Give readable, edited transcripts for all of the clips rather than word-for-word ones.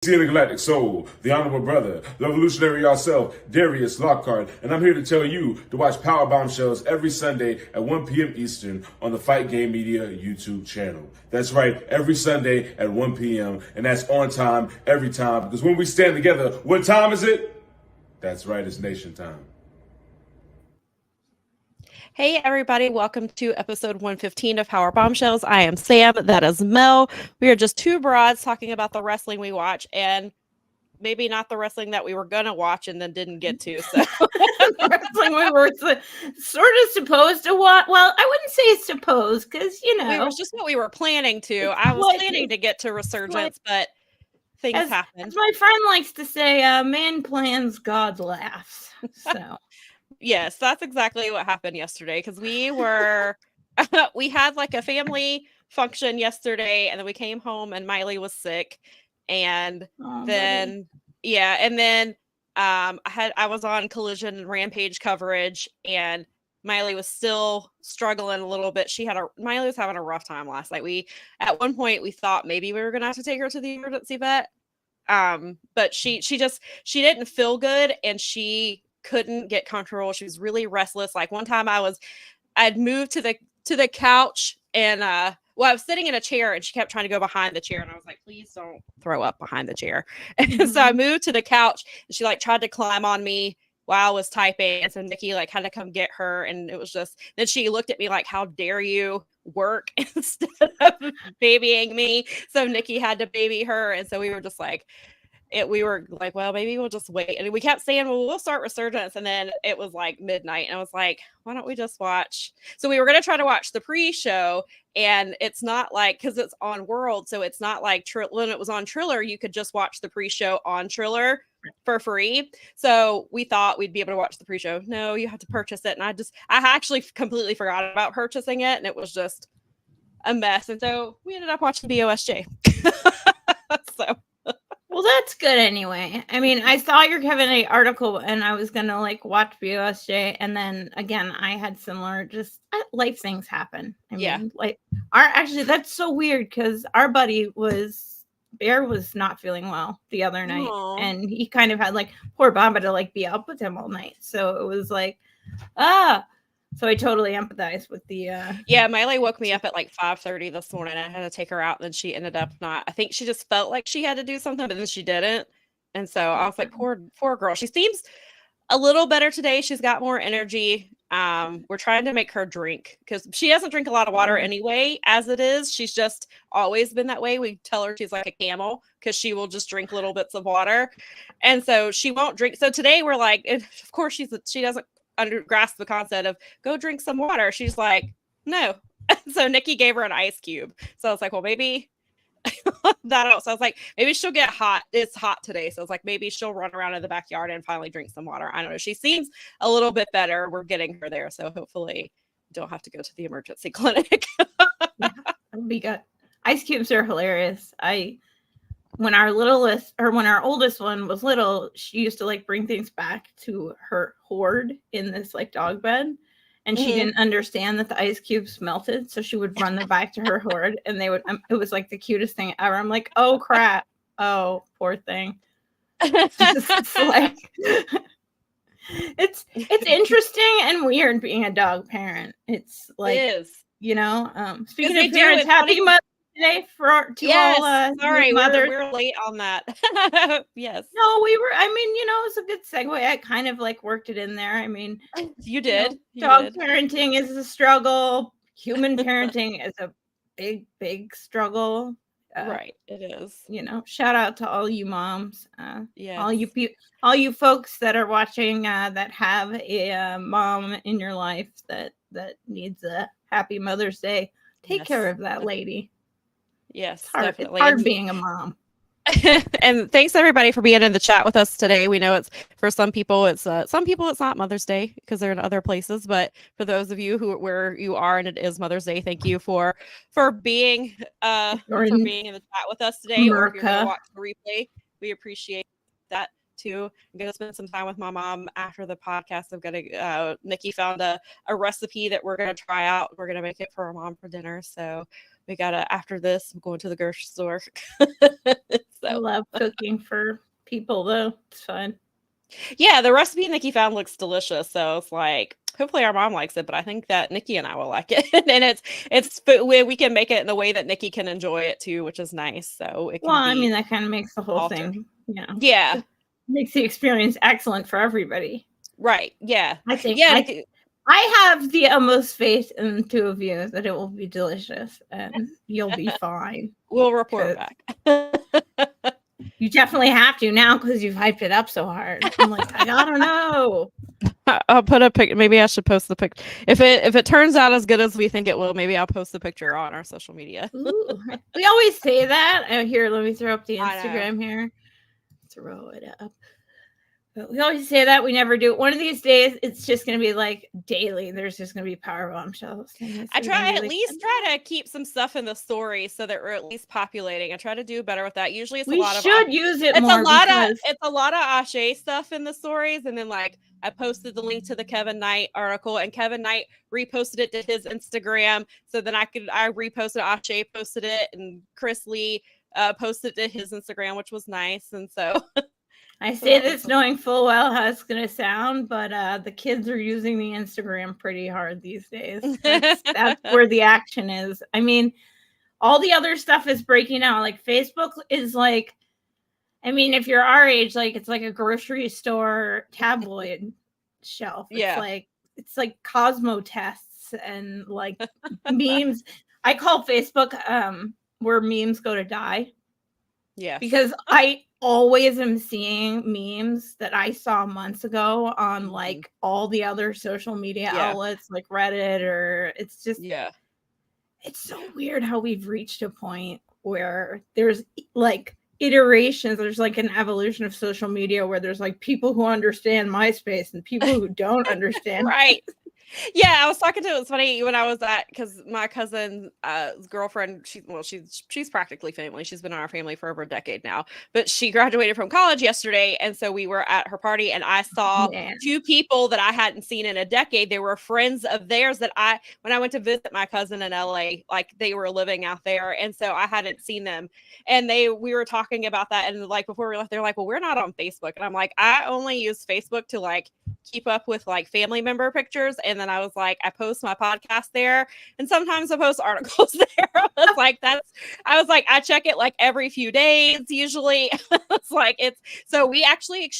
The Galactic Soul, the Honorable Brother, the Revolutionary yourself, Darius Lockhart, and I'm here to tell you to watch Powerbombshells every Sunday at 1 p.m. Eastern on the Fight Game Media YouTube channel. That's right, every Sunday at 1 p.m., and that's on time, every time, because when we stand together, what time is it? That's right, it's nation time. Hey everybody, welcome to episode 115 of Powerbombshells. I am Sam, that is Mel. We are just two broads talking about the wrestling we watch, and maybe not the wrestling that we were going to watch and then didn't get to. So the wrestling we were sort of supposed to watch. Well, I wouldn't say supposed, because, you know. It was just what we were planning to. I was planning to get to Resurgence, but things happened. As my friend likes to say, man plans, God laughs. So... Yes, that's exactly what happened yesterday, because we had like a family function yesterday, and then we came home and Miley was sick, and then I was on Collision and Rampage coverage, and Miley was still struggling a little bit. Miley was having a rough time last night. At one point we thought maybe we were gonna have to take her to the emergency vet, but she didn't feel good, and she couldn't get comfortable. She was really restless. Like one time I'd moved to the couch, and I was sitting in a chair, and she kept trying to go behind the chair, and I was like, please don't throw up behind the chair. And so I moved to the couch, and she like tried to climb on me while I was typing, and so Nikki like had to come get her, and it was just, then she looked at me like, how dare you work instead of babying me? So Nikki had to baby her, and so we were just like, we were like, well, maybe we'll just wait. And we kept saying, well, we'll start Resurgence. And then it was like midnight. And I was like, why don't we just watch? So we were going to try to watch the pre-show. And it's not like, because it's on World. So it's not like when it was on Triller, you could just watch the pre-show on Triller for free. So we thought we'd be able to watch the pre-show. No, you have to purchase it. And I actually completely forgot about purchasing it. And it was just a mess. And so we ended up watching BOSJ. So. Well, that's good anyway. I mean, I saw your Kevin A article, and I was gonna like watch BOSJ, and then again, I had similar life things happen. I mean, like actually, that's so weird, because our buddy Bear was not feeling well the other night. Aww. And he kind of had like poor Bamba to like be up with him all night, so it was like, So I totally empathize with the Miley woke me up at like 5:30 this morning. I had to take her out, and then she ended up not. I think she just felt like she had to do something, but then she didn't. And so I was like, poor girl. She seems a little better today. She's got more energy. We're trying to make her drink, because she doesn't drink a lot of water anyway, as it is. She's just always been that way. We tell her she's like a camel, because she will just drink little bits of water. And so she won't drink. So today we're like, of course she doesn't grasp the concept of go drink some water. She's like, no. So Nikki gave her an ice cube. So I was like, well, maybe that else. So I was like, maybe she'll get hot. It's hot today. So I was like, maybe she'll run around in the backyard and finally drink some water. I don't know. She seems a little bit better. We're getting her there. So hopefully don't have to go to the emergency clinic. That'll be good. Ice cubes are hilarious. When our oldest one was little, she used to like bring things back to her hoard in this like dog bed, and she didn't understand that the ice cubes melted, so she would run them back to her hoard, and it was like the cutest thing ever. I'm like, oh crap, oh poor thing. It's like, it's interesting and weird being a dog parent. It's like, it is. You know, speaking of parents, happy Mother's Day sorry, we're late on that. Yes. No, it's a good segue. I kind of like worked it in there. I mean, you did. Dog parenting is a struggle. Human parenting is a big struggle. Right, it is. Shout out to all you moms. All you folks that are watching that have a mom in your life that needs a happy Mother's Day. Take care of that lady. Yes, definitely. It's hard being a mom. And thanks everybody for being in the chat with us today. We know it's for some people it's not Mother's Day because they're in other places, but for those of you where you are and it is Mother's Day, thank you for being in the chat with us today. Or if you're going to watch the replay, we appreciate that too. I'm gonna spend some time with my mom after the podcast. I'm gonna Nikki found a recipe that we're gonna try out. We're gonna make it for our mom for dinner. So we gotta, after this, I'm going to the grocery store. I love cooking for people, though. It's fun. Yeah, the recipe Nikki found looks delicious. So it's like, hopefully our mom likes it, but I think that Nikki and I will like it. And we can make it in a way that Nikki can enjoy it too, which is nice. So it can I mean, that kind of makes the whole altered. thing, Yeah. It makes the experience excellent for everybody. Right. Yeah. I think, yeah. I have the utmost faith in the two of you that it will be delicious and you'll be fine. We'll report back. You definitely have to now because you've hyped it up so hard. I'm like, I gotta know. I'll put a pic. Maybe I should post the pic. If it turns out as good as we think it will, maybe I'll post the picture on our social media. Ooh, we always say that. Here, let me throw up the Instagram here. Throw it up. But we always say that. We never do it. One of these days, it's just going to be like daily. There's just going to be Powerbombshells. I try to keep some stuff in the story so that we're at least populating. I try to do better with that. Usually, it's a lot of use it. It's more a lot of Ashe stuff in the stories, and then like I posted the link to the Kevin Knight article, and Kevin Knight reposted it to his Instagram. So then I reposted Ashe, posted it, and Chris Lee posted it to his Instagram, which was nice. And so. I say this knowing full well how it's going to sound, but the kids are using the Instagram pretty hard these days. That's where the action is. I mean, all the other stuff is breaking out. Like Facebook is like, I mean, if you're our age, like it's like a grocery store tabloid shelf. It's like Cosmo tests and like memes. I call Facebook where memes go to die. Yeah. Because I always am seeing memes that I saw months ago on like all the other social media outlets like Reddit, or it's just it's so weird how we've reached a point where there's like iterations. There's like an evolution of social media where there's like people who understand MySpace and people who don't understand. Right. Yeah, I was talking to, it's funny when I was because my cousin's girlfriend, she's practically family. She's been in our family for over a decade now, but she graduated from college yesterday. And so we were at her party and I saw two people that I hadn't seen in a decade. They were friends of theirs that when I went to visit my cousin in LA, like they were living out there. And so I hadn't seen them. And we were talking about that. And like before we left, they're like, well, we're not on Facebook. And I'm like, I only use Facebook to like keep up with like family member pictures. And then I was like, I post my podcast there, and sometimes I post articles there. I was like, I check it like every few days usually. It's like so we actually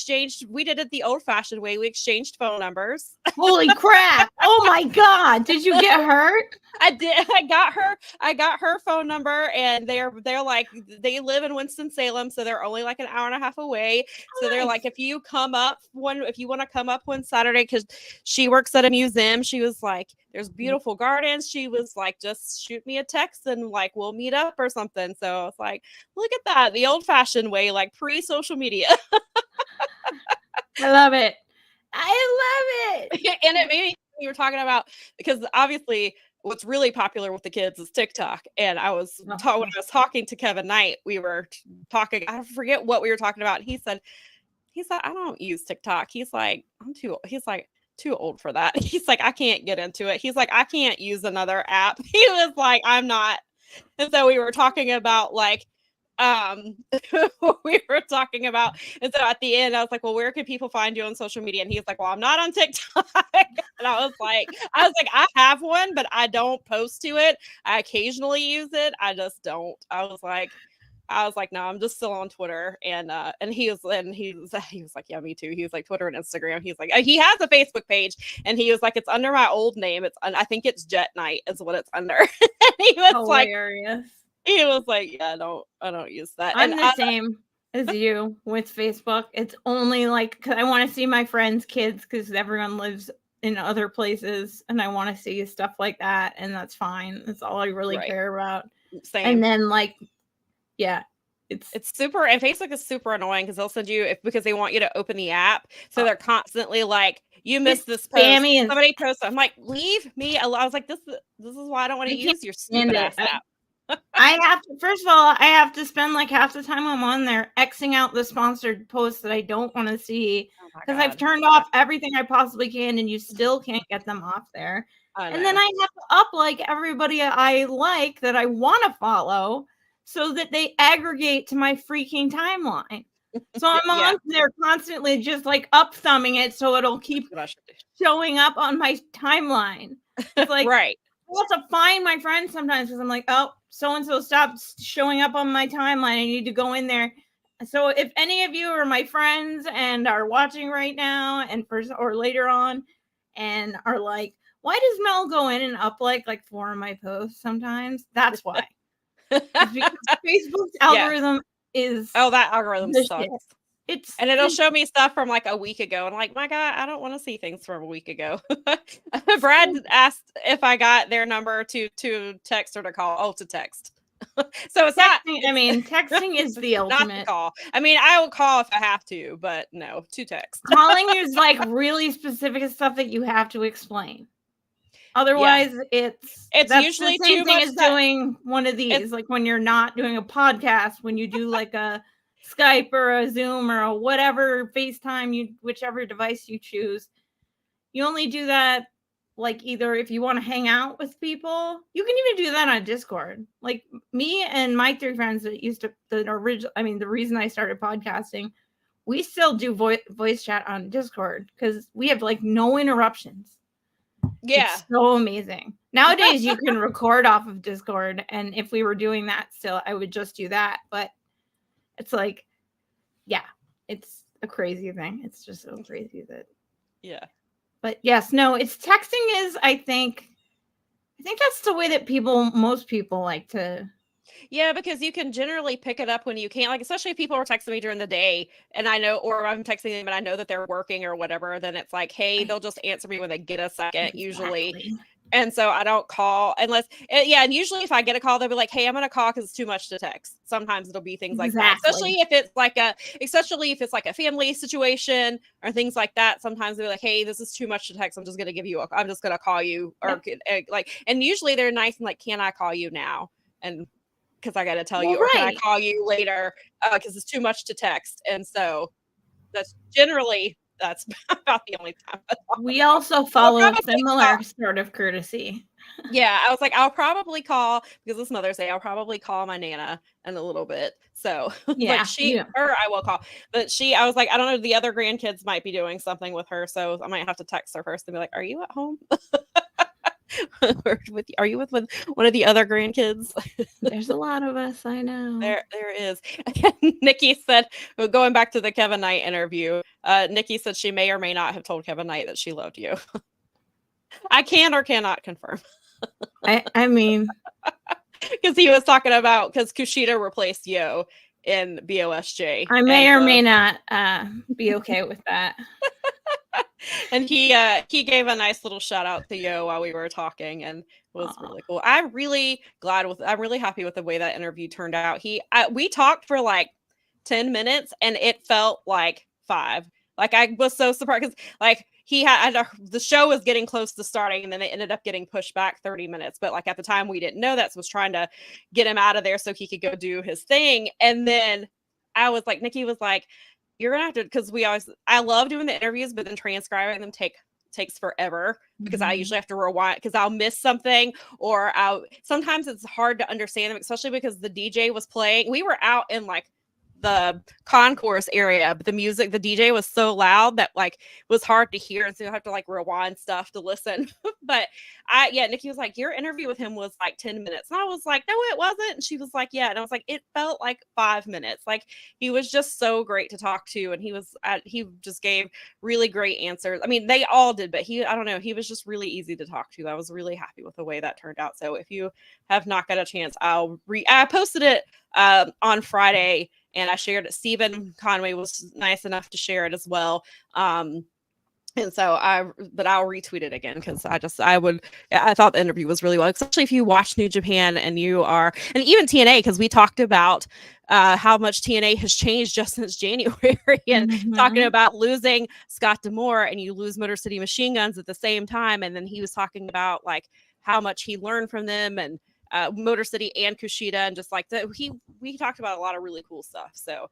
we did it the old-fashioned way. We exchanged phone numbers. Holy crap. Oh my God. Did you get hurt? I did. I got her phone number, and they're like, they live in Winston-Salem, so they're only like an hour and a half away. So they're like, if you want to come up one Saturday, because she works at a museum, she was like, there's beautiful gardens. She was like, just shoot me a text and like we'll meet up or something. So I was like, look at that, the old-fashioned way, like pre-social media. I love it. And it made me, you were talking about, because obviously what's really popular with the kids is TikTok. And I was when I was talking to Kevin Knight, we were talking, I forget what we were talking about. He said, I don't use TikTok. He's like, too old for that. He's like, I can't get into it. He's like, I can't use another app. He was like, I'm not. And so we were talking about like, we were talking about, and so at the end I was like, well, where can people find you on social media? And he's like, well, I'm not on TikTok. And I was like, I have one, but I don't post to it. I occasionally use it. I just don't. I was like, no, I'm just still on Twitter. And he was like, yeah, me too. He was like, Twitter and Instagram. He's like, he has a Facebook page, and he was like, it's under my old name. I think it's Jet Knight is what it's under. And he was hilarious. He was like, yeah, I don't use that. I'm the same as you with Facebook. It's only like, because I want to see my friends' kids, because everyone lives in other places, and I want to see stuff like that, and that's fine. That's all I really care about. Same. And then like, yeah, it's super, and Facebook is super annoying because they'll send you because they want you to open the app, so they're constantly like, you missed this post. Spammy, and somebody posted. I'm like, leave me alone. I was like, this is why I don't want to use your stupid ass app. First of all, I have to spend like half the time I'm on there Xing out the sponsored posts that I don't want to see, because I've turned off everything I possibly can, and you still can't get them off there. And then I have to up like everybody I like that I want to follow. so that they aggregate to my freaking timeline. So I'm on there constantly just like up thumbing it so it'll keep showing up on my timeline. It's like, right. I have to find my friends sometimes because I'm like, oh, so-and-so stopped showing up on my timeline. I need to go in there. So if any of you are my friends and are watching right now and or later on and are like, why does Mel go in and up like 4 of my posts sometimes? That's why. It's because Facebook's algorithm is that algorithm sucks. And it'll it's show me stuff from like a week ago. And like, my God, I don't want to see things from a week ago. Brad asked if I got their number to text or to call. Oh, to text. So it's texting, texting is the ultimate. Not to call. I mean, I will call if I have to, but no, to text. Calling is like really specific stuff that you have to explain. Otherwise, it's usually the same too thing much as doing one of these. Like when you're not doing a podcast, when you do like a Skype or a Zoom or a whatever FaceTime, whichever device you choose, you only do that like either if you want to hang out with people. You can even do that on Discord. Like me and my 3 friends that used to the reason I started podcasting, we still do voice chat on Discord because we have like no interruptions. Yeah, it's so amazing. Nowadays you can record off of Discord, and if we were doing that still, I would just do that. But it's like, yeah, it's a crazy thing. It's just so crazy that But yes, no, it's texting is, I think that's the way that most people like to. Yeah, because you can generally pick it up when you can't, like, especially if people are texting me during the day and I know, or I'm texting them and I know that they're working or whatever, then it's like, hey, they'll just answer me when they get a second, usually. And so I don't call unless, and usually if I get a call, they'll be like, hey, I'm going to call because it's too much to text. Sometimes it'll be things like that, especially if it's like a family situation or things like that. Sometimes they'll be like, hey, this is too much to text. I'm just going to call you and usually they're nice and like, can I call you now? And because I got to tell you, or can I call you later? Because it's too much to text. And so that's about the only time. We also follow a similar sort of courtesy. Yeah, I was like, I'll probably call, because it's Mother's Day, I'll probably call my Nana in a little bit. So yeah, I will call. But I was like, I don't know, the other grandkids might be doing something with her. So I might have to text her first and be like, are you at home? Are you with one of the other grandkids? There's a lot of us, I know. There is. Nikki said, going back to the Kevin Knight interview, Nikki said she may or may not have told Kevin Knight that she loved you. I can or cannot confirm. I mean, because he was talking about, because Kushida replaced Yo in BOSJ. I may or may not be okay with that. And he gave a nice little shout out to Yo while we were talking, and it was really cool. I'm really happy with the way that interview turned out. We talked for like 10 minutes and it felt like 5. Like, I was so surprised because like the show was getting close to starting and then it ended up getting pushed back 30 minutes. But like at the time we didn't know that, so was trying to get him out of there so he could go do his thing. And then I was like, Nikki was like, you're gonna have to, because I love doing the interviews, but then transcribing them takes forever because I usually have to rewind because I'll miss something, or sometimes it's hard to understand them, especially because the DJ was playing. We were out in like the concourse area, but the DJ was so loud that like it was hard to hear, and so you have to like rewind stuff to listen. But Nikki was like, your interview with him was like 10 minutes, and I was like, no, it wasn't. And she was like, yeah, and I was like, it felt like 5 minutes. Like, he was just so great to talk to, and he just gave really great answers. I mean, they all did, but I don't know, he was just really easy to talk to. I was really happy with the way that turned out. So if you have not got a chance, I posted it on Friday, and I shared it. Stephen Conway was nice enough to share it as well. And so I'll retweet it again because I thought the interview was really well, especially if you watch New Japan and even TNA, because we talked about how much TNA has changed just since January, and talking about losing Scott D'Amore and you lose Motor City Machine Guns at the same time. And then he was talking about like how much he learned from them, and Motor City and Kushida, and just like that we talked about a lot of really cool stuff. So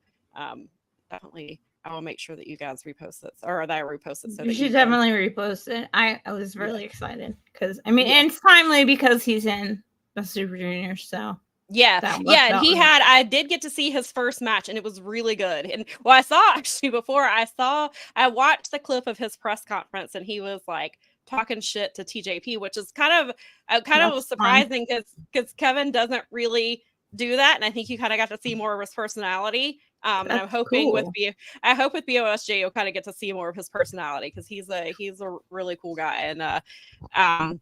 definitely I will make sure that you guys repost it, or that I repost it. So you should definitely repost it. I was really excited because and it's timely because he's in the Super Junior. So Yeah. That And I did get to see his first match, and it was really good. And I saw actually before I watched the clip of his press conference, and he was like talking shit to TJP, which is kind of was surprising because Kevin doesn't really do that. And I think you kind of got to see more of his personality. And I'm hoping with BOSJ you'll kind of get to see more of his personality, because he's a really cool guy. And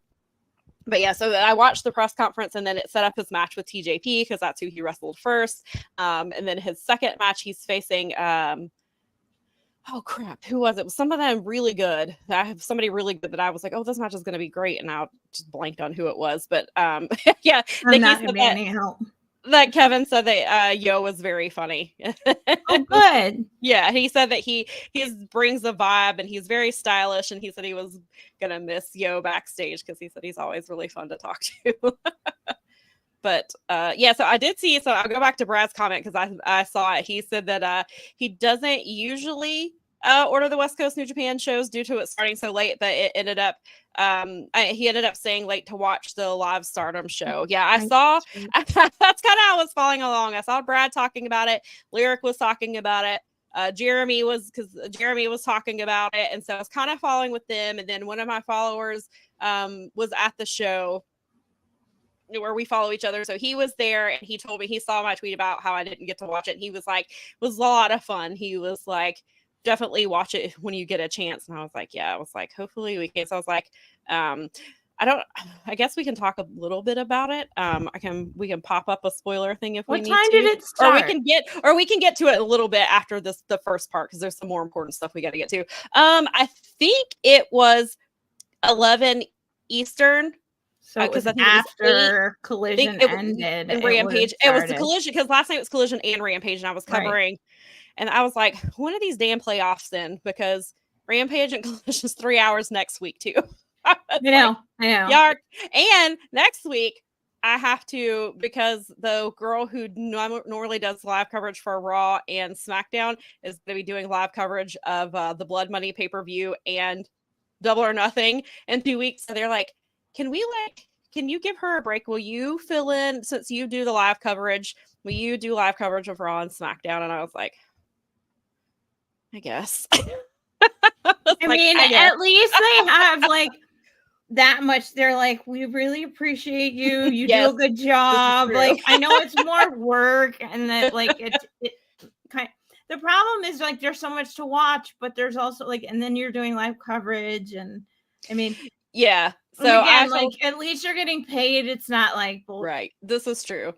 but yeah, so I watched the press conference, and then it set up his match with TJP because that's who he wrestled first. And then his second match, he's facing oh crap, who was it? It was somebody really good. I have somebody really good that I was like, oh, this match is going to be great, and I just blanked on who it was. But yeah, I'm not going to be any help. That Kevin said that Yo was very funny. Oh, good. Yeah, he said that he brings the vibe, and he's very stylish, and he said he was gonna miss Yo backstage because he said he's always really fun to talk to. But yeah, so I did see. So I'll go back to Brad's comment because I saw it. He said that he doesn't usually order the West Coast New Japan shows due to it starting so late, but it ended up he ended up staying late to watch the live Stardom show. Yeah, I saw that's kind of how I was following along. I saw Brad talking about it, Lyric was talking about it, Jeremy was talking about it, and so I was kind of following with them. And then one of my followers was at the show where we follow each other, so he was there, and he told me he saw my tweet about how I didn't get to watch it, and he was like, it was a lot of fun. He was like, definitely watch it when you get a chance. And I was like, yeah, I was like, hopefully we can. So I was like, I guess we can talk a little bit about it. We can pop up a spoiler thing if we need to. What time did it start? Or we can get to it a little bit after the first part, because there's some more important stuff we got to get to. I think it was 11 Eastern. So it was after Collision ended and Rampage. It was the Collision, because last night was Collision and Rampage, and I was covering. Right. And I was like, when are these damn playoffs in? Because Rampage and Collision's 3 hours next week too. I know. Yeah. And next week I have to, because the girl who normally does live coverage for Raw and SmackDown is going to be doing live coverage of the Blood Money pay-per-view and Double or Nothing in 2 weeks. So they're like, can you give her a break? Will you fill in, since you do the live coverage? Will you do live coverage of Raw and SmackDown? And I was like, I guess. I mean, at least they have like that much. They're like, we really appreciate you. You do a good job. Like, I know it's more work, and that like it kind. The problem is like there's so much to watch, but there's also like, and then you're doing live coverage, and I mean, yeah. So again, at least you're getting paid. It's not like right. This is true.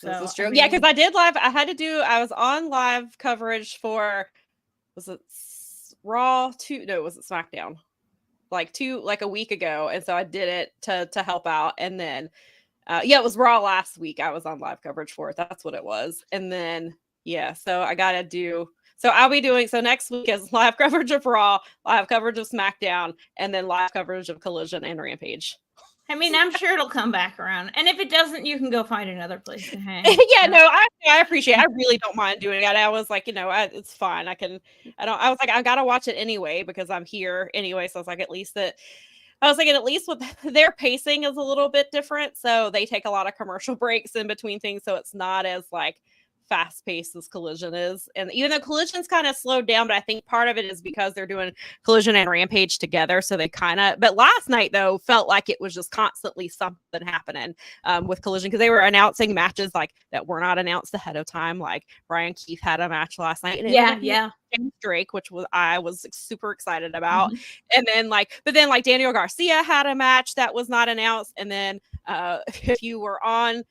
This is true. I mean, yeah, because I did live. I was on live coverage for. Was it Raw 2? No, was it SmackDown? Like a week ago. And so I did it to help out. And then, it was Raw last week. I was on live coverage for it. That's what it was. And then, yeah, so I got to do, so I'll be doing, so next week is live coverage of Raw, live coverage of SmackDown, and then live coverage of Collision and Rampage. I mean, I'm sure it'll come back around. And if it doesn't, you can go find another place to hang. Yeah, no, I appreciate it. I really don't mind doing it. I was like, it's fine. I was like, I got to watch it anyway because I'm here anyway. So I was like, at least with their pacing is a little bit different. So they take a lot of commercial breaks in between things. So it's not as like fast paced as Collision is. And even though Collision's kind of slowed down, but I think part of it is because they're doing Collision and Rampage together. So they but last night though felt like it was just constantly something happening with Collision, because they were announcing matches like that were not announced ahead of time. Like Brian Keith had a match last night. And James Drake, which I was super excited about. Mm-hmm. And then Daniel Garcia had a match that was not announced. And then if you were on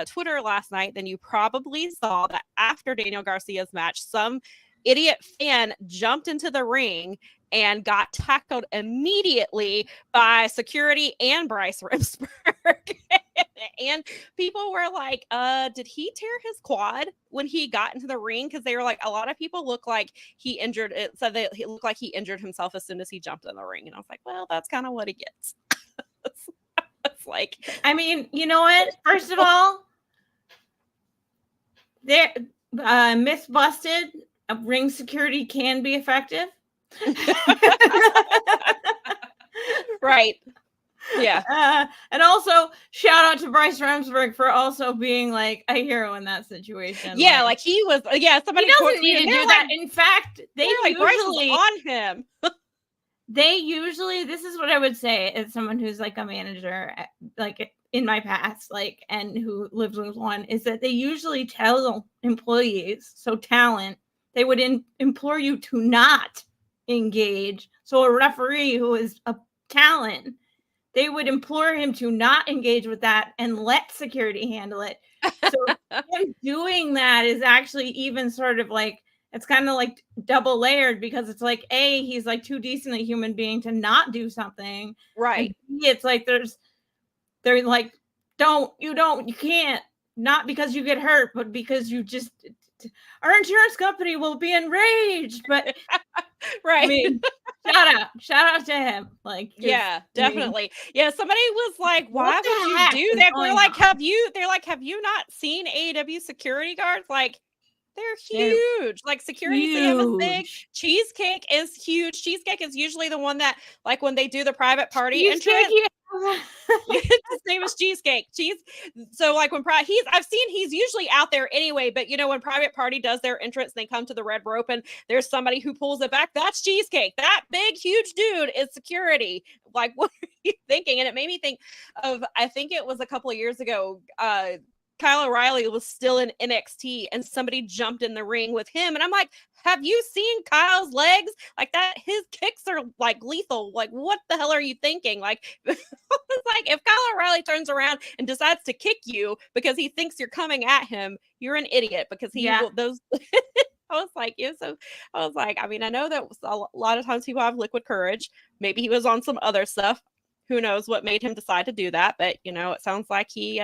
Twitter last night, then you probably saw that after Daniel Garcia's match, some idiot fan jumped into the ring and got tackled immediately by security and Bryce Remsburg. And people were like, did he tear his quad when he got into the ring? Because they were like, a lot of people look like he injured it. So it looked like he injured himself as soon as he jumped in the ring. And I was like, well, that's kind of what he gets. It's like, I mean, you know what? First of all, there myth busted. Ring security can be effective. Right. Yeah. And also shout out to Bryce Remsburg for also being like a hero in that situation. Yeah, like he was. Yeah, somebody he doesn't need to do that. In fact, they like Bryce was usually on him. they usually, this is what I would say as someone who's like a manager, like in my past, like, and who lives with one, is that they usually tell employees, so talent, they would implore you to not engage. So a referee who is a talent, they would implore him to not engage with that and let security handle it. So him doing that is actually even sort of like, it's kind of like double layered, because it's like, A, he's like too decent a human being to not do something. Right. And B, it's like they're like, you can't, not because you get hurt, but because you just, our insurance company will be enraged. But right. I mean, shout out to him. Like, yeah, definitely. Yeah, somebody was like, why would you do that? They're like, have you not seen AEW security guards? Like, they're huge. Like, security, they have a thing. Cheesecake is huge. Cheesecake is usually the one that, like, when they do the private party entrance. His name is Cheesecake. So like when I've seen he's usually out there anyway, but you know, when Private Party does their entrance and they come to the red rope and there's somebody who pulls it back, that's Cheesecake. That big huge dude is security. Like, what are you thinking? And it made me think of, I think it was a couple of years ago, Kyle O'Reilly was still in NXT and somebody jumped in the ring with him. And I'm like, have you seen Kyle's legs? Like that, his kicks are like lethal. Like, what the hell are you thinking? Like, it's like if Kyle O'Reilly turns around and decides to kick you because he thinks you're coming at him, you're an idiot, because those I was like, yeah, so I was like, I mean, I know that a lot of times people have liquid courage. Maybe he was on some other stuff. Who knows what made him decide to do that? But you know, it sounds like he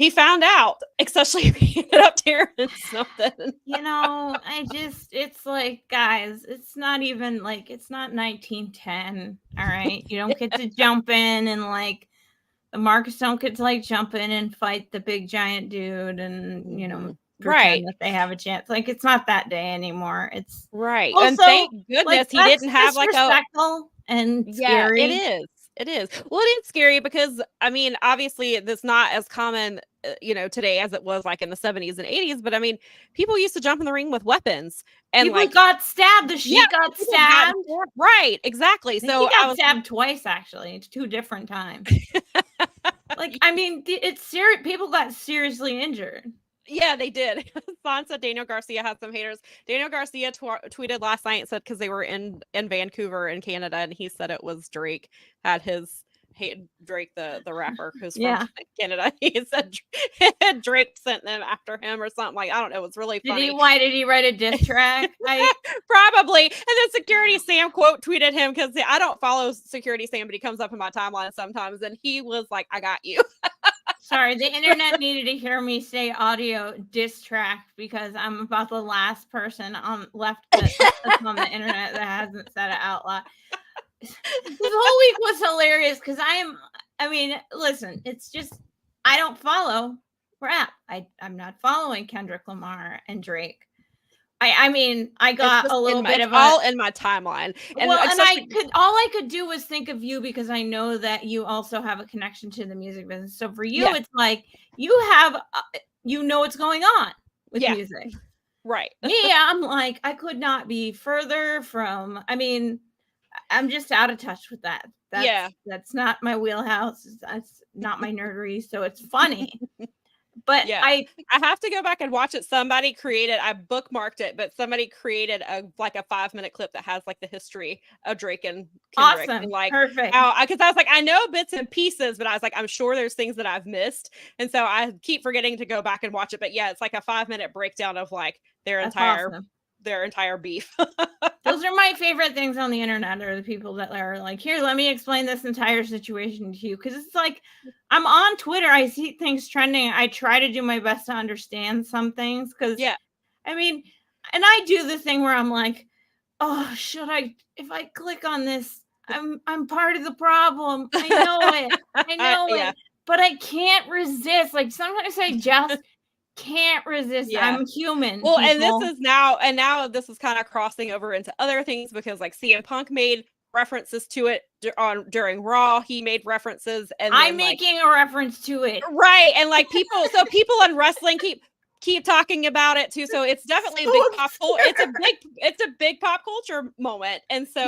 found out, especially if he ended up tearing something. You know, it's like, guys, it's not even like, it's not 1910. All right. You don't get to jump in and like, the Marcus don't get to like jump in and fight the big giant dude and, you know, pretend that they have a chance. Like, it's not that day anymore. It's right. Also, and thank goodness like, he didn't have like a and scary. It is. It is. Well, it is scary because, I mean, obviously it's not as common, you know, today as it was like in the 70s and 80s. But I mean, people used to jump in the ring with weapons, and people like got stabbed. The Sheik got stabbed. Right. Exactly. So he got stabbed twice, actually, 2 different times. Like, I mean, it's serious. People got seriously injured. Yeah, they did. Son said Daniel Garcia had some haters. Daniel Garcia tweeted last night and said, because they were in Vancouver in Canada, and he said it was Drake had his Drake, the rapper who's from Canada. He said Drake sent them after him or something. Like, I don't know. It was really funny. Why did he write a diss track? Probably. And then Security Sam quote tweeted him, because I don't follow Security Sam, but he comes up in my timeline sometimes, and he was like, I got you. Sorry, the internet needed to hear me say audio diss track, because I'm about the last person left that's on the internet that hasn't said it out loud. This whole week was hilarious because I mean, listen, it's just, I don't follow rap. I'm not following Kendrick Lamar and Drake. I mean, I got a little bit of all in my timeline. And all I could do was think of you, because I know that you also have a connection to the music business. So for you, it's like you have, you know what's going on with music. Right. Me, I'm like, I could not be further from, I mean, I'm just out of touch with that. That's not my wheelhouse. That's not my nerdery. So it's funny. But I have to go back and watch it. Somebody created, I bookmarked it, but somebody created a 5-minute clip that has like the history of Drake and Kendrick. Awesome. And like, perfect. Because I was like, I know bits and pieces, but I was like, I'm sure there's things that I've missed. And so I keep forgetting to go back and watch it. But yeah, it's like a 5-minute breakdown of like their entire beef. Those are my favorite things on the internet, are the people that are like, here, let me explain this entire situation to you. Because it's like, I'm on Twitter, I see things trending, I try to do my best to understand some things, because I mean, and I do the thing where I'm like, oh, if I click on this, I'm part of the problem. I know it, but I can't resist. Like, sometimes I just can't resist. I'm human. Well, people. And this is now this is kind of crossing over into other things, because like CM Punk made references to it during Raw. He made references, and I'm making a reference to it, right? And like people in wrestling keep talking about it too. So it's definitely a big pop culture. It's a big pop culture moment, and so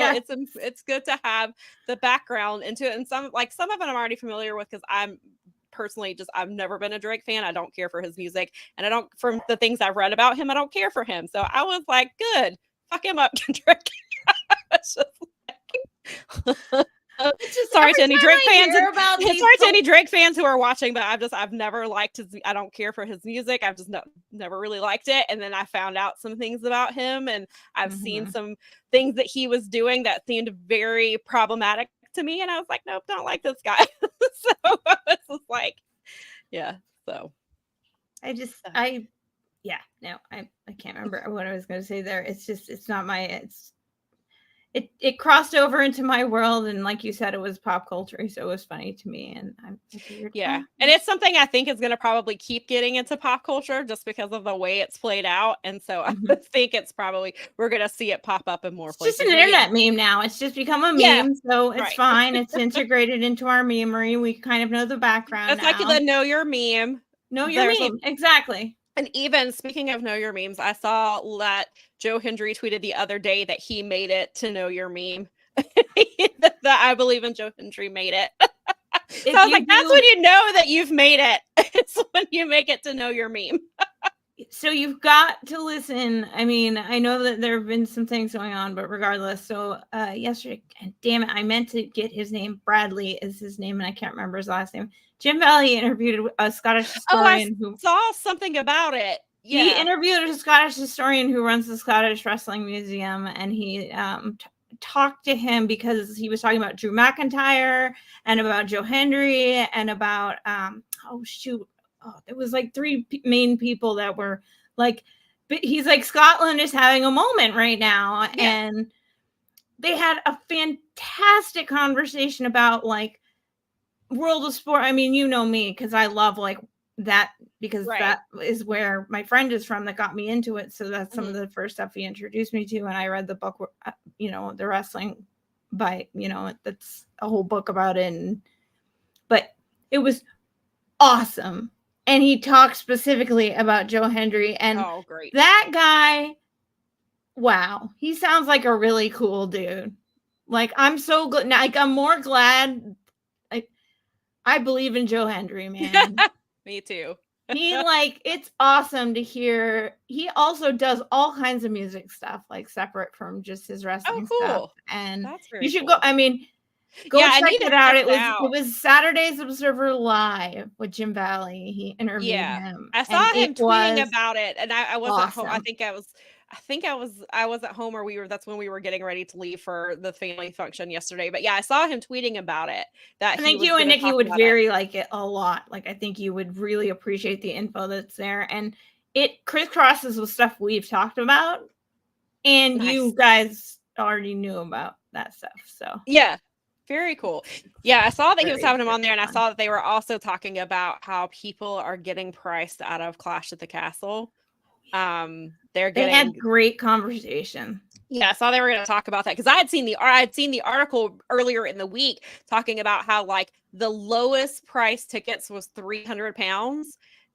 it's good to have the background into it. And some of it I'm already familiar with because I'm personally I've never been a Drake fan. I don't care for his music, and from the things I've read about him, I don't care for him. So I was like, good, fuck him up, Drake. Sorry to any Drake fans. Sorry to any Drake fans who are watching, but I've never liked his. I don't care for his music. I've just never really liked it. And then I found out some things about him, and I've seen some things that he was doing that seemed very problematic to me. And I was like, nope, don't like this guy. So I was just like, yeah. So I can't remember what I was going to say there. It's not my. It crossed over into my world, and like you said, it was pop culture, so it was funny to me. And and it's something I think is going to probably keep getting into pop culture just because of the way it's played out. And so I think it's probably we're going to see it pop up in more places. It's just an internet meme now. It's just become a meme, so it's fine. It's integrated into our memery. We kind of know the background. It's like the know your meme. Know your meme, exactly. And even speaking of know your memes, I saw that Joe Hendry tweeted the other day that he made it to know your meme. that I believe in Joe Hendry made it. So I was like, that's when you know that you've made it. It's when you make it to know your meme. So you've got to listen. I mean, I know that there have been some things going on, but regardless. So yesterday, damn it, I meant to get his name. Bradley is his name, and I can't remember his last name. Jim Valley interviewed a Scottish historian who saw something about it. Yeah. He interviewed a Scottish historian who runs the Scottish Wrestling Museum, and he talked to him because he was talking about Drew McIntyre and about Joe Hendry and about it was like three main people that were like, he's like, Scotland is having a moment right now. Yeah. And they had a fantastic conversation about like World of Sport. I mean, you know me, because I love like that, because that is where my friend is from that got me into it. So that's some of the first stuff he introduced me to. And I read the book, the wrestling by, that's a whole book about it. But it was awesome. And he talked specifically about Joe Hendry. And that guy, wow, he sounds like a really cool dude. Like, I'm so good. Like, I'm more glad. I believe in Joe Hendry, man. Me too. It's awesome to hear. He also does all kinds of music stuff, like separate from just his wrestling stuff. And you should go. I mean, go check it out. It was Saturday's Observer Live with Jim Valley. He interviewed him. I saw him tweeting about it, and I wasn't home. I think I was at home, or that's when we were getting ready to leave for the family function yesterday. But yeah, I saw him tweeting about it. I think you and Nikki would like it a lot. Like, I think you would really appreciate the info that's there, and it crisscrosses with stuff we've talked about, and you guys already knew about that stuff. So yeah. Very cool. Yeah, I saw that he was having him on there, and I saw that they were also talking about how people are getting priced out of Clash at the Castle. They had great conversation. Yeah, I saw they were going to talk about that because I had seen the article earlier in the week talking about how like the lowest price tickets was £300,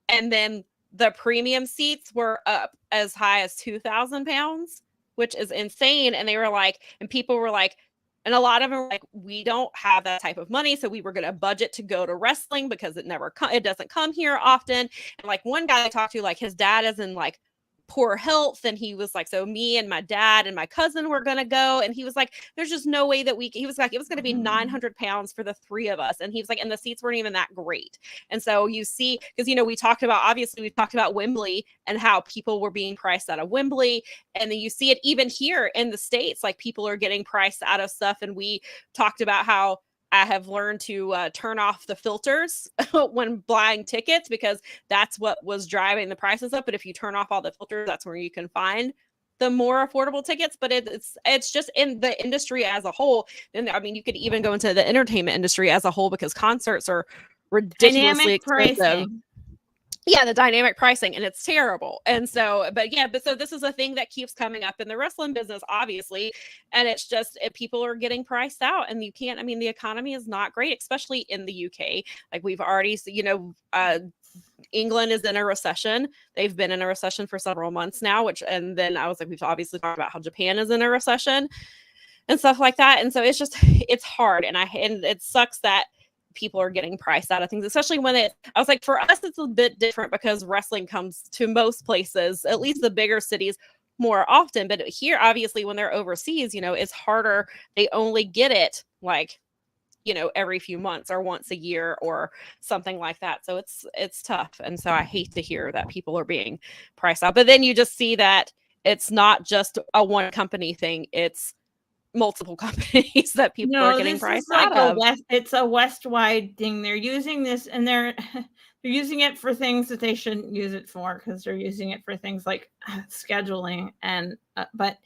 and then the premium seats were up as high as £2,000, which is insane. And they were like, and people were like, and a lot of them were like, we don't have that type of money, so we were going to budget to go to wrestling because it doesn't come here often. And like one guy I talked to, like his dad is in like poor health, and he was like, so me and my dad and my cousin were gonna go, and he was like, there's just no way that he was like, it was gonna be £900 for the three of us, and he was like, and the seats weren't even that great. And so you see, because we talked about Wembley and how people were being priced out of Wembley, and then you see it even here in the States, like people are getting priced out of stuff. And we talked about how I have learned to turn off the filters when buying tickets, because that's what was driving the prices up. But if you turn off all the filters, that's where you can find the more affordable tickets. But it's just in the industry as a whole. And I mean, you could even go into the entertainment industry as a whole, because concerts are ridiculously expensive. Yeah, the dynamic pricing, and it's terrible. And so, so this is a thing that keeps coming up in the wrestling business, obviously. And it's just people are getting priced out, and you can't, I mean, the economy is not great, especially in the UK. Like we've already, England is in a recession. They've been in a recession for several months now, and then I was like, we've obviously talked about how Japan is in a recession and stuff like that. And so it's hard. And it sucks that people are getting priced out of things, especially when I was like, for us, it's a bit different because wrestling comes to most places, at least the bigger cities, more often. But here, obviously, when they're overseas, it's harder. They only get it like, every few months or once a year or something like that. So it's tough. And so I hate to hear that people are being priced out. But then you just see that it's not just a one company thing. It's multiple companies that people are getting priced out of. It's a West-wide thing. They're using this, and they're using it for things that they shouldn't use it for, because they're using it for things like scheduling. And but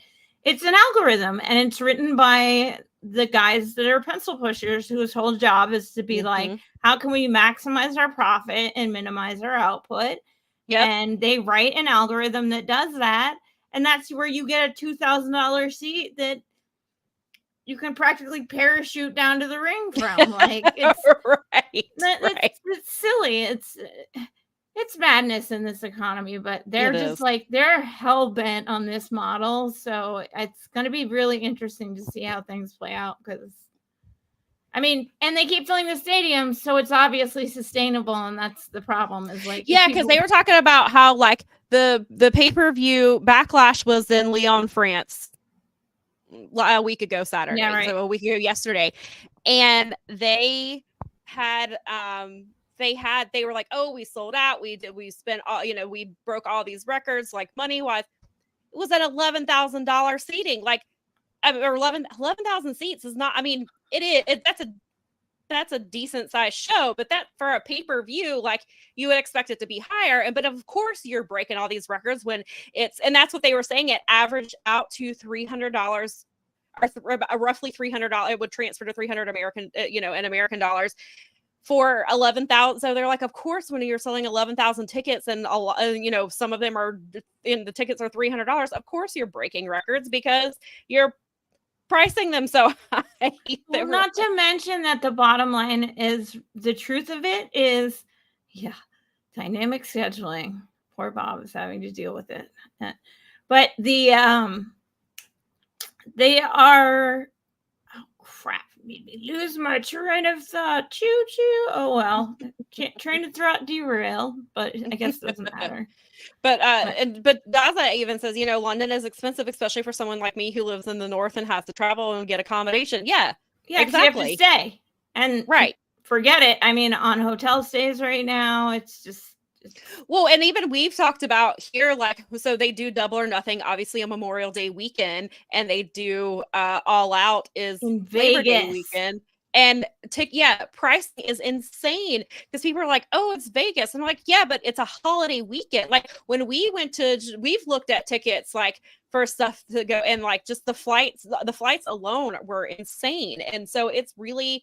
it's an algorithm, and it's written by the guys that are pencil pushers, whose whole job is to be like, how can we maximize our profit and minimize our output? Yep. And they write an algorithm that does that, and that's where you get a $2,000 seat that you can practically parachute down to the ring from. Like, it's it's silly. It's madness in this economy, but they're they're hell bent on this model. So it's going to be really interesting to see how things play out, because and they keep filling the stadium, so it's obviously sustainable, and that's the problem. Is like, because they were talking about how like the pay-per-view Backlash was in Lyon, France, a week ago Saturday. Yeah, right. So a week ago yesterday, and they had they were like, oh, we sold out, we spent all, we broke all these records, like money wise. It was at $11,000 seating, like, or 11,000 seats is not, that's a decent sized show, but that for a pay-per-view, like, you would expect it to be higher. But of course you're breaking all these records when and that's what they were saying, it averaged out to $300 or roughly $300. It would transfer to 300 American, in American dollars for 11,000. So they're like, of course, when you're selling 11,000 tickets and some of them are in the tickets are $300, of course you're breaking records because you're pricing them so high. Well, not to mention that the bottom line is, the truth of it is, dynamic scheduling. Poor Bob is having to deal with it. But they are, oh crap, made me lose my train of thought. Choo choo. Oh well, train of thought derail, but I guess it doesn't matter. But Daza even says, London is expensive, especially for someone like me who lives in the north and has to travel and get accommodation. Yeah, exactly. You have to stay, and forget it. On hotel stays right now, it's just. Well, and even we've talked about here, like, so they do Double or Nothing, obviously a Memorial Day weekend, and they do All Out is in Labor Day weekend. And pricing is insane because people are like, oh, it's Vegas. And I'm like, yeah, but it's a holiday weekend. Like, when we've looked at tickets, like, for stuff to go, and like just the flights alone were insane. And so it's really,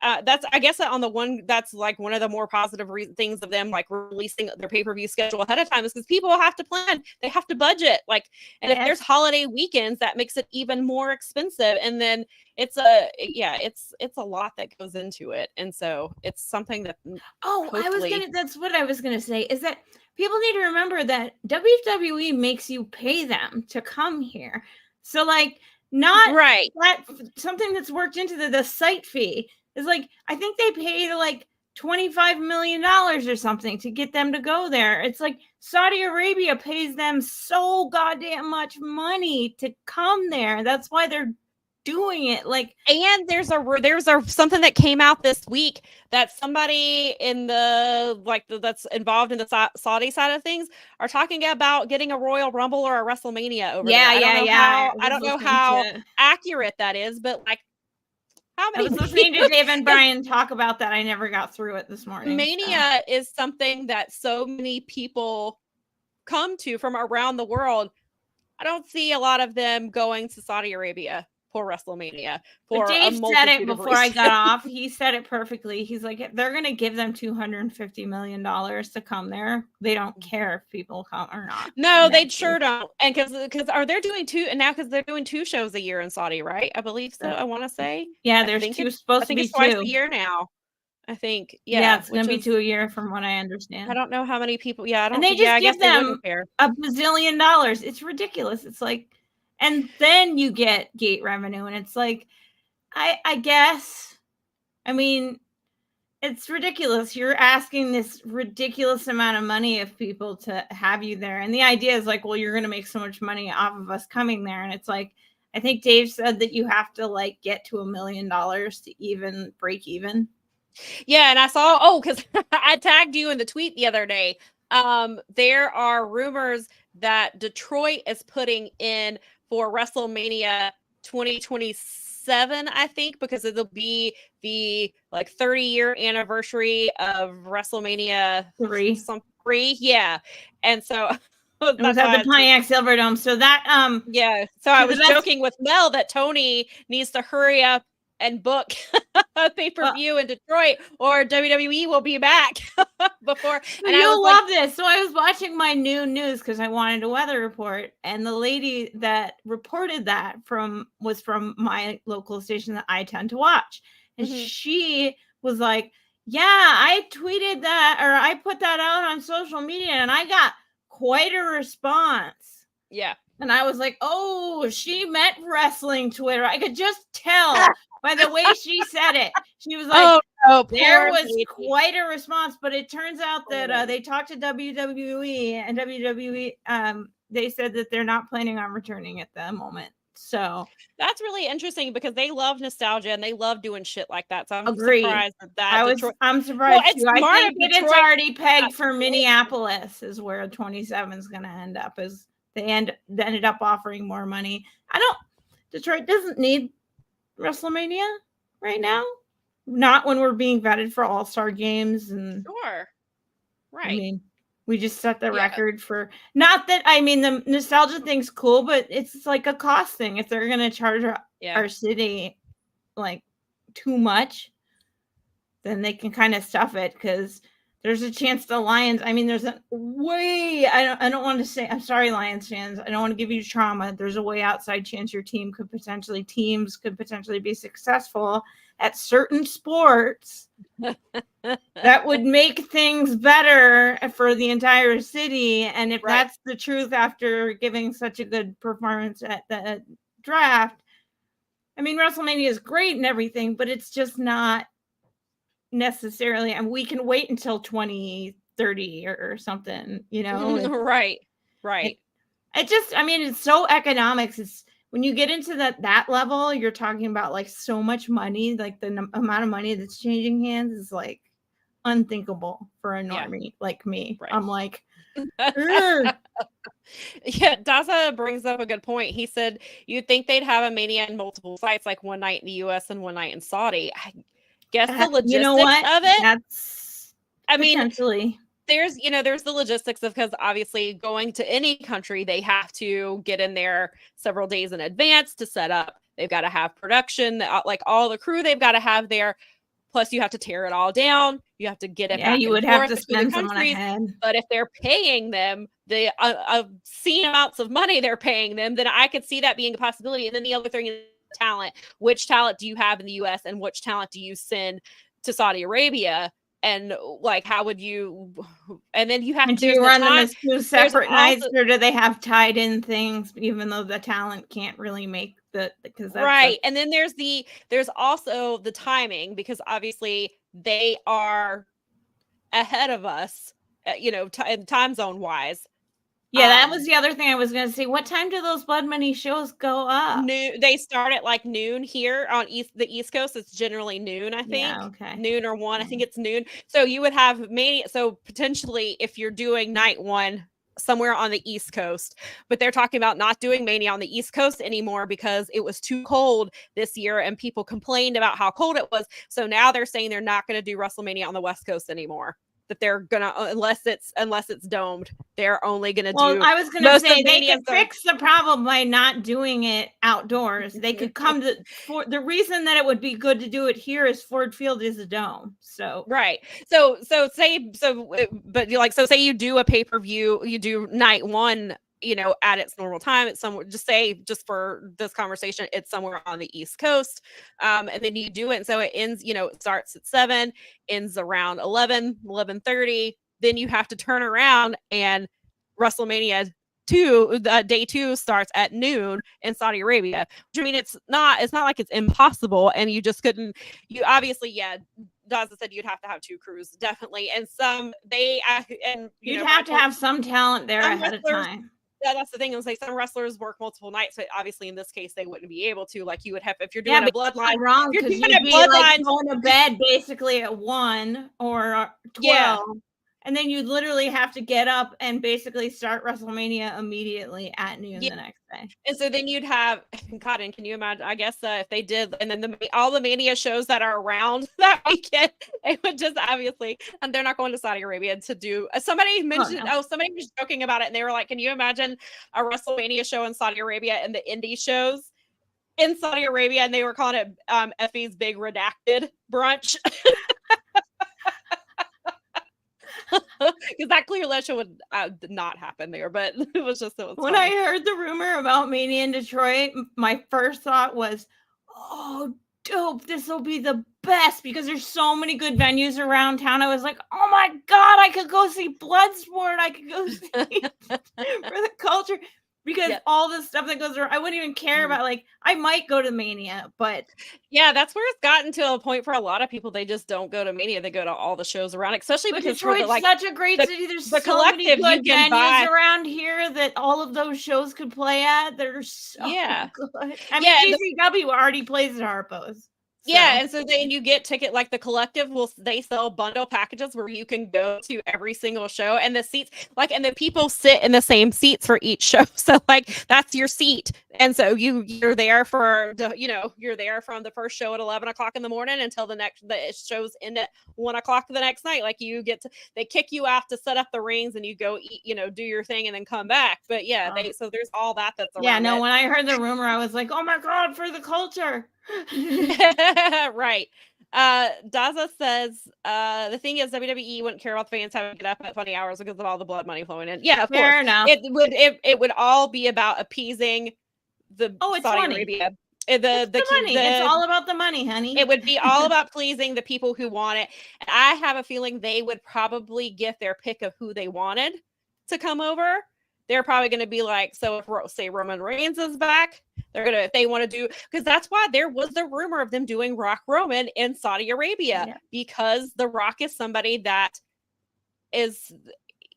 that's, I guess, on the one, that's like one of the more positive things of them, like, releasing their pay-per-view schedule ahead of time, is because people have to plan, they have to budget, like, and if there's holiday weekends, that makes it even more expensive. And then it's a lot that goes into it. And so it's something that that's what I was gonna say, is that people need to remember that WWE makes you pay them to come here. So, like, not that something that's worked into the site fee. Is like, I think they paid like $25 million or something to get them to go there. It's like Saudi Arabia pays them so goddamn much money to come there. That's why they're doing it. Like, and there's something that came out this week that somebody in that's involved in the Saudi side of things are talking about getting a Royal Rumble or a WrestleMania over there. I don't know how accurate that is, but like, I was listening to Dave and Brian talk about that. I never got through it this morning. Mania is something that so many people come to from around the world. I don't see a lot of them going to Saudi Arabia. for WrestleMania. But For Dave a said it multitude of before I reasons. got off. He said it perfectly. He's like, they're going to give them $250 million to come there. They don't care if people come or not. No, they sure don't. And because are they doing two, and now because they're doing 2 shows a year in Saudi, right? I believe so. I want to say. Yeah, there's supposed to be it's twice two a year now. I think. Yeah, it's going to be 2 a year from what I understand. I don't know how many people. Yeah, I don't. And they just I guess give they them wouldn't care. $1 bazillion. It's ridiculous. It's like, and then you get gate revenue, and it's like, I guess, I mean, it's ridiculous. You're asking this ridiculous amount of money of people to have you there. And the idea is like, well, you're going to make so much money off of us coming there. And it's like, I think Dave said that you have to like get to $1 million to even break even. Yeah. And I saw, because I tagged you in the tweet the other day. There are rumors that Detroit is putting in for WrestleMania 2027, I think, because it'll be the like 30-year anniversary of WrestleMania 3. Yeah. And so it was at the Pontiac Silverdome. So that yeah. So I was joking with Mel that Tony needs to hurry up and book a pay-per-view in Detroit, or WWE will be back before. And you'll love this. So I was watching my noon news because I wanted a weather report, and the lady that reported that was from my local station that I tend to watch, and she was like, "Yeah, I tweeted that, or I put that out on social media, and I got quite a response." Yeah. And I was like, "Oh, she meant wrestling Twitter." I could just tell by the way she said it. She was like, there was quite a response, but it turns out that they talked to WWE, and WWE, they said that they're not planning on returning at the moment. So that's really interesting because they love nostalgia and they love doing shit like that. So I'm surprised that I'm surprised too. I think it's already pegged for Minneapolis is where 27 is going to end up. Is they ended up offering more money. Detroit doesn't need WrestleMania right now. Not when we're being vetted for all-star games. And sure. Right. I mean, we just set the record for, not that, I mean, the nostalgia thing's cool, but it's like a cost thing. If they're going to charge our city like too much, then they can kind of stuff it, because there's a chance the Lions, I mean, there's a way, I don't want to say, I'm sorry, Lions fans, I don't want to give you trauma. There's a way outside chance your teams could potentially be successful at certain sports that would make things better for the entire city. And if that's the truth after giving such a good performance at the draft, I mean, WrestleMania is great and everything, but it's just not necessarily, and we can wait until 2030 or something, you know. Right. It just, I mean, it's so economics. It's when you get into that level, you're talking about like so much money, like the amount of money that's changing hands is like unthinkable for a normie like me. I'm like, yeah, Daza brings up a good point. He said you'd think they'd have a Mania in multiple sites, like one night in the US and one night in Saudi. I guess the logistics of it. That's potentially. There's the logistics of, because obviously going to any country, they have to get in there several days in advance to set up. They've got to have production, like all the crew they've got to have there. Plus you have to tear it all down. You have to get it back. You would have to spend someone ahead. But if they're paying them the obscene amounts of money they're paying them, then I could see that being a possibility. And then the other thing is talent. Which talent do you have in the US and which talent do you send to Saudi Arabia? And like, how would you? And then you have to run them as 2 separate nights, or do they have tied in things, even though the talent can't really make because that's and then there's also the timing, because obviously they are ahead of us, time zone wise. Yeah, that was the other thing I was going to say. What time do those Blood Money shows go up? They start at like noon here on the East Coast. It's generally noon, I think. Yeah, okay. Noon or 1. I think it's noon. So you would have Mania. So potentially, if you're doing night 1 somewhere on the East Coast, but they're talking about not doing Mania on the East Coast anymore because it was too cold this year and people complained about how cold it was. So now they're saying they're not going to do WrestleMania on the West Coast anymore. that they're gonna, unless it's domed, they're only gonna do. Well, I was gonna say they could are, fix the problem by not doing it outdoors. They could come to, for the reason that it would be good to do it here is Ford Field is a dome. So right. So say you do a pay-per-view, you do night one, you know, at its normal time. It's somewhere, just for this conversation, it's somewhere on the East Coast. And then you do it. And so it ends, you know, it starts at 7, ends around 11:30. Then you have to turn around and WrestleMania 2, day 2 starts at noon in Saudi Arabia. Which, I mean, it's not like it's impossible. And you just couldn't, you obviously, Daza said you'd have to have 2 crews, definitely. And you'd have to have some talent there ahead of time. Yeah, that's the thing. It was like some wrestlers work multiple nights, but obviously in this case they wouldn't be able to. Like you would have, if you're doing a bloodline, wrong, because you'd be like going to bed basically at 1 or 12, and then you'd literally have to get up and basically start WrestleMania immediately at noon the next day. And so then you'd have, God, and can you imagine? I guess if they did, and then all the Mania shows that are around that weekend, it would just obviously, and they're not going to Saudi Arabia to do. Somebody mentioned, somebody was joking about it, and they were like, "Can you imagine a WrestleMania show in Saudi Arabia and the indie shows in Saudi Arabia?" And they were calling it Effie's Big Redacted Brunch. Because that clearly show would not happen there, but it was when I heard the rumor about Mania in Detroit, my first thought was, oh, dope, this will be the best, because there's so many good venues around town. I was like, oh my God, I could go see Bloodsport. I could go see for the culture. Because all the stuff that goes around, I wouldn't even care about. Like, I might go to Mania, but that's where it's gotten to a point for a lot of people. They just don't go to Mania; they go to all the shows around, especially because Detroit's such a great city. There's so many good venues around here that all of those shows could play at. They're so good. I mean, GCW already plays at Harpo's. So. Yeah, and so then you get ticket, like the Collective they sell bundle packages where you can go to every single show, and the seats, like, and the people sit in the same seats for each show. So like that's your seat, and so you're there for you're there from the first show at 11 o'clock in the morning until the shows end at 1 o'clock the next night. Like they kick you out to set up the rings, and you go eat, do your thing, and then come back. But so there's all that's around. Yeah, no. When I heard the rumor, I was like, oh my God, for the culture. Right. Daza says the thing is WWE wouldn't care about the fans having to get up at 20 hours because of all the blood money flowing in. Yeah, of course. Fair enough. It would all be about appeasing the Saudi Arabia. The money. It's all about the money, honey. It would be all about pleasing the people who want it. And I have a feeling they would probably get their pick of who they wanted to come over. They're probably going to be like, so if say Roman Reigns is back, they're going to, if they want to do, because that's why there was the rumor of them doing Rock Roman in Saudi Arabia, because The Rock is somebody that is,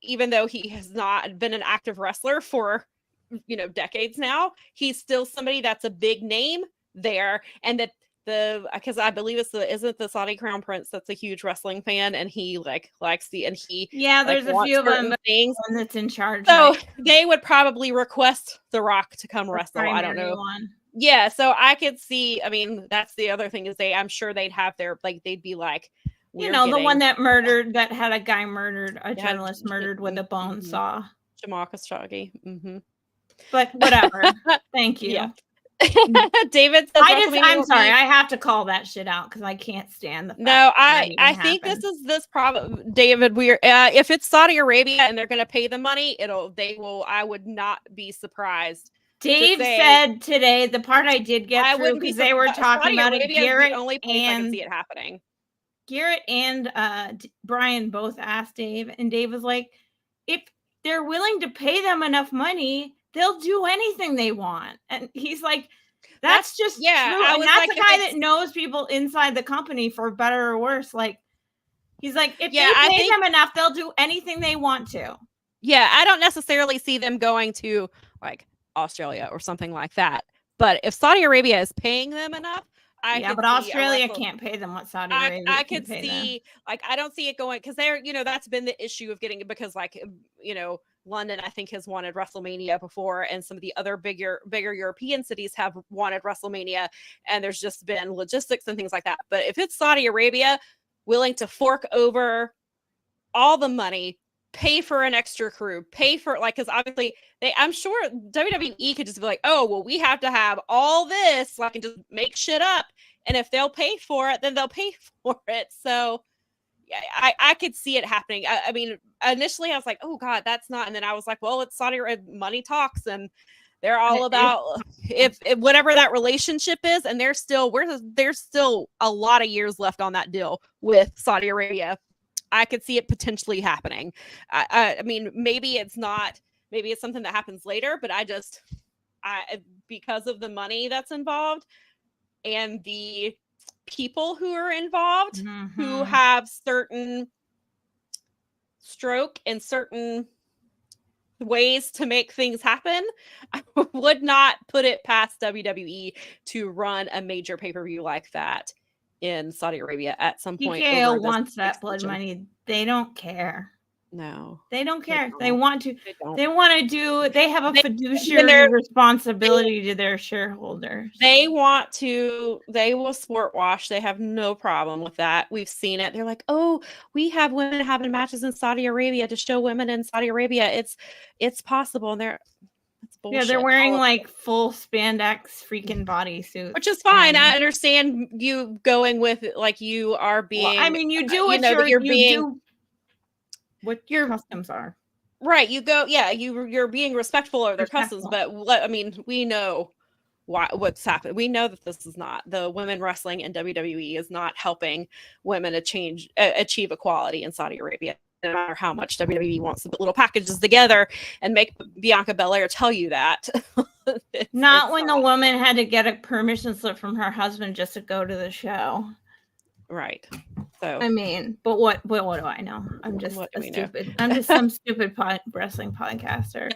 even though he has not been an active wrestler for, decades now, he's still somebody that's a big name there. And that because I believe isn't the Saudi Crown Prince that's a huge wrestling fan, and he likes there's a few of them things that's in charge. So they would probably request The Rock to come wrestle. I don't know. Yeah, so I could see. I mean, that's the other thing is I'm sure they'd have they'd be like, the one that had a guy murdered, a journalist murdered with a bone saw. Jamal Khashoggi. Mm-hmm. But whatever. Thank you. Yeah. David says I'm sorry, I have to call that shit out because I can't stand the fact I think this problem, David. We're if it's Saudi Arabia and they're going to pay the money, I would not be surprised. Dave said today, the part I did get through, because they were talking about it. Garrett only place I can see it happening. Garrett and Brian both asked Dave, and Dave was like, if they're willing to pay them enough money, they'll do anything they want. And he's like, that's just true. And that's a guy that knows people inside the company for better or worse. Like, he's like, if they pay them enough, they'll do anything they want to. Yeah, I don't necessarily see them going to like Australia or something like that. But if Saudi Arabia is paying them enough, but Australia can't pay them what Saudi Arabia I could see them. Like, I don't see it going, because they're, that's been the issue of getting it, because London, I think, has wanted WrestleMania before, and some of the other bigger European cities have wanted WrestleMania, and there's just been logistics and things like that. But if it's Saudi Arabia willing to fork over all the money, pay for an extra crew, pay for because obviously I'm sure WWE could just be like, oh, well, we have to have all this, like, and just make shit up. And if they'll pay for it, then they'll pay for it. So I could see it happening. I mean, initially I was like, oh God, that's not. And then I was like, well, it's Saudi Arabia, money talks, and they're all about if whatever that relationship is. And there's still a lot of years left on that deal with Saudi Arabia. I could see it potentially happening. I mean, maybe it's not. Maybe it's something that happens later. But because of the money that's involved and the people who are involved, who have certain stroke and certain ways to make things happen, I would not put it past WWE to run a major pay-per-view like that in Saudi Arabia at some point. TKO wants that blood money. They don't care. No, they don't care. They have a fiduciary responsibility to their shareholders. They will sport wash. They have no problem with that. We've seen it. They're like, oh, we have women having matches in Saudi Arabia to show women in Saudi Arabia it's possible. And they're wearing like full spandex freaking bodysuits, which is fine. I understand you going with it, like you are being. Well, I mean, you do what your customs are, right? You go, you're being respectful of their customs, but I mean, we know what's happened. We know that this is not the women wrestling in WWE is not helping women achieve equality in Saudi Arabia. No matter how much WWE wants to put little packages together and make Bianca Belair tell you that. Not when the woman had to get a permission slip from her husband just to go to the show. Right. So I mean, but what do I know? I'm just some stupid wrestling podcaster.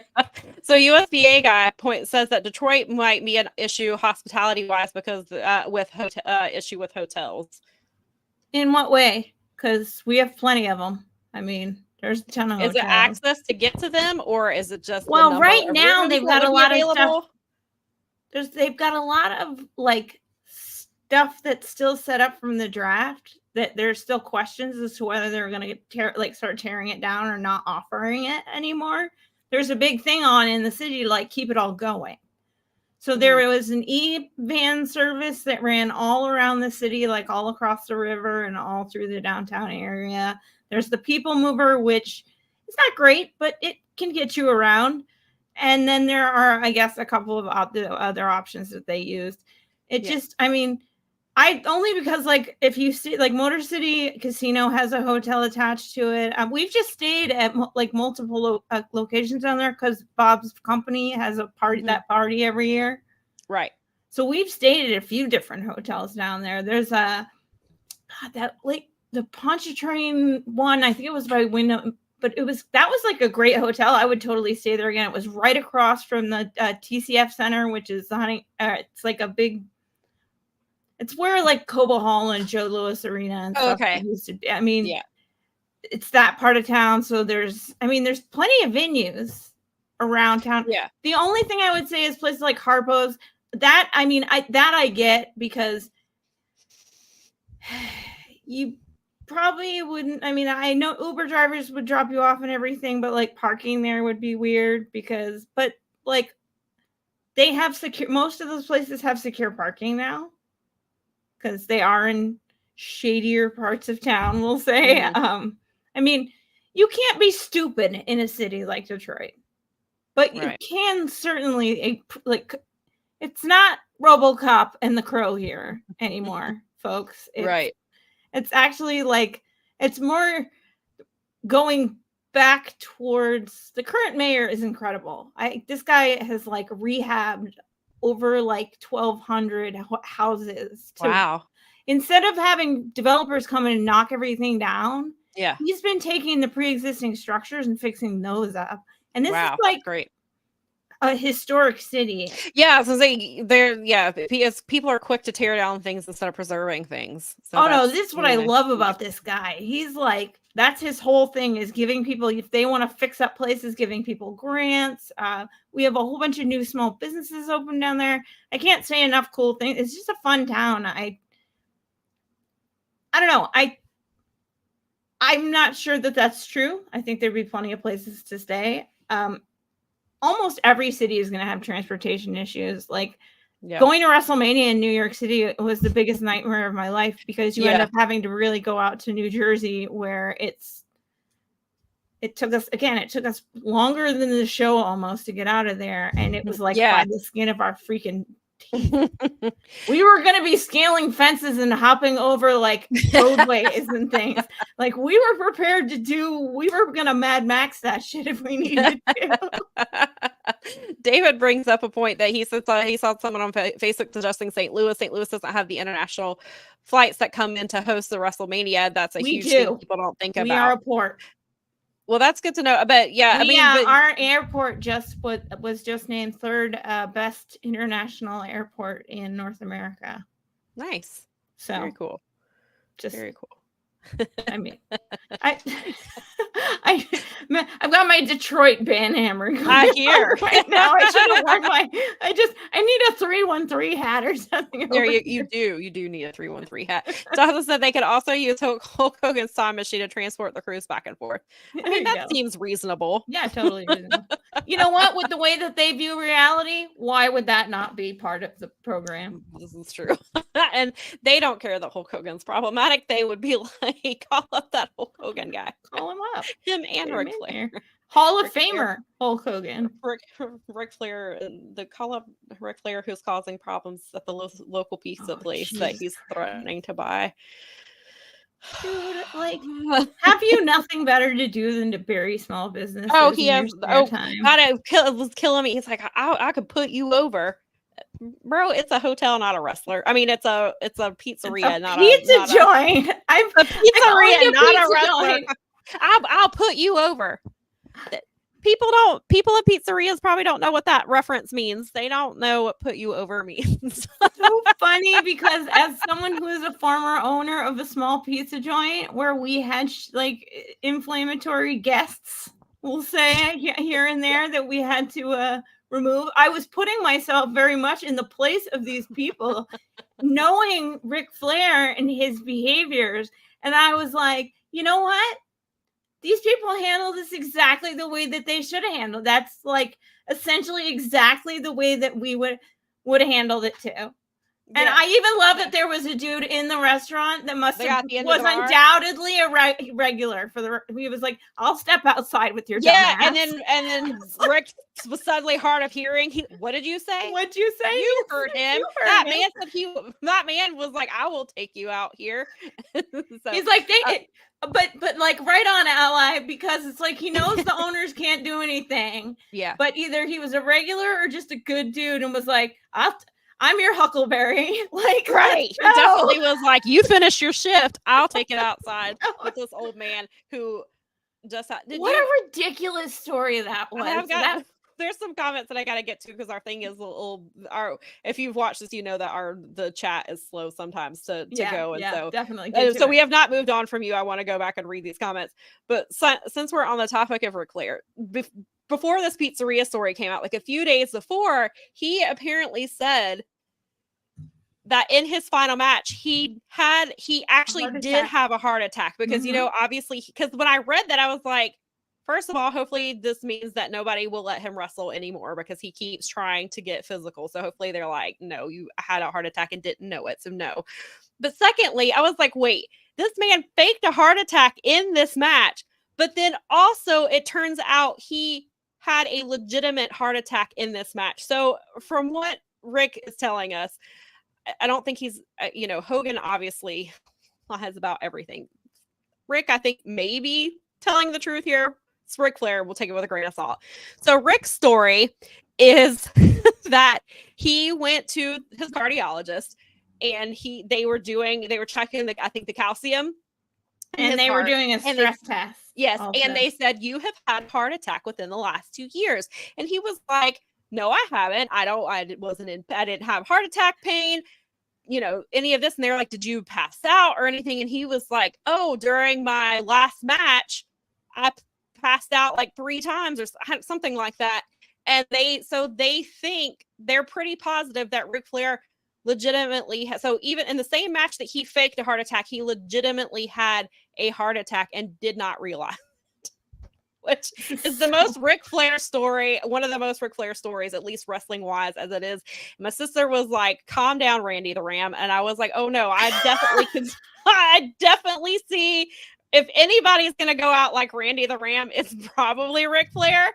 So USBA guy says that Detroit might be an issue hospitality wise because issue with hotels. In what way? Because we have plenty of them. I mean, there's a ton of hotels. Is it access to get to them, or is it just right now they've got a lot of stuff. They've got a lot of like stuff that's still set up from the draft that there's still questions as to whether they're going to start tearing it down or not offering it anymore. There's a big thing on in the city to like keep it all going. So there was an e-van service that ran all around the city, like all across the river and all through the downtown area. There's the People Mover, which is not great, but it can get you around. And then there are, I guess, a couple of other options that they used. Only because like if you see like Motor City Casino has a hotel attached to it. We've just stayed at like multiple locations down there because Bob's company has a party every year. Right. So we've stayed at a few different hotels down there. There's the Pontchartrain one. I think it was by Wyndham, but that was like a great hotel. I would totally stay there again. It was right across from the TCF Center, which is it's like a big. It's where like Cobo Hall and Joe Louis Arena and stuff used to be. I mean, it's that part of town. So there's plenty of venues around town. Yeah. The only thing I would say is places like Harpo's. That I get because you probably wouldn't. I mean, I know Uber drivers would drop you off and everything, but like parking there would be weird but they have most of those places have secure parking now. Because they are in shadier parts of town, we'll say. I mean, you can't be stupid in a city like Detroit, but you can certainly it's not RoboCop and The Crow here anymore, folks. It's actually like it's more going back towards the current mayor is incredible. This guy has like rehabbed over like 1,200 houses. Instead of having developers come in and knock everything down, he's been taking the pre-existing structures and fixing those up. And this is like great. A historic city. Yeah, I was gonna say because people are quick to tear down things instead of preserving things. So this is what I love about this guy. He's like, that's his whole thing is giving people, if they want to fix up places, giving people grants. We have a whole bunch of new small businesses open down there. I can't say enough cool things. It's just a fun town. I don't know. I'm not sure that that's true. I think there'd be plenty of places to stay. Almost every city is going to have transportation issues. Like going to WrestleMania in New York City was the biggest nightmare of my life because you end up having to really go out to New Jersey where it took us longer than the show almost to get out of there. And it was like by the skin of our freaking teeth. We were going to be scaling fences and hopping over like roadways and things. Like we were prepared we were going to Mad Max that shit if we needed to. David brings up a point that he saw someone on Facebook suggesting St. Louis. St. Louis doesn't have the international flights that come in to host the WrestleMania. That's a huge thing people don't think about. We are a port. Well, that's good to know. But our airport was just named third best international airport in North America. Nice. So very cool. Very cool. I mean, I've got my Detroit banhammer I hear right now. I should have worn I need a 313 hat or something. There you do need a 313 hat. Jonathan said they could also use Hulk Hogan's time machine to transport the crews back and forth. I mean, that seems reasonable. Yeah, totally reasonable. You know what? With the way that they view reality, why would that not be part of the program? This is true. And they don't care that Hulk Hogan's problematic. They would be like, call up that Hulk Hogan guy. Call him up. Him and Ric Flair. Hall of Famer Hulk Hogan. Ric Flair, call up Ric Flair who's causing problems at the local pizza place that he's threatening to buy. Dude, like, have you nothing better to do than to bury small business? He has. God, it was killing me. He's like, I could put you over. Bro, it's a hotel, not a wrestler. I mean, it's a pizzeria, not pizza joint. I'm a pizzeria, not a wrestler. I'll put you over. People at pizzerias probably don't know what that reference means. They don't know what put you over means. So funny because as someone who is a former owner of a small pizza joint where we had like inflammatory guests, we'll say here and there that we had to remove. I was putting myself very much in the place of these people, knowing Ric Flair and his behaviors. And I was like, you know what? These people handle this exactly the way that they should have handled. That's like essentially exactly the way that we would have handled it too. And I even love that there was a dude in the restaurant that was undoubtedly a regular for he was like, I'll step outside with your dumbass. and then Rick was suddenly hard of hearing. What did you say? What'd you say? You heard him. Man said that man was like, I will take you out here. So, he's like, but like right on, ally, because it's like he knows the owners can't do anything. Yeah. But either he was a regular or just a good dude and was like, I'm your Huckleberry. Like, right. He definitely was like, you finish your shift. I'll take it outside with this old man who just had. A ridiculous story that was. There's some comments that I got to get to because our thing is a little. If you've watched this, you know that the chat is slow sometimes to go. And so definitely. So we have not moved on from you. I want to go back and read these comments. But since we're on the topic of Ric Flair, before this pizzeria story came out, like a few days before, he apparently said that in his final match, he actually did have a heart attack because, obviously, because when I read that, I was like, first of all, hopefully this means that nobody will let him wrestle anymore because he keeps trying to get physical. So hopefully they're like, no, you had a heart attack and didn't know it. So no. But secondly, I was like, wait, this man faked a heart attack in this match. But then also it turns out he had a legitimate heart attack in this match. So from what Rick is telling us, I don't think he's, Hogan obviously lies about everything. Rick, I think maybe telling the truth here. It's Ric Flair. We'll take it with a grain of salt. So Rick's story is that he went to his cardiologist and they were checking the calcium. And they were doing a stress test. Yes. Also. And they said, you have had a heart attack within the last 2 years. And he was like, no, I haven't. I didn't have heart attack pain, any of this. And they're like, did you pass out or anything? And he was like, oh, during my last match, I passed out like 3 times or something like that. And they think they're pretty positive that Ric Flair legitimately, so even in the same match that he faked a heart attack, he legitimately had a heart attack and did not realize. Which is the most Ric Flair story, one of the most Ric Flair stories, at least wrestling wise, as it is. My sister was like, "Calm down, Randy the Ram," and I was like, "Oh no, I definitely see if anybody's gonna go out like Randy the Ram, it's probably Ric Flair."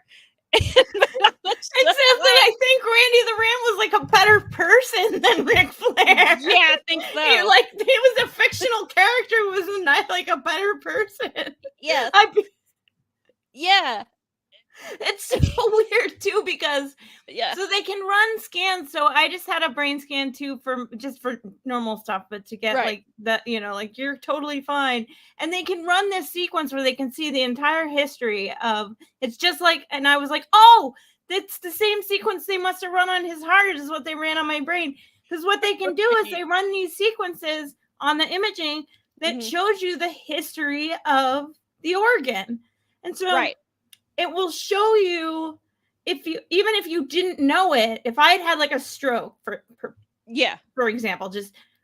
Except that I think Randy the Ram was like a better person than Ric Flair. Yeah, I think so. He was a fictional character who was not like a better person. Yeah. Yeah. It's so weird too, because so they can run scans. So I just had a brain scan too for normal stuff, but to get like that, like you're totally fine. And they can run this sequence where they can see the entire history of it's just like, and I was like, oh, that's the same sequence they must have run on his heart is what they ran on my brain. Because what they can do is they run these sequences on the imaging that shows you the history of the organ. And so it will show you even if you didn't know it, if I had like a stroke for example,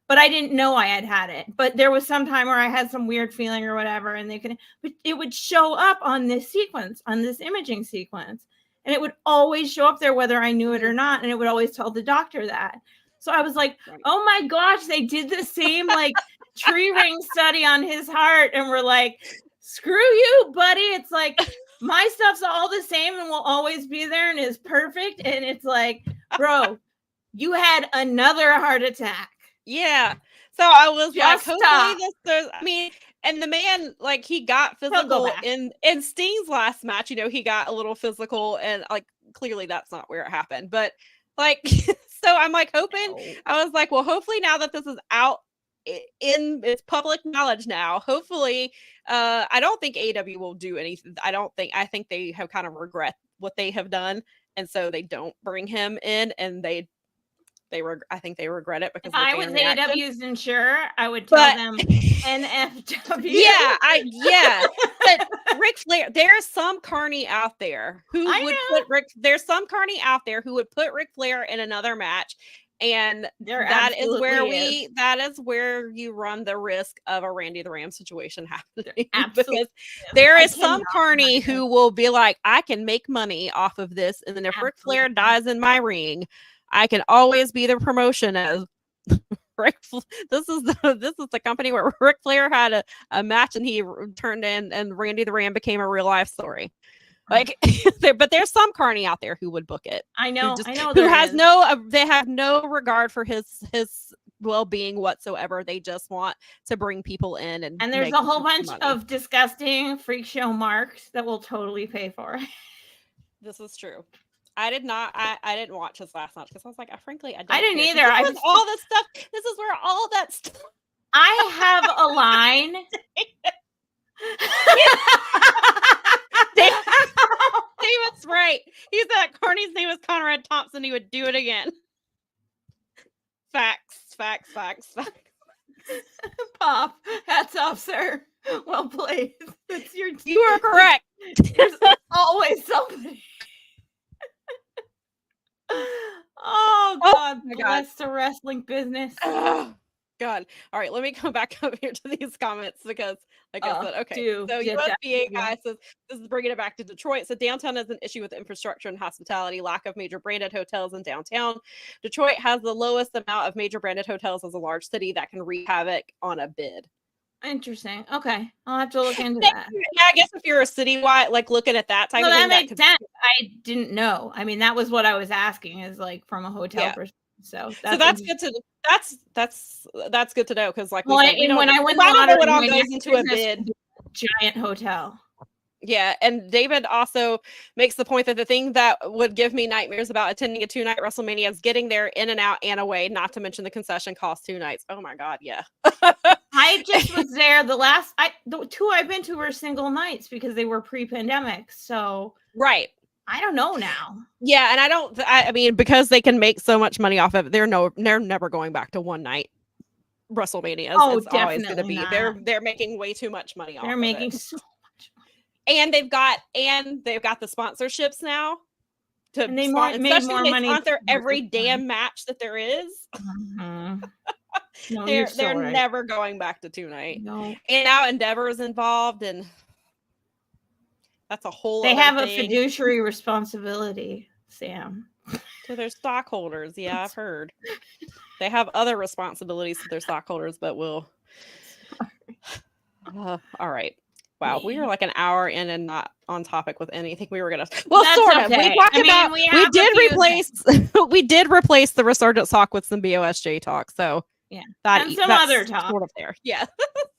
but I didn't know I had it, but there was some time where I had some weird feeling or whatever, and but it would show up on this sequence, on this imaging sequence, and it would always show up there whether I knew it or not, and it would always tell the doctor that. So I was like, oh my gosh, they did the same like tree ring study on his heart, and we're like, screw you, buddy. It's like my stuff's all the same and will always be there and is perfect. And it's like, bro, you had another heart attack. Yeah. So I was like, hopefully and the man, like, he got physical in Sting's last match. He got a little physical, and like clearly that's not where it happened. But like, so I'm like hoping. I was like, well, hopefully now that this is out in its public knowledge now, hopefully I don't think AEW will do anything. I think they have kind of regret what they have done, and so they don't bring him in, and I think they regret it, because if I was AEW's insurer, I would tell them NFW. But Ric Flair, there's some carny out there who would put Ric Flair in another match. And that is where you run the risk of a Randy the Ram situation happening. Because there is some carny who will be like, I can make money off of this, and then if Ric Flair dies in my ring, I can always be the promotion as this is the company where Ric Flair had a match and he turned in, and Randy the Ram became a real life story. Like, but there's some carny out there who would book it. I know. Who has they have no regard for his well-being whatsoever. They just want to bring people in, and there's a whole bunch of disgusting freak show marks that will totally pay for it. This is true. I did not. I didn't watch his last match because I was like, frankly, I didn't either. All this stuff. This is where all that stuff. I have a line. David's right. He said Carney's name was Conrad Thompson. He would do it again. Facts. Pop, hats off, sir. Well played. You are correct. There's always somebody. Oh God, bless the wrestling business. Oh, God. All right, let me come back up here to these comments, because like I said, okay. So USBA guy says, this is bringing it back to Detroit. So downtown has an issue with infrastructure and hospitality, lack of major branded hotels in downtown. Detroit has the lowest amount of major branded hotels as a large city that can wreak havoc on a bid. Interesting. Okay, I'll have to look into that. Yeah, I guess if you're a citywide, like looking at that type of thing, that makes sense. I didn't know. I mean, that was what I was asking, is like from a hotel perspective. So that's good to that's good to know, because like when I went to what all goes into a bid, giant hotel. Yeah, and David also makes the point that the thing that would give me nightmares about attending a 2-night WrestleMania is getting there in and out and away, not to mention the concession cost 2 nights. Oh my God, yeah. I just was there the 2 I've been to were single nights because they were pre-pandemic. So right. I don't know now. Yeah, and I mean, because they can make so much money off of it, they're never going back to 1 night WrestleMania. Oh, it's always going to be. They're making way too much money off of it. They're making so much money. And they've got the sponsorships now. And they sponsor, made especially more when they money sponsor than every this damn one. match that there is. No, you're they're so right. never going back to 2-night. No. And now Endeavor is involved, and that's a whole They other have thing. a fiduciary responsibility, Sam. To their stockholders. Yeah, I've heard. They have other responsibilities to their stockholders, but we'll. All right. Wow, we were like an hour in and not on topic with anything we were gonna. Well, That's sort of. okay. We talked I mean, about. we We have a did few replace. We did replace the Resurgence talk with some BOSJ talk. So Yeah. that And some that's other talk. sort of there. Yeah.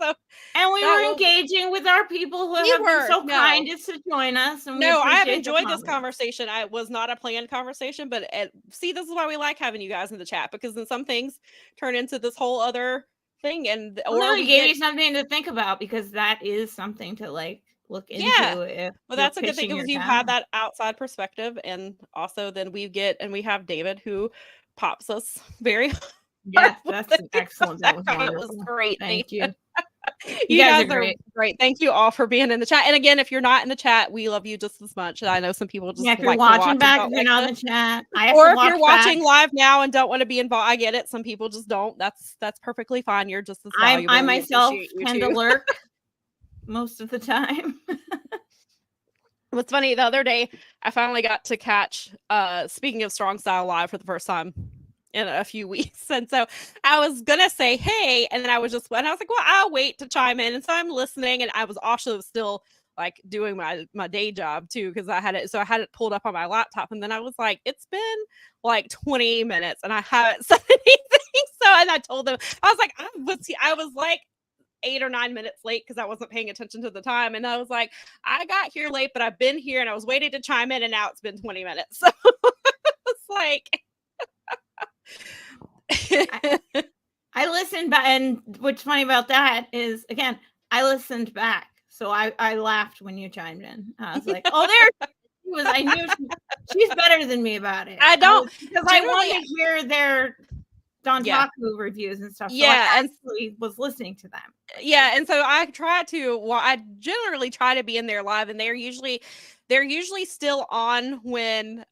So And we that were will- engaging with our people who We have been were, so no. kind as to join us. And we No, I have appreciate the enjoyed this comments. conversation. I was not a planned conversation, but see, this is why we like having you guys in the chat, because then some things turn into this whole other thing, and Well, no, or we we gave get, you something to think about, because that is something to like look into. Yeah. If well, you're that's a good thing pitching because your you've town. had that outside perspective, and also then we have David who pops us very. Yes, hard that's with excellent. That was it was wonderful. great. Thank you. You guys guys are are great. Thank you all for being in the chat. And again, if you're not in the chat, we love you just as much. I know some people just Yeah, if you're like to watch watching and back, don't if you're like not to- in the chat, I have or to if you're watch watching back. live now and don't want to be involved, I get it. Some people just don't. That's perfectly fine. You're just as valuable. I We myself appreciate you tend to too. lurk most of the time. What's funny, the other day I finally got to catch speaking of Strong Style live for the first time in a few weeks. And so I was gonna say hey, and then I was like, well, I'll wait to chime in. And so I'm listening, and I was also still like doing my day job too, because I had it pulled up on my laptop, and then I was like, it's been like 20 minutes and I haven't said anything. So and I told them, I was like, I was like 8 or 9 minutes late because I wasn't paying attention to the time. And I was like, I got here late, but I've been here and I was waiting to chime in, and now it's been 20 minutes. So it's like I listened back, and what's funny about that is, again, I listened back. So I laughed when you chimed in. I was like, oh, there she was. I knew she's better than me about it. I don't, because I wanted to hear their Dontaku reviews and stuff. So Yeah, I and actually was listening to them. yeah, and so I I generally try to be in there live, and they're usually still on when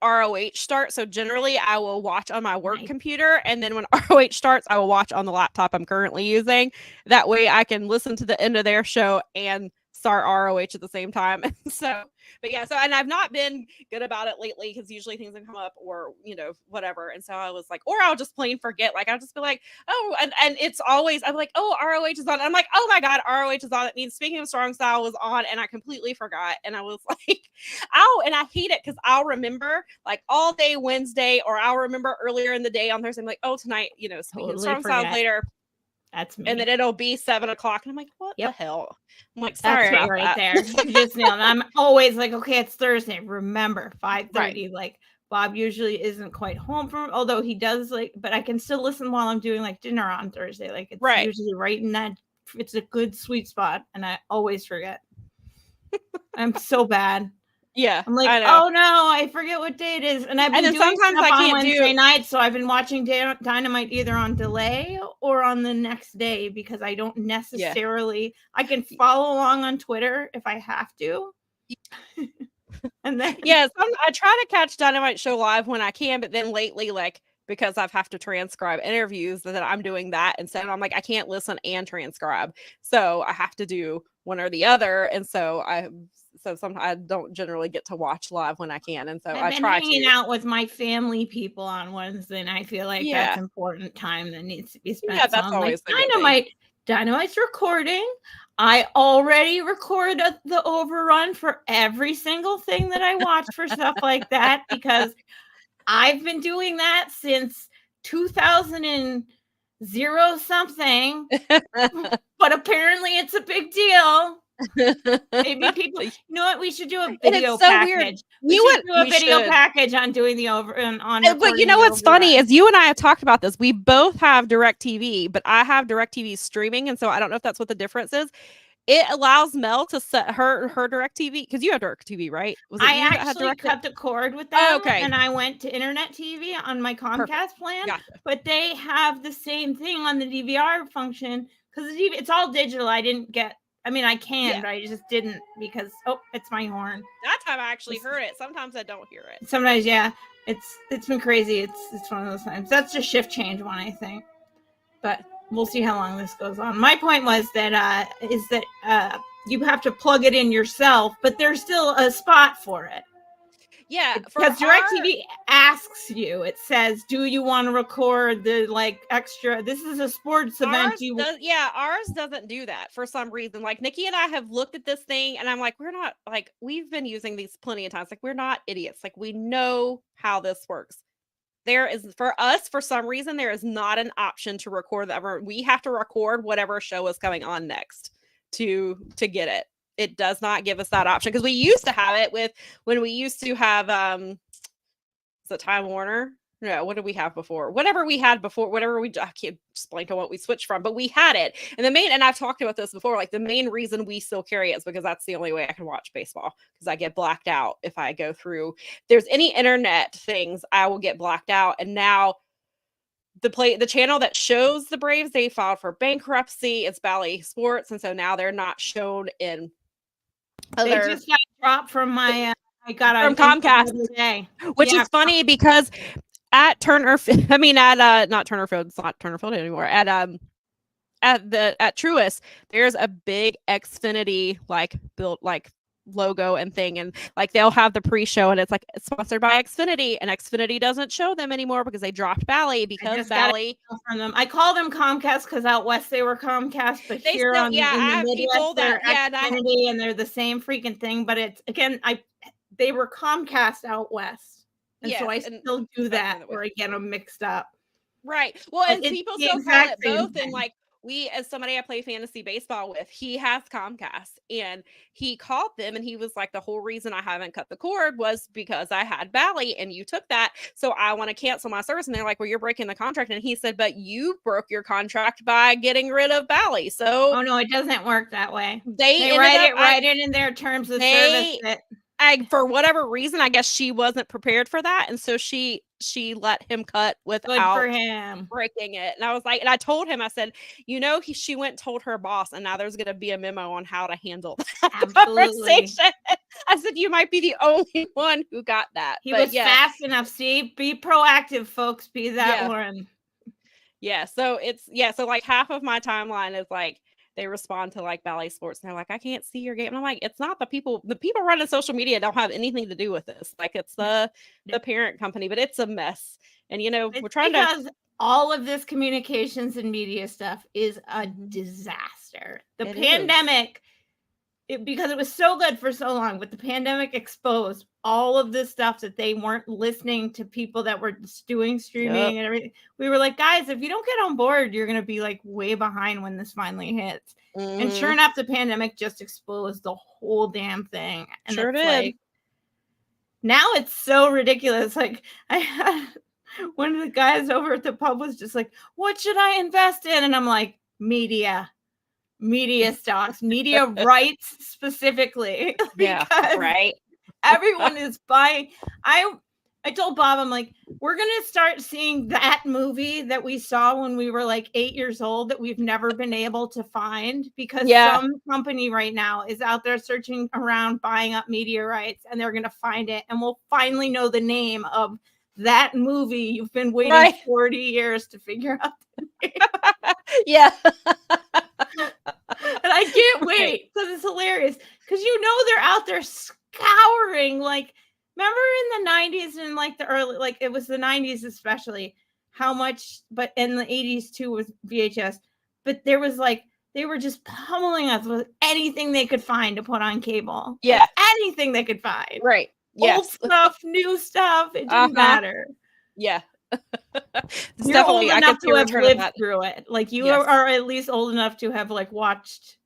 ROH starts. So generally I will watch on my work computer, and then when ROH starts, I will watch on the laptop I'm currently using. That way I can listen to the end of their show and start ROH at the same time. So, but yeah, and I've not been good about it lately, because usually things have come up, or whatever. And so I was like, or I'll just plain forget. Like I'll just be like, oh, and it's always, I'm like, oh, ROH is on. I'm like, oh my God, ROH is on. It means Speaking of Strong Style was on, and I completely forgot. And I was like, and I hate it, because I'll remember like all day Wednesday, or I'll remember earlier in the day on Thursday. I'm like, oh, tonight, Speaking of Strong Style later. That's me. And then it'll be 7 o'clock. And I'm like, what the hell? I'm like, sorry about right that. there. You just nailed it. I'm always like, okay, it's Thursday. Remember, 5:30. Right. Like Bob usually isn't quite home from, although he does but I can still listen while I'm doing like dinner on Thursday. Like it's usually right in that, it's a good sweet spot. And I always forget. I'm so bad. Yeah, I'm like, oh no, I forget what day it is, and I've been doing sometimes stuff I on can't Wednesday night, so I've been watching Dynamite either on delay or on the next day, because I don't necessarily. I can follow along on Twitter if I have to, and then I try to catch Dynamite show live when I can, but then lately, like, because I have to transcribe interviews, that I'm doing that instead. I'm like, I can't listen and transcribe, so I have to do one or the other, and so sometimes I don't generally get to watch live when I can, and so I've been hanging out with my family people on Wednesday, and I feel like that's important time that needs to be spent. Yeah, that's always like, Dynamite's recording. I already record the overrun for every single thing that I watch for stuff like that, because I've been doing that since 2000 something, but apparently it's a big deal. Maybe people, you know what? We should do a video package. Weird. We should do a video package on doing the But you know what's funny is you and I have talked about this. We both have DirecTV, but I have DirecTV streaming, and so I don't know if that's what the difference is. It allows Mel to set her DirecTV, because you have DirecTV, right? I actually cut the cord with them, and I went to Internet TV on my Comcast plan. Gotcha. But they have the same thing on the DVR function, because it's all digital. I didn't get I mean, I can, Yeah. but I just didn't because it's my horn. That time I actually heard it. Sometimes I don't hear it. Sometimes, yeah. It's been crazy. It's one of those times. That's a shift change one, I think. But we'll see how long this goes on. My point was that you have to plug it in yourself, but there's still a spot for it. Yeah, because DirecTV asks you. It says, "Do you want to record the extra? This is a sports event." Ours doesn't do that for some reason. Like Nikki and I have looked at this thing, and I'm like, we're not we've been using these plenty of times. Like we're not idiots. Like we know how this works. There is for us for some reason there is not an option to record that. We have to record whatever show is coming on next to get it. It does not give us that option because we used to have it when we used to have is it Time Warner? No, what did we have before? Whatever we had before, I can't explain to what we switched from, but we had it. And I've talked about this before, the main reason we still carry it is because that's the only way I can watch baseball because I get blacked out if I go through. If there's any internet things, I will get blacked out. And now the channel that shows the Braves, they filed for bankruptcy. It's Bally Sports, and so now they're not shown in. They just got dropped from my from Comcast today, which is funny because at Turner, not Turner Field, it's not Turner Field anymore. At Truist, there's a big Xfinity built logo and thing, and they'll have the pre-show, and it's sponsored by Xfinity, and Xfinity doesn't show them anymore because they dropped Bally because Bally. From them. I call them Comcast because out west they were Comcast, but they here still, in the Midwest they're Xfinity, and they're the same freaking thing. But it's they were Comcast out west, and so I still do that where I get them mixed up. Right. Well, and people still call it both, and we, as somebody I play fantasy baseball with, he has Comcast, and he called them, and he was like, the whole reason I haven't cut the cord was because I had Bally, and you took that, so I want to cancel my service. And they're like, well, you're breaking the contract. And he said, but you broke your contract by getting rid of Bally. So, oh no, it doesn't work that way. They write it in their terms of service. For whatever reason, I guess she wasn't prepared for that, and so she let him cut without breaking it. And I was like, and I told him, I said, she went and told her boss, and now there's going to be a memo on how to handle that conversation. I said, you might be the only one who got that. He was fast enough. See, be proactive, folks. Be that one. Yeah. So so half of my timeline is they respond to Bally Sports, and they're like, I can't see your game. And I'm like, it's not the people running social media don't have anything to do with this. It's the parent company, but it's a mess. And we're trying to. All of this communications and media stuff is a disaster. The pandemic, because it was so good for so long, but the pandemic exposed all of this stuff that they weren't listening to people that were doing streaming and everything. We were like, guys, if you don't get on board, you're going to be way behind when this finally hits. And sure enough, the pandemic just exposed the whole damn thing. And sure did. Now it's so ridiculous. I had one of the guys over at the pub was just like, what should I invest in? And I'm like, media stocks, media rights specifically. Right. Everyone is buying. I told Bob, I'm like, we're going to start seeing that movie that we saw when we were 8 years old that we've never been able to find because some company right now is out there searching around, buying up media rights, and they're going to find it. And we'll finally know the name of that movie you've been waiting 40 years to figure out. Yeah. And I can't wait because it's hilarious because they're out there scouring remember in the 90s and the early it was the 90s especially how much, but in the 80s too was VHS, but there was they were just pummeling us with anything they could find to put on cable. Anything they could find. Right. Old stuff, new stuff, it didn't matter. Yeah. You're old enough to have lived through it. You are at least old enough to have watched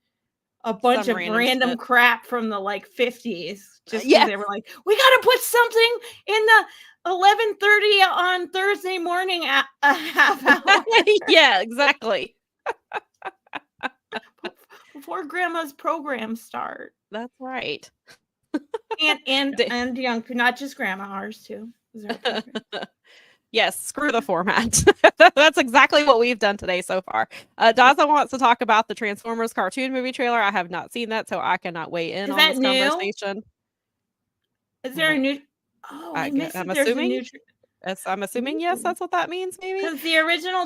a bunch of random crap from the 50s. Just because they were like, we got to put something in the 11:30 on Thursday morning at a half hour. Yeah, exactly. Before grandma's programs start. That's right. And young, not just grandma, ours too. Yes, screw the format. That's exactly what we've done today so far. Daza wants to talk about the Transformers cartoon movie trailer. I have not seen that, so I cannot weigh in on this conversation. Is there a new? Oh, I missed it. There's a new. I'm assuming yes, that's what that means. Maybe because the original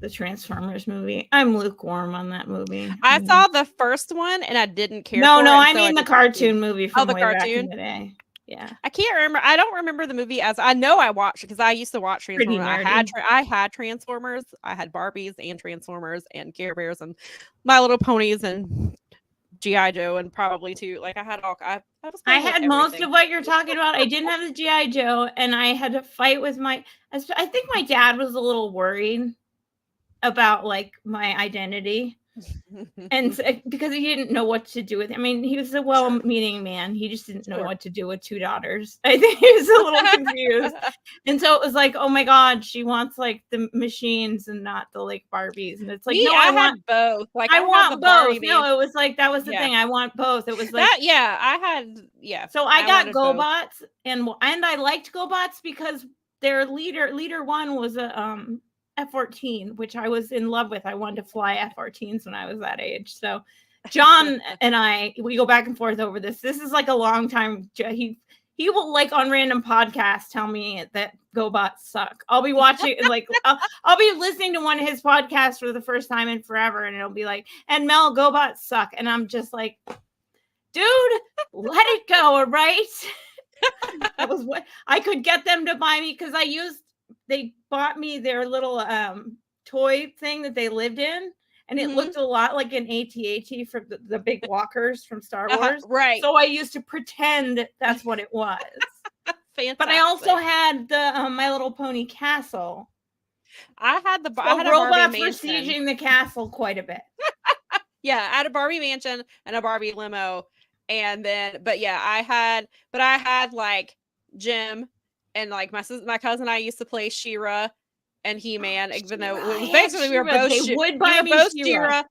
the Transformers movie. I'm lukewarm on that movie. I saw the first one and I didn't care. No, I mean the cartoon movie from the way cartoon back in the day. Yeah, I can't remember. I don't remember the movie as I know I watched it because I used to watch Transformers. I had Transformers. I had Barbies and Transformers and Care Bears and My Little Ponies and G.I. Joe and probably too. Like I had all. I had most of what you're talking about. I didn't have the G.I. Joe, and I had to fight with my. I think my dad was a little worried about like my identity. And so, because he didn't know what to do with it. I mean, he was a well-meaning man. He just didn't know what to do with 2 daughters. I think he was a little confused. And so it was like, oh my God, she wants like the machines and not the like Barbies. And it's like, no, I want both. Like I want both. No, it was like that was the thing. I want both. It was like that. Yeah, I had. So I got GoBots, and I liked GoBots because their leader one was a F-14, which I was in love with. I wanted to fly F-14s when I was that age. So John and we go back and forth over this. This is like a long time. He will like on random podcasts tell me that GoBots suck. I'll be watching like I'll be listening to one of his podcasts for the first time in forever, and it'll be like, and Mel, GoBots suck. And I'm just like, dude, let it go, all right? That was what I could get them to buy me because they bought me their little toy thing that they lived in, and it looked a lot like an AT-AT from the big walkers from Star Wars. Right. So I used to pretend that's what it was. Fantastic. But I also had the My Little Pony castle. I had the robots were sieging the castle quite a bit. Yeah, I had a Barbie mansion and a Barbie limo, and then I had like Jim. And like my cousin and I used to play She-Ra and He-Man, even though basically we were both She-Ra.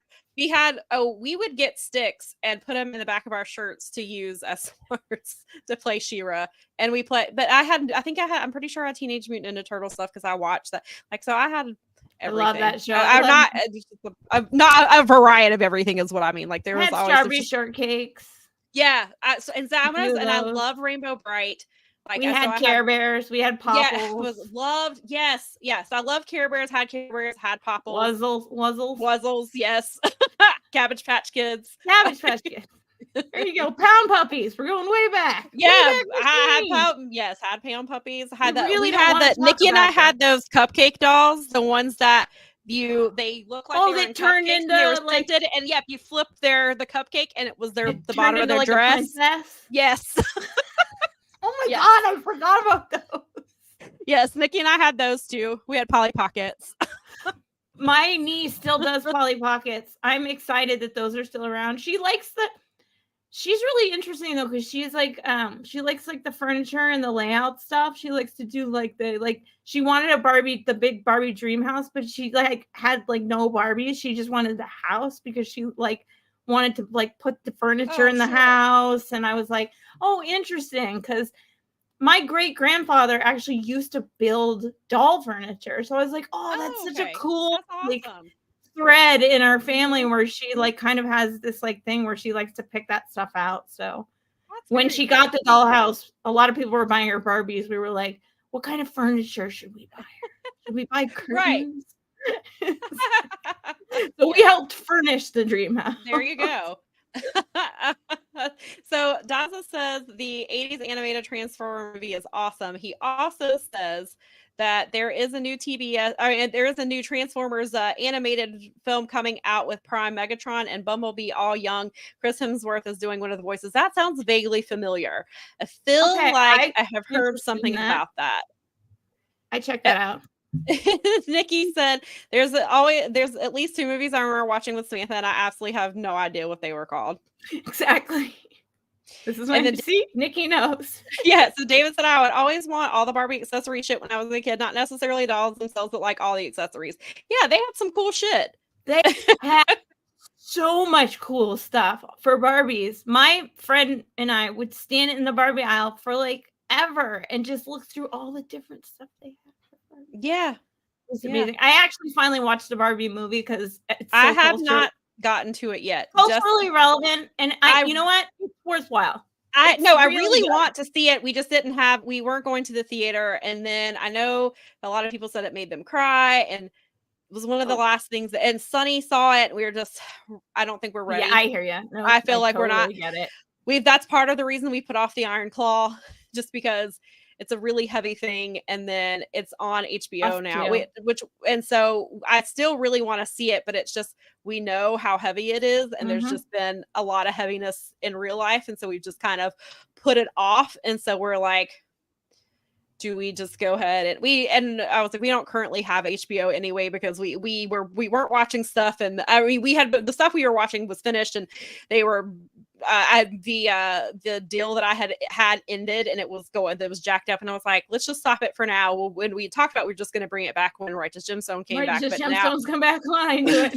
We would get sticks and put them in the back of our shirts to use as swords to play She-Ra. And we play, but I'm pretty sure I had Teenage Mutant Ninja Turtle stuff because I watched that. Like, so I had everything. I love that show. I'm not a variety of everything is what I mean. Like there was always Strawberry Shortcakes. Yeah. And I love Rainbow Bright. Like, we had Care Bears, we had Popples. Yeah, yes. I love Care Bears, had Care Bears, had Popples. Wuzzles, yes. Cabbage Patch Kids. There you go. Pound Puppies. We're going way back. Yeah, had Pound Puppies. Nikki and I had those cupcake dolls, the ones that they look like they turned into they were scented, and you flipped the cupcake and it was the bottom of their dress. Yes. Oh my God, I forgot about those. Yes, Nikki and I had those too. We had Polly Pockets. My niece still does Polly Pockets. I'm excited that those are still around. She's really interesting though, because she's like, she likes like the furniture and the layout stuff. She likes to do she wanted the big Barbie dream house, but she like had like no Barbies. She just wanted the house because she like wanted to like put the furniture in the house. And I was like, oh, interesting, because my great grandfather actually used to build doll furniture. So I was like, oh, that's such a cool thread in our family where she like kind of has this like thing where she likes to pick that stuff out. So when she got the dollhouse, a lot of people were buying her Barbies. We were like, what kind of furniture should we buy her? Should we buy curtains? Right. So we helped furnish the dream house. There you go. So Daza says the 80s animated Transformer movie is awesome. He also says that there is a new there is a new Transformers animated film coming out with Prime Megatron and Bumblebee all young. Chris Hemsworth is doing one of the voices. That sounds vaguely familiar. I feel like I have heard something about that. I checked that out. Nikki said there's at least 2 movies I remember watching with Samantha, and I absolutely have no idea what they were called. Exactly. This is when Nikki knows. Yeah, so David said I would always want all the Barbie accessory shit when I was a kid, not necessarily dolls themselves, but like all the accessories. Yeah, they had some cool shit. They had so much cool stuff for Barbies. My friend and I would stand in the Barbie aisle for like ever and just look through all the different stuff they have. Yeah. It's amazing. I actually finally watched the Barbie movie because I have not gotten to it yet. Culturally relevant, and you know what? It's worthwhile. I really want to see it. We just we weren't going to the theater, and then I know a lot of people said it made them cry, and it was one of the last things. And Sunny saw it. We were just, I don't think we're ready. Yeah, I hear you. No, I feel like we're not. Get it. That's part of the reason we put off the Iron Claw, just because it's a really heavy thing, and then it's on HBO now. And so I still really want to see it, but it's just, we know how heavy it is, and there's just been a lot of heaviness in real life, and so we've just kind of put it off. And so we're like, do we just go ahead and I was like, we don't currently have HBO anyway, because we weren't watching stuff, and I mean, we had the stuff we were watching was finished, and they were the deal that I had ended, and it was jacked up, and I was like, let's just stop it for now. Well, when we talked about, we're just going to bring it back when Righteous Gemstone came back. Righteous Gemstone's come back on. I knew it.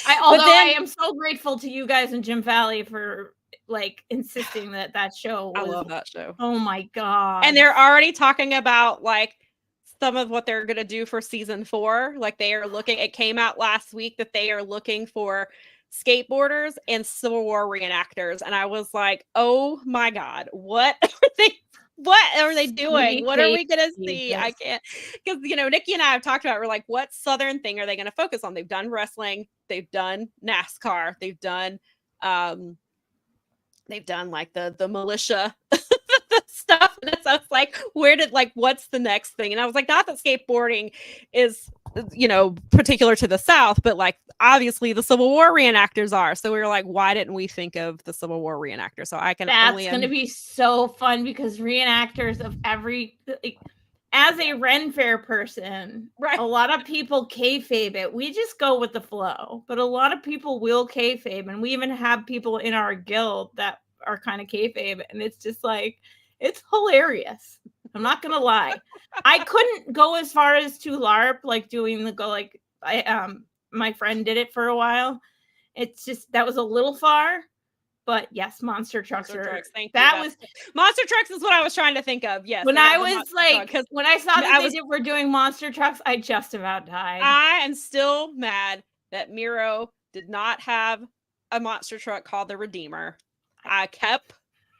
I am so grateful to you guys in Jim Valley for like insisting that show. I love that show. Oh my god! And they're already talking about like some of what they're going to do for season 4. Like they are looking. It came out last week that they are looking for skateboarders and Civil War reenactors, and I was like, oh my god, what are they doing? What are we gonna see? I can't, because Nikki and I have talked about, we're like, what Southern thing are they going to focus on? They've done wrestling, they've done NASCAR, they've done like the militia stuff, and so it's like, what's the next thing? And I was like, not that skateboarding is particular to the South, but like obviously the Civil War reenactors are. So we were like, why didn't we think of the Civil War reenactor? So that's going to be so fun, because reenactors of as a Ren Fair person, right, a lot of people kayfabe it. We just go with the flow, but a lot of people will kayfabe, and we even have people in our guild that are kind of kayfabe, and it's just like, it's hilarious. I'm not gonna lie. I couldn't go as far as to LARP, like doing my friend did it for a while. It's just, that was a little far, but yes, monster trucks. Monster trucks is what I was trying to think of. Yes. When I was like, when I saw that we're doing monster trucks, I just about died. I am still mad that Miro did not have a monster truck called the Redeemer. I kept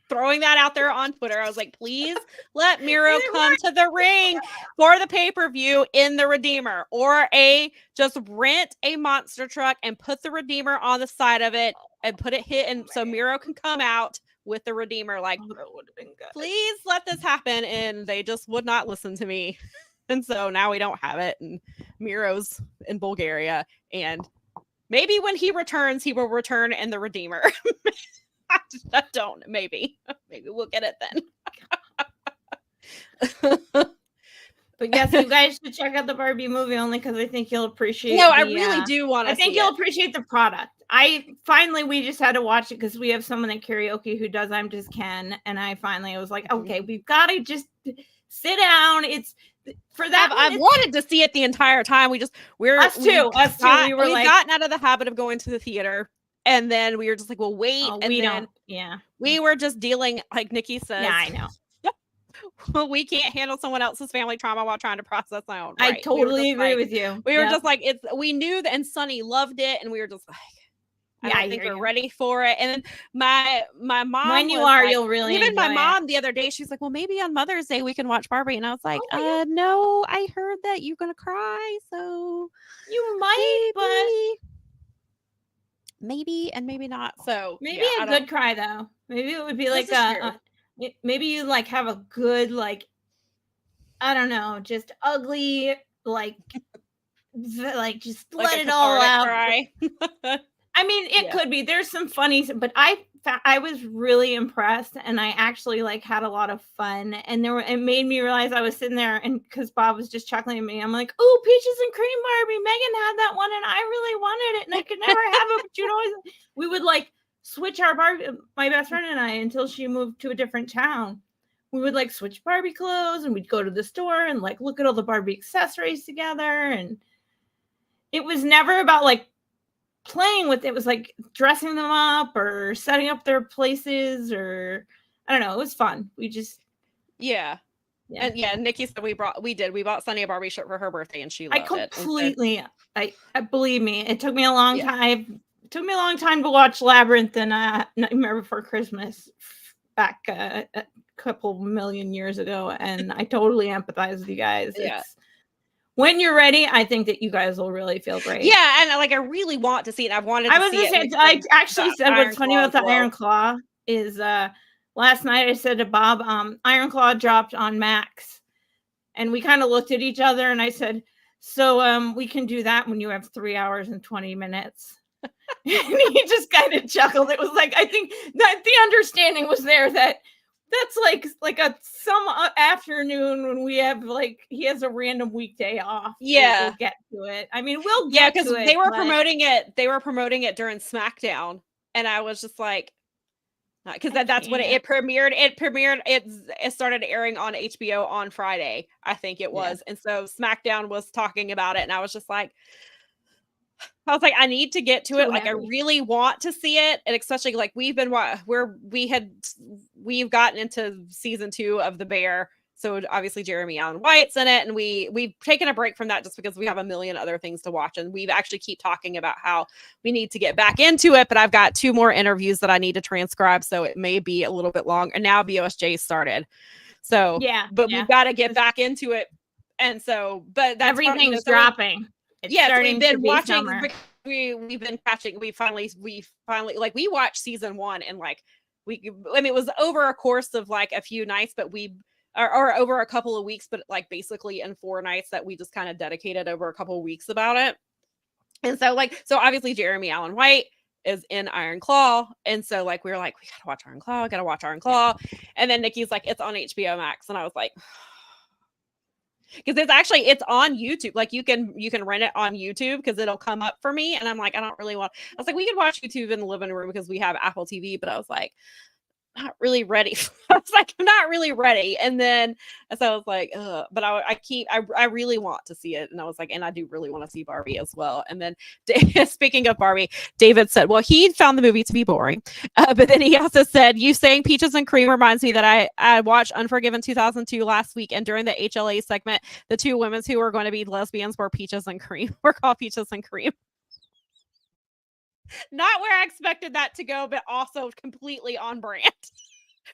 throwing that out there on Twitter. I was like, please let Miro come to the ring for the pay-per-view in the Redeemer, or just rent a monster truck and put the Redeemer on the side of it and put it and so Miro can come out with the Redeemer. Like, that would have been good. Please let this happen. And they just would not listen to me. And so now we don't have it. And Miro's in Bulgaria. And maybe when he returns, he will return in the Redeemer. I don't. Maybe we'll get it then. But yes, you guys should check out the Barbie movie, only because I think you'll appreciate. No, I really do want to. I think you'll appreciate the product. We just had to watch it because we have someone at karaoke who does I'm Just Ken, and I was like, okay, we've got to just sit down. It's for that. I've wanted to see it the entire time. Us too. We've gotten out of the habit of going to the theater. And then we were just like, well, wait. We were just dealing, like Nikki says. Yeah, I know. Well, we can't handle someone else's family trauma while trying to process my own. Right? I totally agree with you. We were just like, we knew that, and Sunny loved it. And we were just like, I think we're ready for it. And then my mom, when you'll really even my mom the other day, she's like, well, maybe on Mother's Day we can watch Barbie. And I was like, no, I heard that you're going to cry. So you might, but maybe and maybe not. So maybe a good cry though. Maybe it would be like maybe you like have a good, like, I don't know, just ugly, like just like let it all out. Cry. I mean, it could be. There's some funny, but I was really impressed, and I actually like had a lot of fun. And it made me realize I was sitting there, and because Bob was just chuckling at me, I'm like, "Oh, Peaches and Cream Barbie! Megan had that one, and I really wanted it, and I could never have it." But you'd always, we would like switch our Barbie, my best friend and I, until she moved to a different town. We would like switch Barbie clothes, and we'd go to the store and like look at all the Barbie accessories together. And it was never about like playing with it. Was like dressing them up or setting up their places, or I don't know. It was fun. We just Yeah. Yeah. And yeah, Nikki said we bought Sunny a Barbie shirt for her birthday and she loved it. I believe me, it took me a long time. It took me a long time to watch Labyrinth and Nightmare Before Christmas back a couple million years ago, and I totally empathize with you guys. Yeah. When you're ready, I think that you guys will really feel great. Yeah, and like I really want to see it. I've wanted to see it. I actually said what's funny about the Iron Claw is last night I said to Bob, Iron Claw dropped on Max. And we kind of looked at each other and I said, so we can do that when you have 3 hours and 20 minutes. And he just kind of chuckled. It was like, I think that the understanding was there that that's like some afternoon when we have he has a random weekday off. Yeah. We'll get to it. I mean, we'll get to it. Yeah, because they were promoting it. They were promoting it during SmackDown. And I was just like, because that's when it premiered. It started airing on HBO on Friday, I think it was. Yeah. And so SmackDown was talking about it. And I was just like, I need to get to it. Like, I really want to see it. And especially like we've gotten into season 2 of The Bear. So obviously Jeremy Allen White's in it. And we've taken a break from that just because we have a million other things to watch. And we've actually keep talking about how we need to get back into it. But I've got 2 more interviews that I need to transcribe. So it may be a little bit long. And now BOSJ started. So, we've got to get back into it. And so, but that's everything's dropping. We've been watching. We've been catching. We finally like we watched season 1 and it was over a course of like a few nights, but or over a couple of weeks, but like basically in 4 nights that we just kind of dedicated over a couple of weeks about it. And so obviously Jeremy Allen White is in Iron Claw. And so we were like, we gotta watch Iron Claw. And then Nikki's like, it's on HBO Max. And I was like, because it's on YouTube. Like you can rent it on YouTube because it'll come up for me. And I'm like, I was like, we could watch YouTube in the living room because we have Apple TV, but I was like, not really ready. I was like, I'm not really ready. And then so I was like, but I really want to see it. And I was like, and I do really want to see Barbie as well. And then speaking of Barbie, David said, well, he found the movie to be boring. But then he also said, you saying Peaches and Cream reminds me that I watched Unforgiven 2002 last week. And during the HLA segment, the 2 women who were going to be lesbians were Peaches and Cream. We're called Peaches and Cream. Not where I expected that to go, but also completely on brand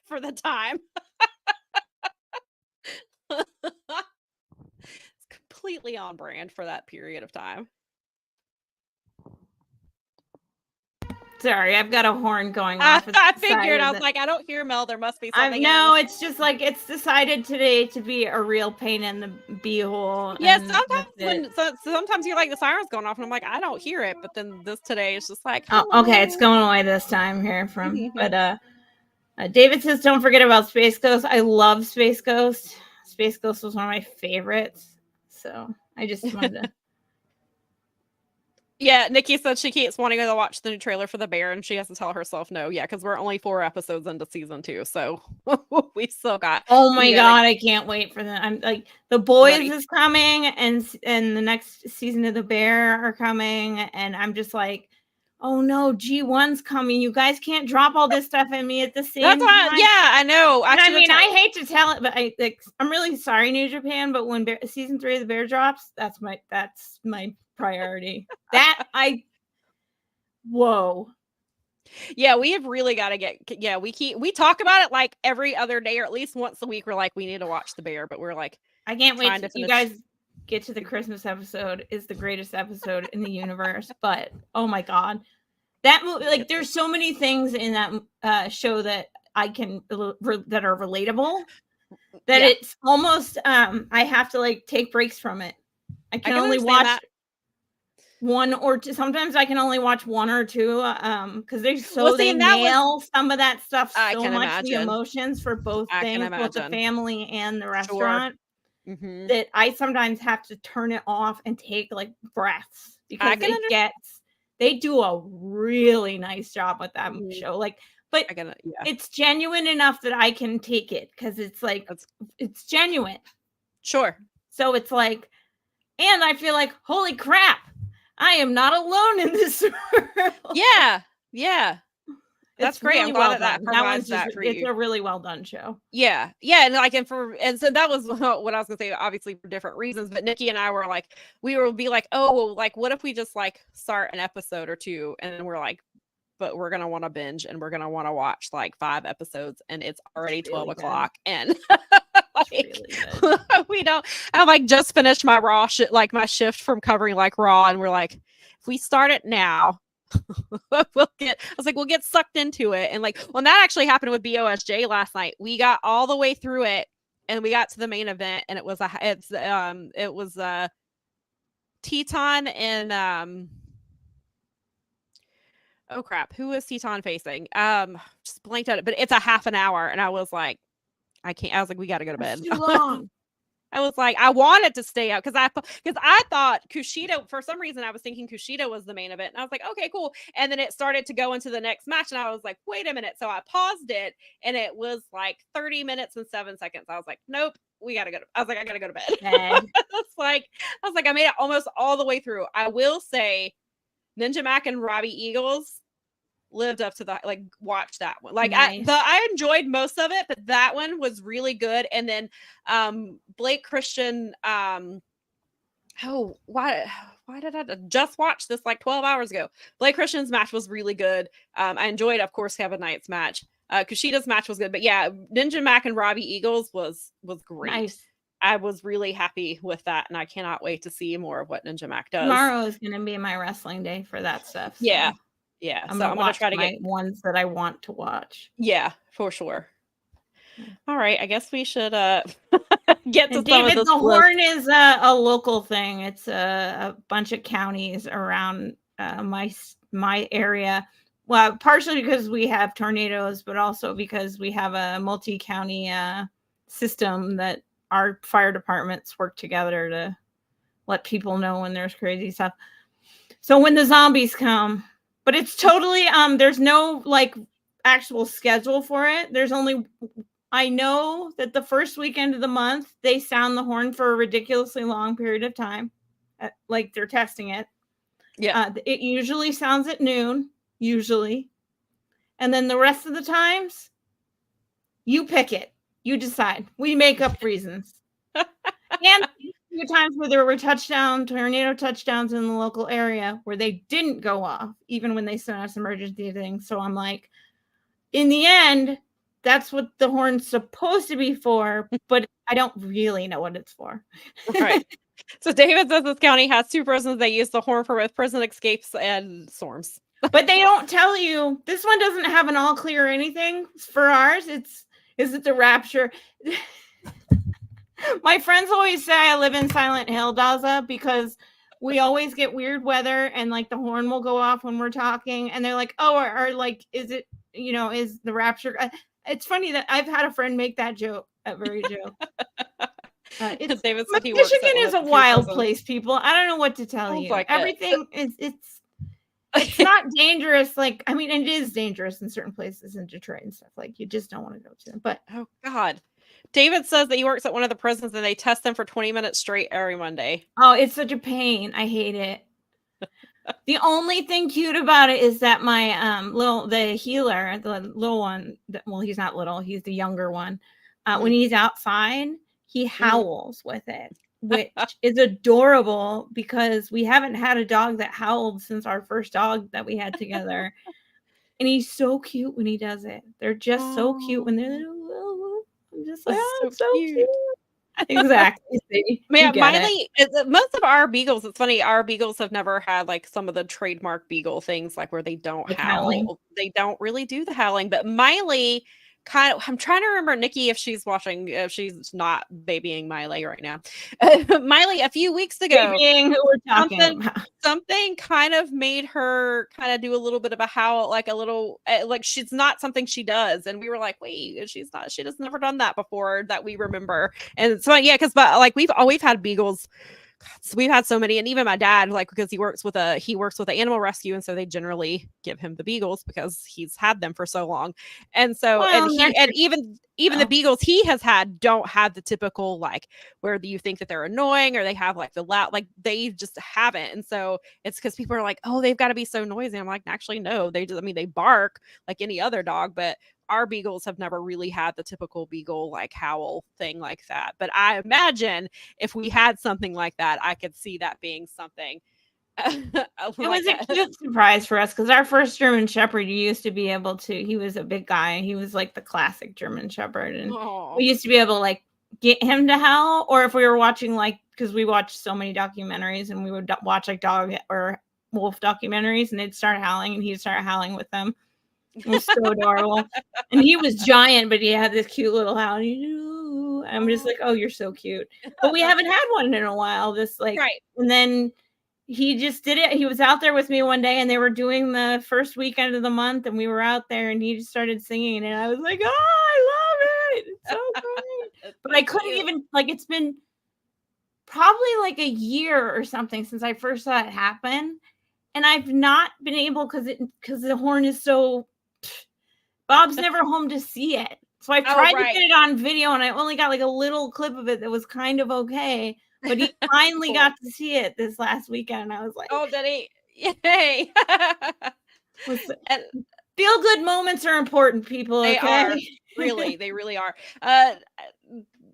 for the time. It's completely on brand for that period of time. Sorry, I've got a horn going off. I figured. I was like, I don't hear Mel. There must be something. No, it's just like it's decided today to be a real pain in the beehole. Yeah, sometimes you're like the siren's going off, and I'm like, I don't hear it. But then this today is just like, oh, okay, it's going away this time here from. But David says, don't forget about Space Ghost. I love Space Ghost. Space Ghost was one of my favorites. So I just wanted to. Yeah, Nikki said she keeps wanting to watch the new trailer for The Bear, and she has to tell herself no. Yeah, because we're only 4 episodes into season 2, so we still got. Oh my god, I can't wait for that. I'm like, The Boys is coming, and the next season of The Bear are coming, and I'm just like, oh no, G1's coming. You guys can't drop all this stuff at me at the same time. Yeah, I know. And I mean, I hate to tell it, but I'm really sorry, New Japan. But when season 3 of The Bear drops, that's my priority. Whoa. Yeah, we have really got to get. We talk about it like every other day or at least once a week. We're like, we need to watch The Bear, but we're like, I can't wait to you guys get to the Christmas episode. Is the greatest episode in the universe. But oh my god, that movie! There's so many things in that show that I can that are relatable. That it's almost I have to take breaks from it. I can only watch that. 1 or 2. Sometimes I can only watch 1 or 2 because they nail some of that stuff so much. Imagine. The emotions for both things, both the family and the restaurant. Sure. Mm-hmm. That I sometimes have to turn it off and take breaths because they do a really nice job with that show. But it's genuine enough that I can take it because it's genuine. Sure. So it's and I feel like, holy crap, I am not alone in this world. Yeah. That's It's great. really I'm glad well that done. provides that for It's you. a really well done show. Yeah. And so that was what I was gonna say, obviously for different reasons, but Nikki and I were like, we will be like, oh, like what if we just like start an episode or two, and then we're like, but we're gonna want to binge and we're gonna want to watch like 5 episodes, and it's already 12 o'clock, and like really good. we don't. I like just finished my Raw like my shift from covering like Raw, and we're like, if we start it now, we'll get sucked into it. And like when that actually happened with BOSJ last night, we got all the way through it and we got to the main event, and it was Teton and oh crap, who is Teton facing? Just blanked at it, but it's a half an hour, and I was like, I can't. I was like, we got to go to bed. Too long. I was like, I wanted to stay out because I thought Kushida, for some reason I was thinking Kushida was the main event, and I was like, okay, cool. And then it started to go into the next match, and I was like, wait a minute. So I paused it, and it was like 30 minutes and 7 seconds. I was like, nope, we gotta go. I was like, I gotta go to bed. I was like, I made it almost all the way through. I will say, Ninja Mac and Robbie Eagles lived up to that. Like, watch that one. Like, nice. I enjoyed most of it, but that one was really good. And then Blake Christian, why did I just watch this like 12 hours ago? Blake Christian's match was really good. I enjoyed, of course, Kevin Knight's match. Kushida's match was good, but yeah, Ninja Mac and Robbie Eagles was great. Nice. I was really happy with that, and I cannot wait to see more of what Ninja Mac does. Tomorrow is going to be my wrestling day for that stuff. So. Yeah. I'm gonna try to get ones that I want to watch. Yeah, for sure. All right, I guess we should get to David, some of the horn is a local thing. It's a bunch of counties around my area. Well, partially because we have tornadoes, but also because we have a multi-county system that our fire departments work together to let people know when there's crazy stuff. So when the zombies come. But it's totally there's no like actual schedule for it. I know that the first weekend of the month they sound the horn for a ridiculously long period of time. Like they're testing it. Yeah. It usually sounds at noon, usually. And then the rest of the times you pick it. You decide. We make up reasons. And few times where there were tornado touchdowns in the local area where they didn't go off, even when they sent us emergency things. So I'm like, in the end, that's what the horn's supposed to be for, but I don't really know what it's for. Right. So David says this county has 2 prisons. They use the horn for both prison escapes and storms. But they don't tell you. This one doesn't have an all clear or anything. For ours, is it the rapture? My friends always say I live in Silent Hill, Daza, because we always get weird weather and like the horn will go off when we're talking. And they're like, oh, or like, is it, is the rapture? It's funny that I've had a friend make that joke, that very joke. David said he Michigan is a wild place, people. I don't know what to tell you. Like everything it's not dangerous. Like, I mean, it is dangerous in certain places in Detroit and stuff. Like, you just don't want to go to them. But oh God. David says that he works at one of the prisons and they test them for 20 minutes straight every Monday. Oh, it's such a pain. I hate it. The only thing cute about it is that my the healer, the little one, well, he's not little, he's the younger one. When he's outside, he howls with it, which is adorable because we haven't had a dog that howled since our first dog that we had together. And he's so cute when he does it. They're just so cute when they're I'm just like, oh, so cute. Exactly. Man, Miley, most of our beagles, it's funny, our beagles have never had like some of the trademark beagle things, like where they don't howl. They don't really do the howling, but Miley I'm trying to remember, Nikki, if she's watching, if she's not babying Miley right now. Miley, a few weeks ago, babying who we're talking something kind of made her kind of do a little bit of a howl, like a little, like she's not something she does. And we were like, wait, she has never done that before that we remember. And so, yeah, because like we've always had beagles So we've had so many, and even my dad, like, because he works with an animal rescue, and so they generally give him the beagles because he's had them for so long. And so, even the beagles he has had don't have the typical, like, where you think that they're annoying or they have like the loud, like, they just haven't. And so it's because people are like, oh, they've got to be so noisy. I'm like, actually, no, they just, I mean, they bark like any other dog, but our beagles have never really had the typical beagle like howl thing like that. But I imagine if we had something like that, I could see that being something. It was a cute surprise for us because our first German Shepherd, you used to be able to, he was a big guy. He was like the classic German Shepherd. And we used to be able to like get him to howl, or if we were watching, like, because we watched so many documentaries and we would watch like dog or wolf documentaries, and they'd start howling and he'd start howling with them. It was so adorable. And he was giant, but he had this cute little howl. I'm just like, oh, you're so cute. But we haven't had one in a while. This like, right. And then he just did it. He was out there with me one day, and they were doing the first weekend of the month, and we were out there, and he just started singing, and I was like, oh, I love it. It's so great. But I couldn't even, like, it's been probably like a year or something since I first saw it happen, and I've not been able because the horn is so. Bob's never home to see it. So I tried to get it on video, and I only got like a little clip of it that was kind of okay. But he finally got to see it this last weekend. And I was like, oh, did he? Yay. Feel good moments are important, people. They are. Really. They really are.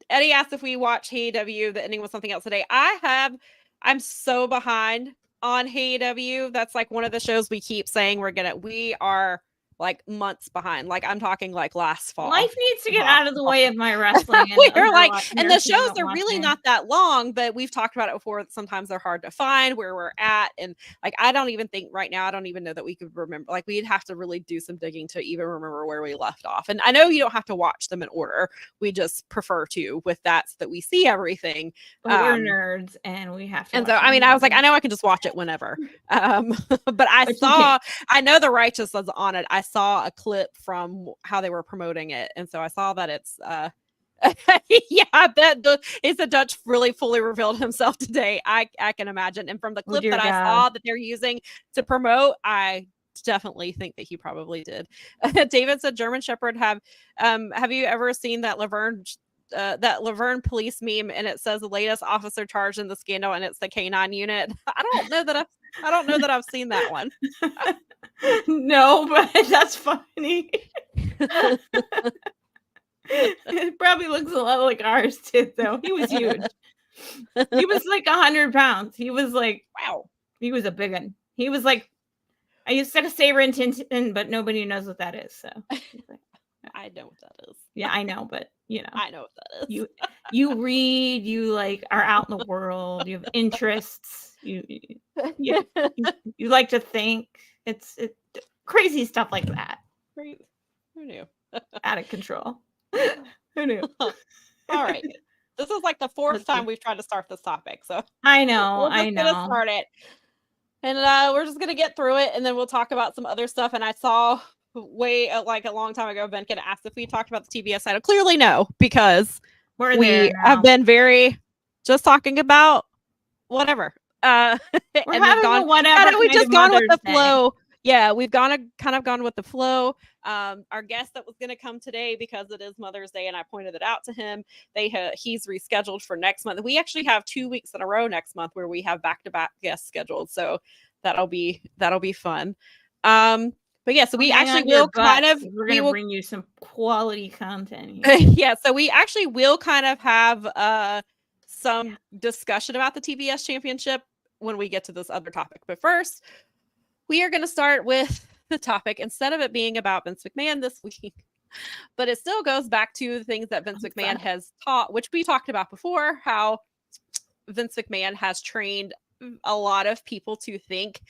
Eddie asked if we watch AEW. The ending was something else today. I'm so behind on AEW. That's like one of the shows we keep saying we are like months behind. Like, I'm talking like last fall. Life needs to get out of the way of my wrestling. We're like, and the shows are really not that long, but we've talked about it before. Sometimes they're hard to find where we're at. And like, I don't even think right now, I don't even know that we could remember, like, we'd have to really do some digging to even remember where we left off. And I know you don't have to watch them in order. We just prefer to with that so that we see everything. We're nerds and we have to. And so, I mean, I was like, I know I can just watch it whenever. But I know the Righteous was on it. I saw a clip from how they were promoting it, and so I saw that it's yeah, I bet it's a Dutch really fully revealed himself today. I can imagine. And from the clip I saw that they're using to promote, I definitely think that he probably did. David said German Shepherd have you ever seen that Laverne police meme, and it says the latest officer charged in the scandal, and it's the K9 unit? I don't know that I've seen that one. No, but that's funny. It probably looks a lot like ours too, though. He was huge. He was like 100 pounds. He was like, wow. He was a big one. He was like, I used to say Rin Tin Tin, but nobody knows what that is. So I know what that is. Yeah, I know, but you know, I know what that is. You read, you like are out in the world. You have interests. You like to think. It's crazy stuff like that. Great. Who knew? Out of control. Who knew? All right. This is like the fourth time we've tried to start this topic. So I know. We're just gonna start it. And we're just going to get through it, and then we'll talk about some other stuff. And I saw like a long time ago, Bianca asked if we talked about the TBS title. Clearly no, because we have been very just talking about whatever. We're having whatever. We've just gone with the flow. Yeah, we've kind of gone with the flow. Our guest that was going to come today, because it is Mother's Day, and I pointed it out to him, he's rescheduled for next month. We actually have 2 weeks in a row next month where we have back-to-back guests scheduled, so that'll be fun. But yeah, so we actually will we're going to bring you some quality content here. Yeah, so we actually will kind of have some discussion about the TBS championship when we get to this other topic. But first, we are going to start with the topic, instead of it being about Vince McMahon this week, but it still goes back to the things that Vince McMahon has taught, which we talked about before, how Vince McMahon has trained a lot of people to think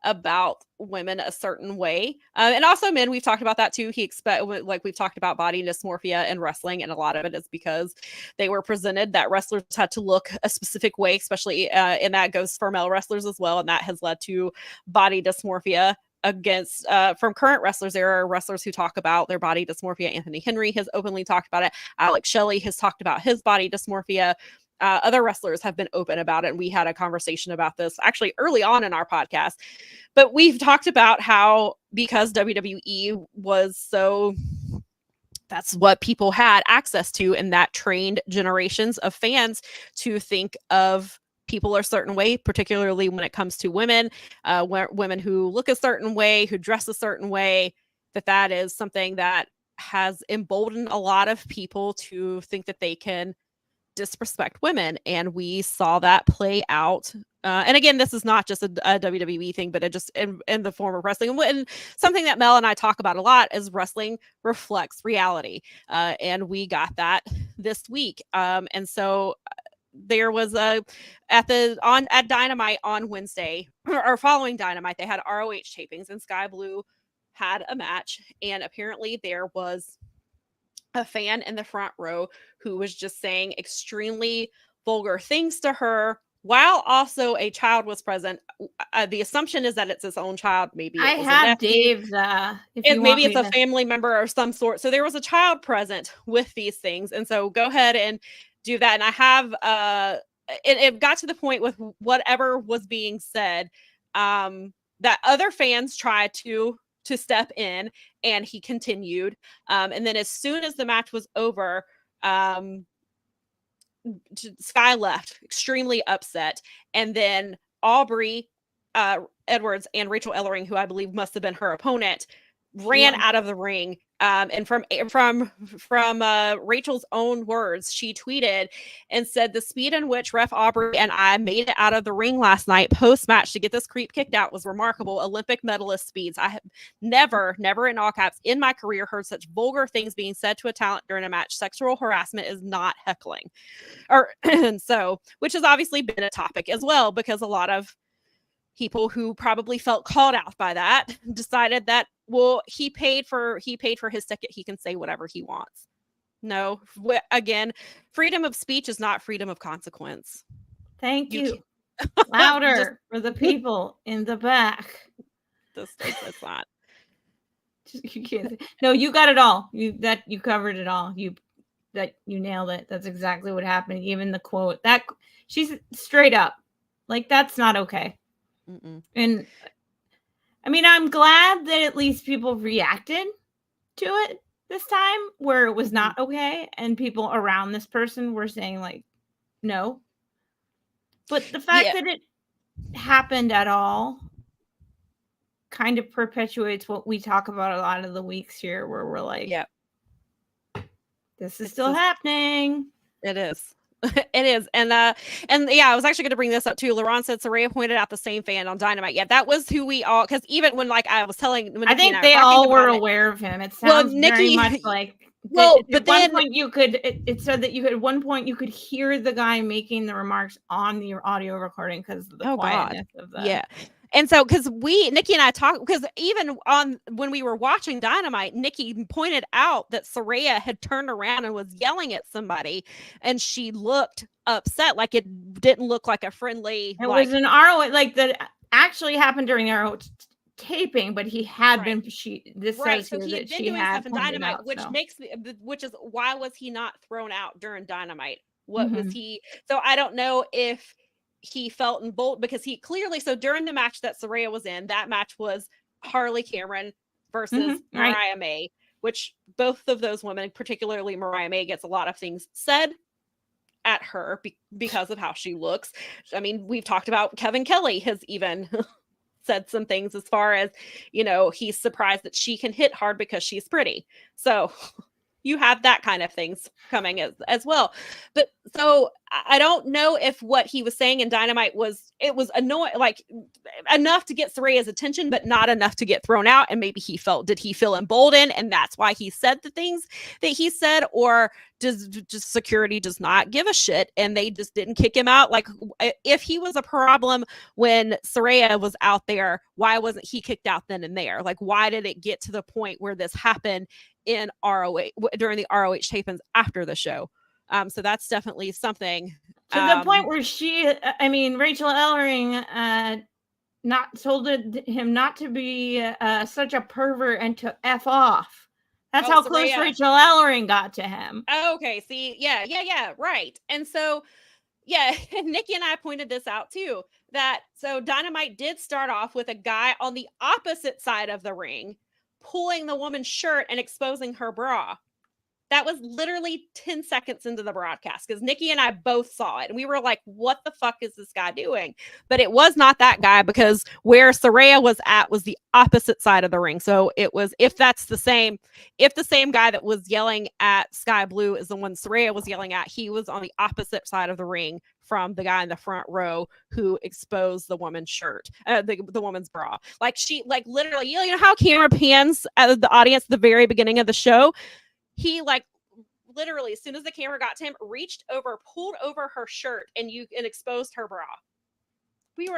about women a certain way, and also men. We've talked about that too. We've talked about body dysmorphia in wrestling, and a lot of it is because they were presented that wrestlers had to look a specific way, especially and that goes for male wrestlers as well, and that has led to body dysmorphia against from current wrestlers. There are wrestlers who talk about their body dysmorphia. Anthony Hendry has openly talked about it. Alex Shelley has talked about his body dysmorphia. other wrestlers have been open about it. And we had a conversation about this actually early on in our podcast. But we've talked about how because WWE was so, that's what people had access to, and that trained generations of fans to think of people a certain way, particularly when it comes to women, women who look a certain way, who dress a certain way, that is something that has emboldened a lot of people to think that they can disrespect women. And we saw that play out. And again, this is not just a WWE thing, but it just in the form of wrestling. And something that Mel and I talk about a lot is wrestling reflects reality. And we got that this week. And so there was at Dynamite on Wednesday, or following Dynamite, they had ROH tapings, and Skye Blue had a match, and apparently there was a fan in the front row who was just saying extremely vulgar things to her while also a child was present. The assumption is that it's his own child. Maybe I have Dave's. Maybe it's a family member or some sort. So there was a child present with these things, and so go ahead and do that. And I have it got to the point with whatever was being said that other fans tried to step in, and he continued. And then as soon as the match was over, Skye left extremely upset. And then Aubrey Edwards and Rachel Ellering, who I believe must have been her opponent, ran out of the ring. And from Rachel's own words, she tweeted and said, "The speed in which Ref Aubrey and I made it out of the ring last night post-match to get this creep kicked out was remarkable. Olympic medalist speeds. I have never in all caps in my career heard such vulgar things being said to a talent during a match. Sexual harassment is not heckling." Or and so, which has obviously been a topic as well, because a lot of people who probably felt called out by that decided that, well, he paid for his ticket, he can say whatever he wants. No, again, freedom of speech is not freedom of consequence. Thank you. Louder for the people in the back. That's not. You can't. No, you got it all. You covered it all. You nailed it. That's exactly what happened. Even the quote that she's straight up like, that's not okay. Mm-mm. And I mean, I'm glad that at least people reacted to it this time, where it was not okay, and people around this person were saying like, no. But the fact that it happened at all kind of perpetuates what we talk about a lot of the weeks here, where we're like, this is still happening. It is. It is. And yeah, I was actually going to bring this up too. Laurent said Saraya pointed out the same fan on Dynamite. Yeah, that was who we all, because even when I was telling, when I think they all were aware of him. It sounds very much like, but at one point you could, it said that you could, at one point you could hear the guy making the remarks on the audio recording because of the quietness of that. Yeah. And so, because Nikki and I talked, because even when we were watching Dynamite, Nikki pointed out that Saraya had turned around and was yelling at somebody, and she looked upset, like it didn't look like a friendly. It was an ROH, like that actually happened during the ROH taping, but he had been. This says so here that been she doing had stuff in Dynamite, out, which is why was he not thrown out during Dynamite? What was he? So I don't know if he felt emboldened, because he clearly, so during the match that Saraya was in, that match was Harley Cameron versus Mariah May, which both of those women, particularly Mariah May, gets a lot of things said at her because of how she looks. I mean, we've talked about Kevin Kelly has even said some things as far as, he's surprised that she can hit hard because she's pretty. So you have that kind of things coming as well. But so I don't know if what he was saying in Dynamite was annoying, like enough to get Saraya's attention, but not enough to get thrown out. And maybe did he feel emboldened, and that's why he said the things that he said, or just security does not give a shit and they just didn't kick him out? Like, if he was a problem when Saraya was out there, why wasn't he kicked out then and there? Like, why did it get to the point where this happened in ROH during the ROH tapings after the show? So that's definitely something. To the point where Rachel Ellering told him not to be such a pervert and to F off. That's how close Rachel Ellering got to him. Okay, see, yeah, right. And so Yeah, Nikki and I pointed this out too, that so Dynamite did start off with a guy on the opposite side of the ring pulling the woman's shirt and exposing her bra. That was literally 10 seconds into the broadcast because Nikki and I both saw it and we were like, what the fuck is this guy doing? But it was not that guy because where Saraya was at was the opposite side of the ring. So it was, if the same guy that was yelling at Skye Blue is the one Saraya was yelling at, he was on the opposite side of the ring from the guy in the front row who exposed the woman's shirt, the woman's bra. Like she, like literally, you know how camera pans at the audience at the very beginning of the show? He like literally, as soon as the camera got to him, reached over, pulled over her shirt, and exposed her bra.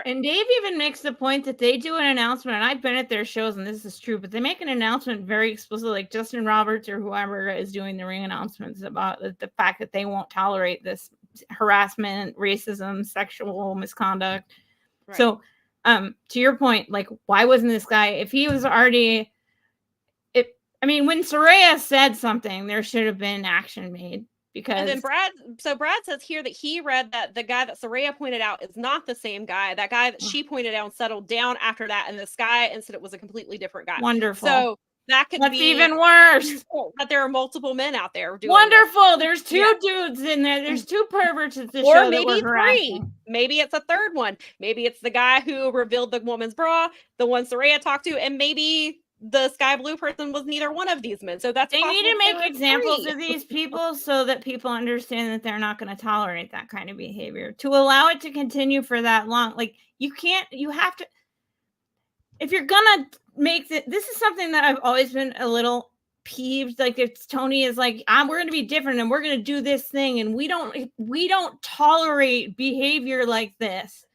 And Dave even makes the point that they do an announcement, and I've been at their shows, and this is true, but they make an announcement very explicitly, like Justin Roberts or whoever is doing the ring announcements about the fact that they won't tolerate this harassment, racism, sexual misconduct. Right. So, to your point, like, why wasn't this guy, if he was already, when Saraya said something, there should have been action made. Because and then Brad says here that he read that the guy that Saraya pointed out is not the same guy. That guy that she pointed out settled down after that, and this guy incident was a completely different guy. Wonderful. So that's even worse. That there are multiple men out there doing wonderful. This. There's two dudes in there. There's two perverts at the show. Or maybe three. Maybe it's a third one. Maybe it's the guy who revealed the woman's bra, the one Saraya talked to, and maybe the Skye Blue person was neither one of these men. So that's they need to make examples of these people so that people understand that they're not going to tolerate that kind of behavior. To allow it to continue for that long, like you have to. If you're gonna make this is something that I've always been a little peeved. Like if Tony is like, we're going to be different and we're going to do this thing, and we don't tolerate behavior like this.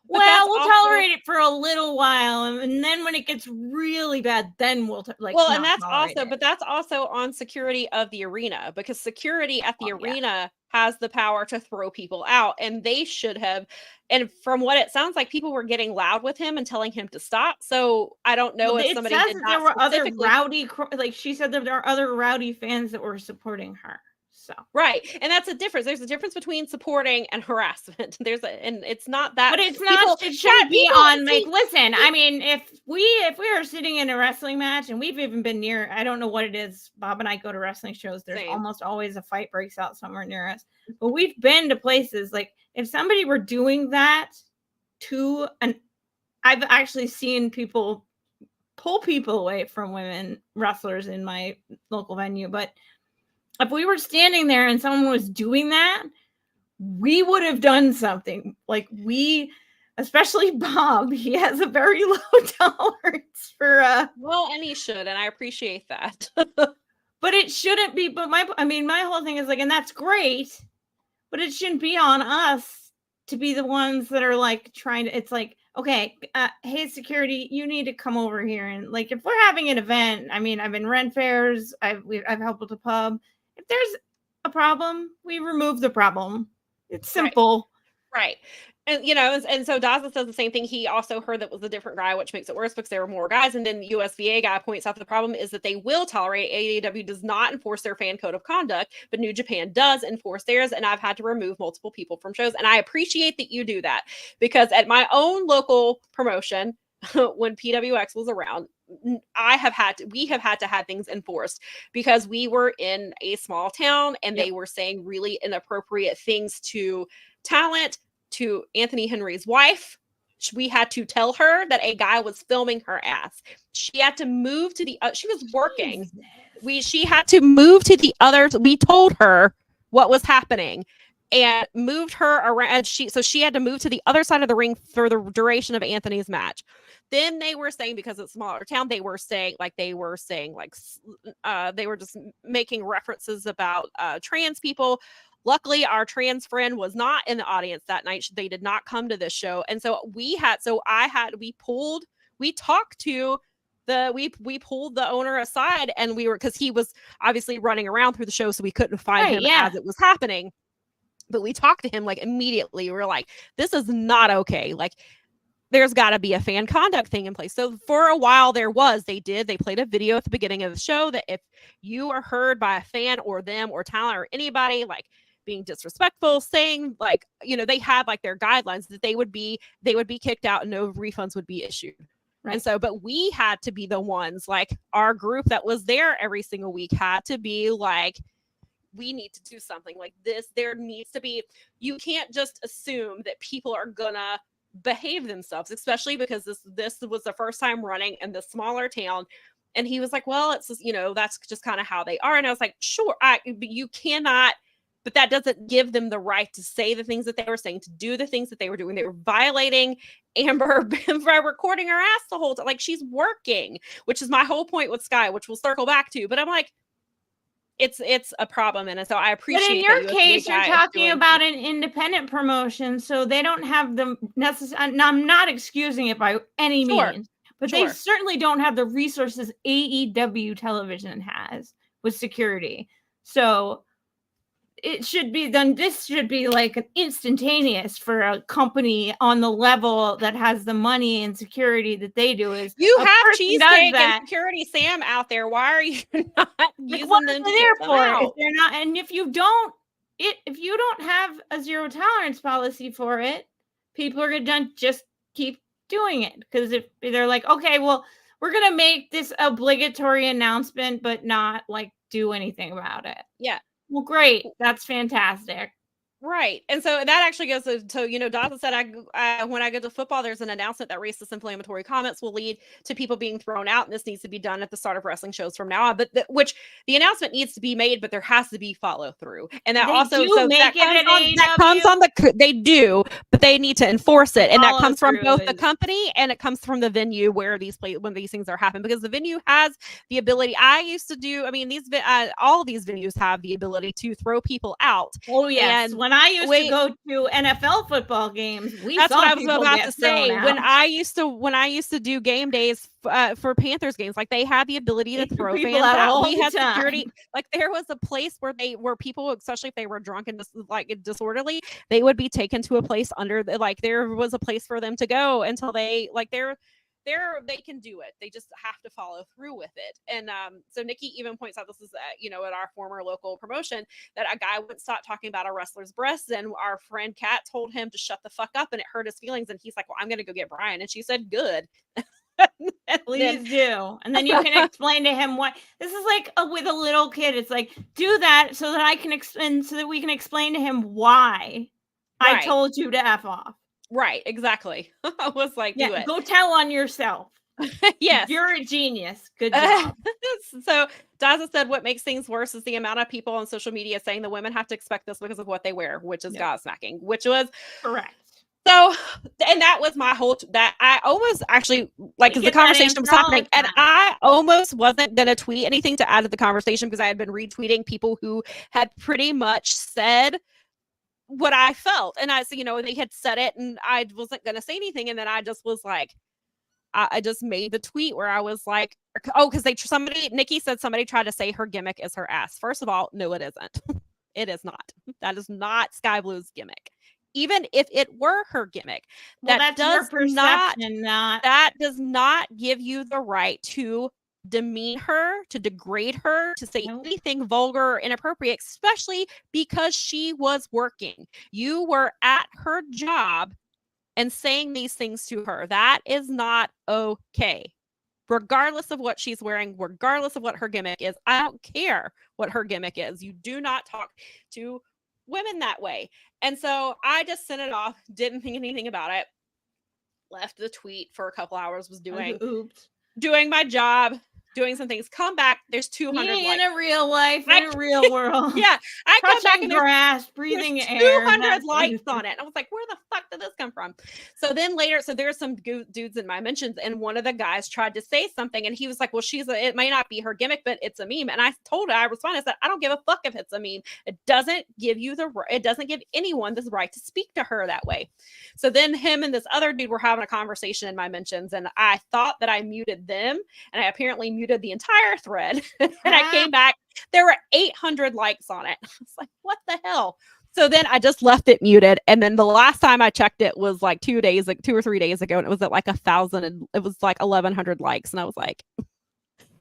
But we'll tolerate it for a little while, and then when it gets really bad, then we'll that's also on security of the arena, because security at the arena has the power to throw people out, and they should have. And from what it sounds like, people were getting loud with him and telling him to stop. So I don't know if somebody did not. There were other rowdy, like she said, there are other rowdy fans that were supporting her. So. Right, and that's a difference. There's a difference between supporting and harassment. And it's not that. But it's not. It shouldn't be on. Like, listen. I mean, if we are sitting in a wrestling match, and we've even been near. I don't know what it is. Bob and I go to wrestling shows. There's almost always a fight breaks out somewhere near us. But we've been to places like if somebody were doing that to I've actually seen people pull people away from women wrestlers in my local venue, but. If we were standing there and someone was doing that, we would have done something. Like especially Bob, he has a very low tolerance for well, and he should, and I appreciate that. But it shouldn't be. But my whole thing is like, and that's great, but it shouldn't be on us to be the ones that are like trying to. It's like, okay, hey security, you need to come over here, and like if we're having an event, I've been rent fairs, I've helped with the pub. If there's a problem, we remove the problem. It's simple. Right. And, and so Daza says the same thing. He also heard that was a different guy, which makes it worse because there were more guys. And then USVA guy points out the problem is that they will tolerate. AEW does not enforce their fan code of conduct, but New Japan does enforce theirs. And I've had to remove multiple people from shows. And I appreciate that you do that, because at my own local promotion, when PWX was around, we have had to have things enforced because we were in a small town and they were saying really inappropriate things to talent, to Anthony Henry's wife. We had to tell her that a guy was filming her ass. She had to move to the she was working. She had to move to the other. We told her what was happening and moved her around. She had to move to the other side of the ring for the duration of Anthony's match. Then they were saying, because it's a smaller town, they were just making references about trans people. Luckily, our trans friend was not in the audience that night. They did not come to this show. And so we pulled the owner aside, and because he was obviously running around through the show, so we couldn't find him as it was happening. But we talked to him like immediately. We were like, this is not okay. Like, there's got to be a fan conduct thing in place. So for a while they played a video at the beginning of the show that if you are heard by a fan or them or talent or anybody, like being disrespectful, saying like, they had like their guidelines that they would be kicked out and no refunds would be issued. Right. And so, but we had to be the ones, like our group that was there every single week had to be like, we need to do something like this. There needs to be, you can't just assume that people are gonna behave themselves, especially because this was the first time running in the smaller town. And he was like, well, it's just, that's just kind of how they are. And I was like, sure, but you cannot, but that doesn't give them the right to say the things that they were saying, to do the things that they were doing. They were violating Amber by recording her ass the whole time. Like, she's working, which is my whole point with Skye, which we'll circle back to. But I'm like, it's a problem. And so I appreciate. But in your case, you're talking about an independent promotion, so they don't have the necessary. I'm not excusing it by any means, but they certainly don't have the resources AEW television has with security. So it should be done. This should be like an instantaneous for a company on the level that has the money and security that they do. Is you have Cheesecake and Security Sam out there? Why are you not using them there for it? If they're not, and if you don't have a zero tolerance policy for it, people are gonna just keep doing it, because if they're like, okay, well, we're gonna make this obligatory announcement, but not like do anything about it. Yeah. Well, great. That's fantastic. Right. And so that actually goes to, Dawson said, when I go to football, there's an announcement that racist inflammatory comments will lead to people being thrown out. And this needs to be done at the start of wrestling shows from now on. But which the announcement needs to be made, but there has to be follow through. And that they do, but they need to enforce it. And that comes from both the company and it comes from the venue where when these things are happening, because the venue has the ability. I used to do, all of these venues have the ability to throw people out. Oh, yes. And when I used to go to NFL football games, that's what I was about to say. When I used to do game days for Panthers games, like they had the ability to throw fans out. We had security. Like there was a place where people, especially if they were drunk and disorderly, they would be taken to a place there was a place for them to go until they they can do it. They just have to follow through with it. And so Nikki even points out, this is at our former local promotion, that a guy wouldn't stop talking about a wrestler's breasts, and our friend Kat told him to shut the fuck up, and it hurt his feelings. And he's like, well, I'm gonna go get Brian. And she said, good. Please do. And then you can explain to him what this is like with a little kid. It's like, do that so that I can explain, so that we can explain to him why I told you to F off. Right, exactly. I was like, do it. Go tell on yourself. Yes. You're a genius. Good job. So Daza said what makes things worse is the amount of people on social media saying the women have to expect this because of what they wear, which is gobsmacking, which was correct. So, and that was my whole, that I almost actually, because the conversation was happening, and I almost wasn't going to tweet anything to add to the conversation because I had been retweeting people who had pretty much said what I felt. And they had said it and I wasn't going to say anything. And then I just was like, I just made the tweet where I was like, oh, because Nikki said somebody tried to say her gimmick is her ass. First of all, no, it isn't. It is not. That is not Skye Blue's gimmick. Even if it were her gimmick, that does not give you the right to demean her, to degrade her, to say anything vulgar or inappropriate, especially because she was working. You were at her job and saying these things to her. That is not okay. Regardless of what she's wearing, regardless of what her gimmick is, I don't care what her gimmick is. You do not talk to women that way. And so I just sent it off, didn't think anything about it, left the tweet for a couple hours, was doing my job, doing some things, come back, there's 200 likes. In a real life, in a real world. Yeah. I come back and grass, breathing air. 200 likes on it. And I was like, where the fuck did this come from? So then later, there's some dudes in my mentions, and one of the guys tried to say something, and he was like, well, it may not be her gimmick, but it's a meme. And I responded, I said, I don't give a fuck if it's a meme. It doesn't give anyone the right to speak to her that way. So then him and this other dude were having a conversation in my mentions, and I thought that I muted them, and I apparently muted the entire thread. And I came back, there were 800 likes on it. I was like, what the hell? So then I just left it muted. And then the last time I checked it was like 2 or 3 days ago, and it was at like 1,000, and it was like 1,100 likes. And I was like,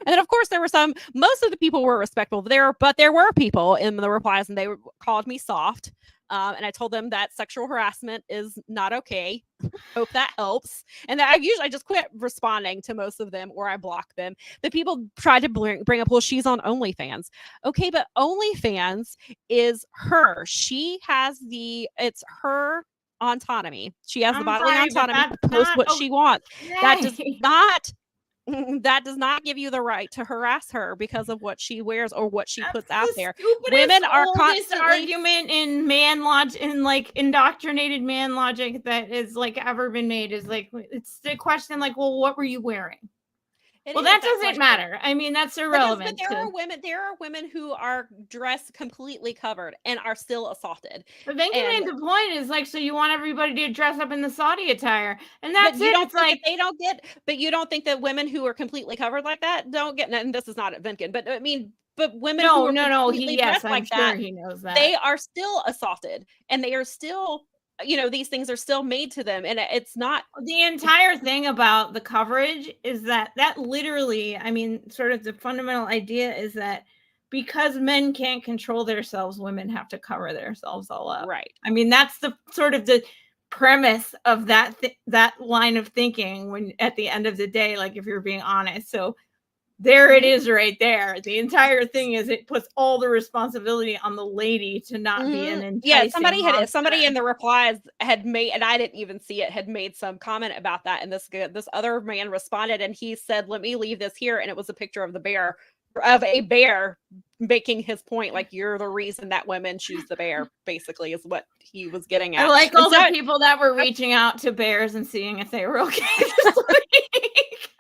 And then, of course, there were most of the people were respectful there, but there were people in the replies and they called me soft. And I told them that sexual harassment is not okay. Hope that helps. And that I just quit responding to most of them, or I block them. The people tried to bring up, well, she's on OnlyFans. Okay, but OnlyFans is her. She has it's her autonomy. She has the bodily autonomy to post what she wants. That does not give you the right to harass her because of what she wears or what she puts out there. Women are constantly argument in man logic, in like indoctrinated man logic that is like ever been made is like, it's the question like, well, what were you wearing? Well, that doesn't matter. I mean, that's irrelevant. But there are women who are dressed completely covered and are still assaulted. But then you made the point is like, so you want everybody to dress up in the Saudi attire, and that's it. It's like they don't get. But you don't think that women who are completely covered like that don't get. And this is not at Vinkin, but I mean, but women. No. I'm sure he knows that they are still assaulted, and they are still. These things are still made to them, and it's not the entire thing about the coverage is that literally, I mean, sort of the fundamental idea is that because men can't control themselves, women have to cover themselves all up. Right. I mean, that's the sort of the premise of that line of thinking when at the end of the day, like if you're being honest. So there it is right there. The entire thing is it puts all the responsibility on the lady to not be an enticing somebody in the replies had made, and I didn't even see it, had made some comment about that, and this other man responded and he said, let me leave this here, and it was a picture of a bear making his point, like, you're the reason that women choose the bear, basically, is what he was getting at. I like all the people that were reaching out to bears and seeing if they were okay this week.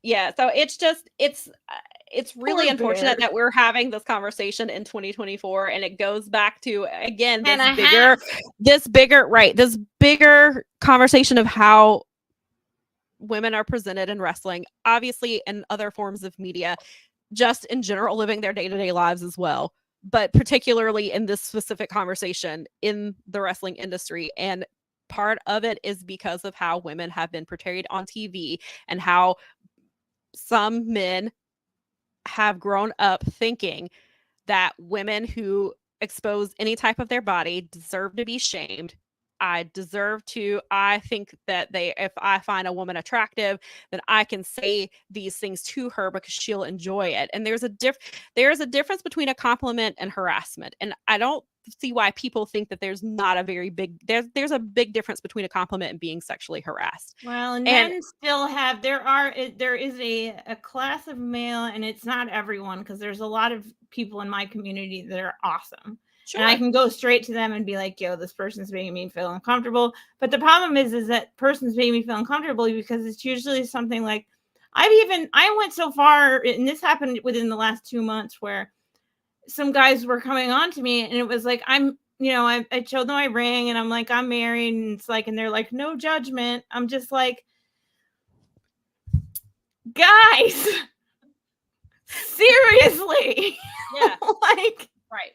Yeah, so it's really unfortunate that we're having this conversation in 2024, and it goes back to, again, this bigger conversation of how women are presented in wrestling, obviously in other forms of media, just in general, living their day-to-day lives as well, but particularly in this specific conversation in the wrestling industry. And part of it is because of how women have been portrayed on TV and how some men have grown up thinking that women who expose any type of their body deserve to be shamed. I think that if I find a woman attractive, then I can say these things to her because she'll enjoy it. And there's a difference between a compliment and harassment. And I don't see why people think that there's not a very big, there's a big difference between a compliment and being sexually harassed. Well, and men still have, there is a class of male, and it's not everyone, because there's a lot of people in my community that are awesome. Sure. And I can go straight to them and be like, yo, this person's making me feel uncomfortable. But the problem is that person's making me feel uncomfortable because it's usually something like, I went so far, and this happened within the last 2 months, where some guys were coming on to me, and it was like, I showed them my ring, and I'm like, I'm married, and it's like, and they're like, no judgment. I'm just like, guys, seriously. Yeah. Like, right.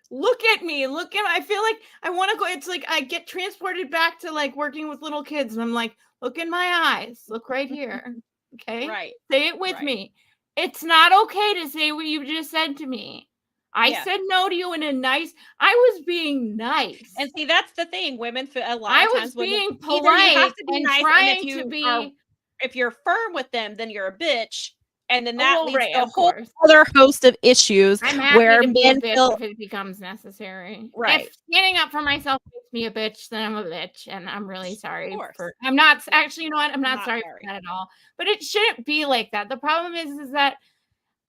Look at me. I feel like I want to go. It's like I get transported back to like working with little kids, and I'm like, look in my eyes. Look right here. Okay. Right. Say it with me. It's not okay to say what you just said to me. I said no to you in a nice. I was being nice. And see, that's the thing. Women feel a lot I of was times being polite. You have to be nice, trying to be. If you're firm with them, then you're a bitch. And then that leads to a whole other host of issues where men feel if it becomes necessary. Right. If standing up for myself makes me a bitch, then I'm a bitch, and I'm really sorry for. I'm not actually. You know what? I'm not sorry for that at all. But it shouldn't be like that. The problem is that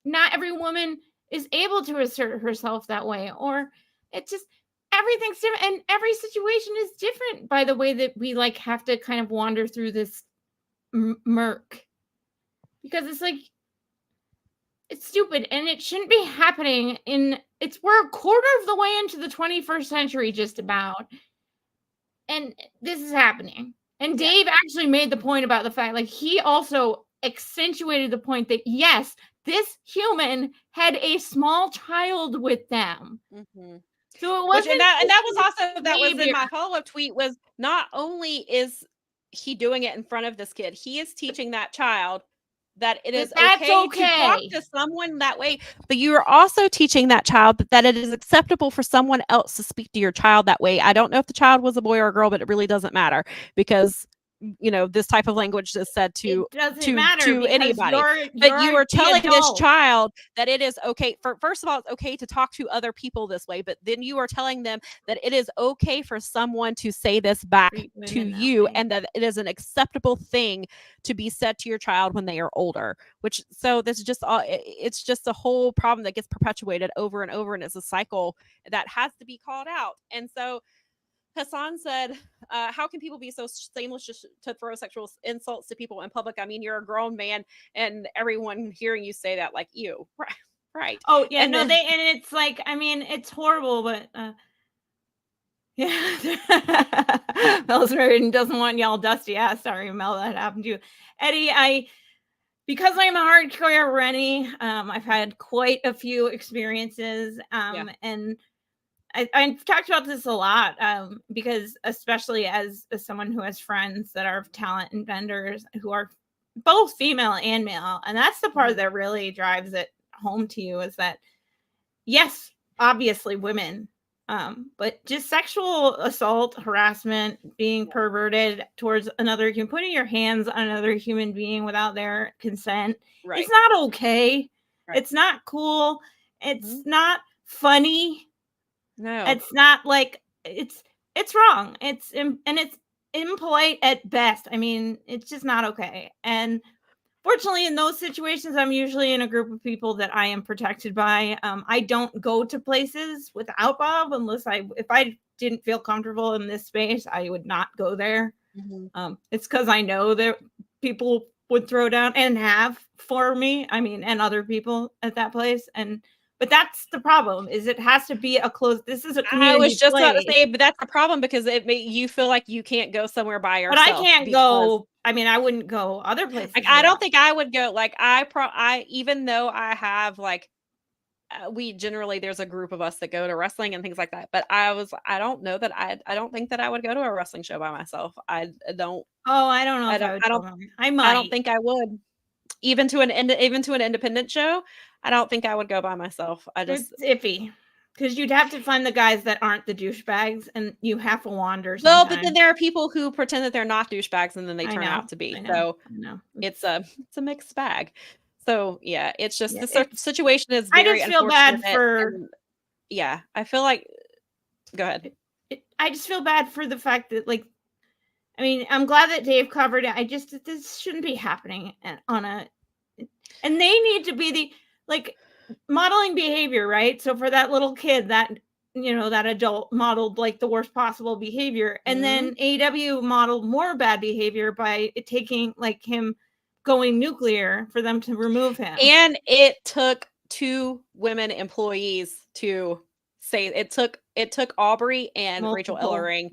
not every woman is able to assert herself that way, or it's just everything's different, and every situation is different. By the way that we like have to kind of wander through this murk, because it's like. It's stupid, and it shouldn't be happening we're a quarter of the way into the 21st century, just about. And this is happening. And Dave actually made the point about the fact, like, he also accentuated the point that, yes, this human had a small child with them. Mm-hmm. So it wasn't. And that was in my follow-up tweet, was not only is he doing it in front of this kid. He is teaching that child that it is That's okay to talk to someone that way, but you are also teaching that child that it is acceptable for someone else to speak to your child that way. I don't know if the child was a boy or a girl, but it really doesn't matter, because this type of language is said to anybody. But you are telling this child that it is okay first of all, it's okay to talk to other people this way, but then you are telling them that it is okay for someone to say this back to you, and that it is an acceptable thing to be said to your child when they are older. So this is just it's just a whole problem that gets perpetuated over and over, and it's a cycle that has to be called out. And so Hassan said, how can people be so shameless just to throw sexual insults to people in public? I mean, you're a grown man, and everyone hearing you say that, like, ew. Right. Oh, yeah. And it's like, I mean, it's horrible, but yeah. Mel's married and doesn't want y'all dusty ass. Sorry, Mel, that happened to you. Eddie, because I'm a hardcore Rennie, I've had quite a few experiences, and I've talked about this a lot, because especially as someone who has friends that are talent and vendors who are both female and male, and that's the part that really drives it home to you, is that, yes, obviously women, but just sexual assault, harassment, being perverted towards another human, putting your hands on another human being without their consent, it's not okay. It's not cool. It's not funny. No, it's not like it's wrong. It's impolite at best. I mean, it's just not okay. And fortunately, in those situations, I'm usually in a group of people that I am protected by. I don't go to places without Bob unless if I didn't feel comfortable in this space, I would not go there. It's because I know that people would throw down and have for me. I mean, and other people at that place. But that's the problem, is it has to be a close. This is a community. I was just about to say, but that's the problem, because you feel like you can't go somewhere by yourself. But I can't go. I mean, I wouldn't go other places. Like, I don't think I would go. Like, even though I have, like, we generally, there's a group of us that go to wrestling and things like that. But I don't know that I don't think that I would go to a wrestling show by myself. I don't. Oh, I don't know. I might. I don't think I would. Even to an independent show, I don't think I would go by myself. It's iffy, because you'd have to find the guys that aren't the douchebags, and you have to wander. Well, but then there are people who pretend that they're not douchebags, and then they turn out to be. So it's a mixed bag. So yeah, it's just the situation is very. I just feel bad for. I feel like. Go ahead. I just feel bad for the fact that, like, I mean, I'm glad that Dave covered it. This shouldn't be happening and they need to be modeling behavior, right? So for that little kid, that adult modeled like the worst possible behavior. And then AEW modeled more bad behavior by taking, like, him going nuclear for them to remove him. And it took 2 women employees to say it took Aubrey and Rachel Ellering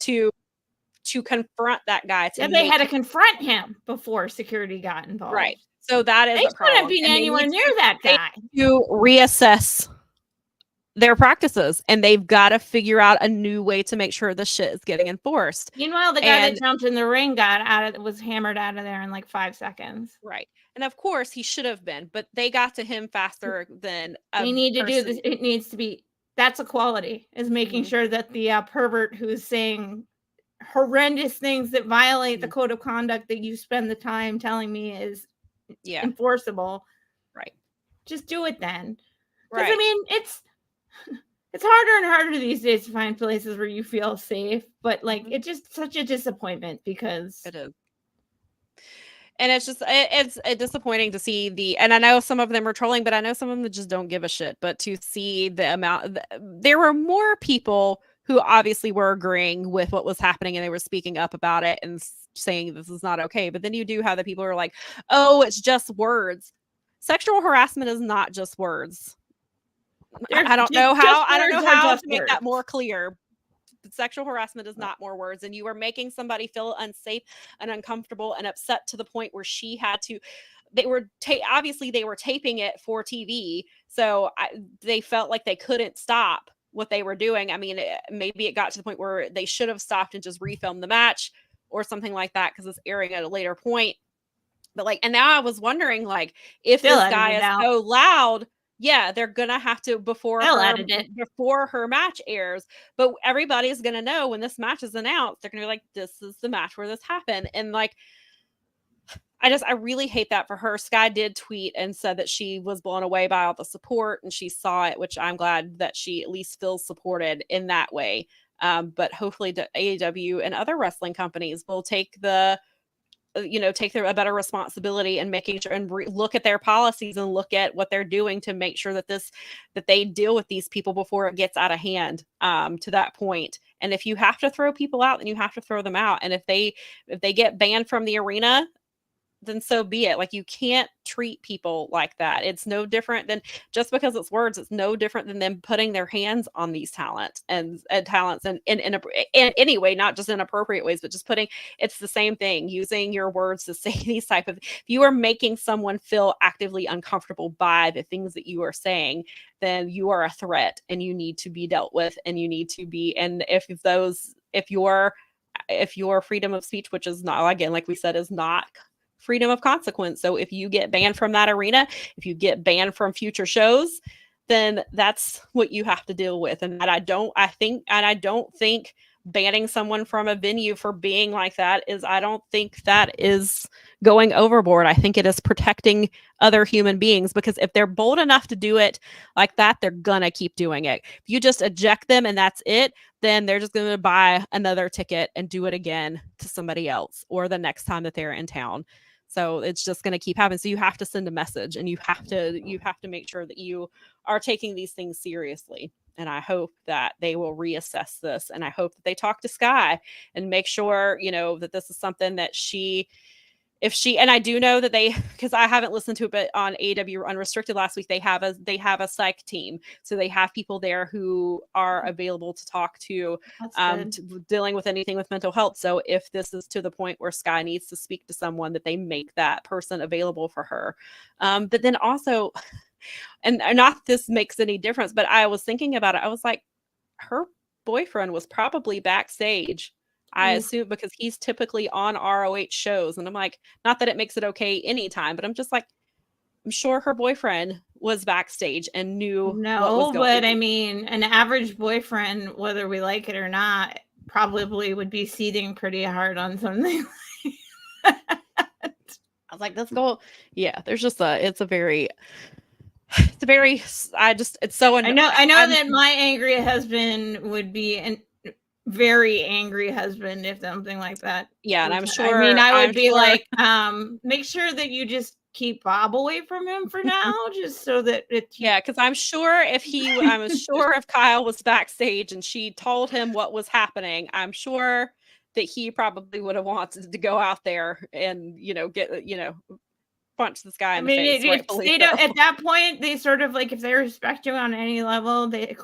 to confront that guy. They had to confront him before security got involved. Right. So that is a problem. They couldn't be anywhere near that guy. To reassess their practices, and they've got to figure out a new way to make sure this shit is getting enforced. Meanwhile, the guy that jumped in the ring was hammered out of there in like 5 seconds. Right. And of course he should have been, but they got to him faster than we need to do this. It needs to be, that's equality, is making sure that the pervert who's saying horrendous things that violate the code of conduct that you spend the time telling me is enforceable. Right. Just do it then. Right. I mean, it's harder and harder these days to find places where you feel safe, but like it's just such a disappointment, because it is. And it's just, it's disappointing to see and I know some of them are trolling, but I know some of them just don't give a shit. But to see the amount, there were more people who obviously were agreeing with what was happening, and they were speaking up about it and saying this is not okay. But then you do have the people who are like, oh, it's just words. Sexual harassment is not just words. I don't know how to make that more clear. Sexual harassment is not more words, and you are making somebody feel unsafe and uncomfortable and upset to the point where she had to. Obviously they were taping it for TV, so they felt like they couldn't stop what they were doing. I mean, maybe it got to the point where they should have stopped and just refilmed the match, or something like that because it's airing at a later point. But like, and now I was wondering, like, if They'll this edit guy it is out. so loud, yeah, they're gonna have to before They'll edit it. her match airs. But everybody's gonna know when this match is announced. They're gonna be like, this is the match where this happened, and like, I really hate that for her. Skye did tweet and said that she was blown away by all the support and she saw it, which I'm glad that she at least feels supported in that way. But hopefully the AEW and other wrestling companies will take a better responsibility and making sure and look at their policies and look at what they're doing to make sure that they deal with these people before it gets out of hand to that point. And if you have to throw people out, then you have to throw them out. And if they get banned from the arena, then so be it. Like, you can't treat people like that. It's no different than, just because it's words, it's no different than them putting their hands on these talents and in anyway, not just in appropriate ways, but just it's the same thing, using your words to say these type of, if you are making someone feel actively uncomfortable by the things that you are saying, then you are a threat and you need to be dealt with, and you need to be, and if your freedom of speech, which is not, again, like we said, is not freedom of consequence. So if you get banned from that arena, if you get banned from future shows, then that's what you have to deal with. And I don't think banning someone from a venue for being like that I don't think that is going overboard. I think it is protecting other human beings, because if they're bold enough to do it like that, they're gonna keep doing it. If you just eject them and that's it, then they're just going to buy another ticket and do it again to somebody else, or the next time that they're in town. So it's just going to keep happening. So you have to send a message, and you have to make sure that you are taking these things seriously. And I hope that they will reassess this, and I hope that they talk to Skye and make sure, that this is something that and I do know that because I haven't listened to it, but on AEW Unrestricted last week, they have a psych team. So they have people there who are available to talk to, dealing with anything with mental health. So if this is to the point where Skye needs to speak to someone, that they make that person available for her. But then also, and not that this makes any difference, but I was thinking about it. I was like, her boyfriend was probably backstage, I assume, because he's typically on ROH shows. And I'm like, not that it makes it okay anytime, but I'm just like, I'm sure her boyfriend was backstage and knew what was going on. But I mean, an average boyfriend, whether we like it or not, probably would be seething pretty hard on something like that. I was like, let's go. Yeah, there's just it's so annoying. I know that my angry husband would be an very angry husband if something like that. Yeah, and I'm sure. I mean, I would be like, make sure that you just keep Bob away from him for now, just so that it's. Yeah, because I'm sure if Kyle was backstage and she told him what was happening, I'm sure that he probably would have wanted to go out there and punch this guy in the face. They don't, at that point, they sort of like, if they respect you on any level, they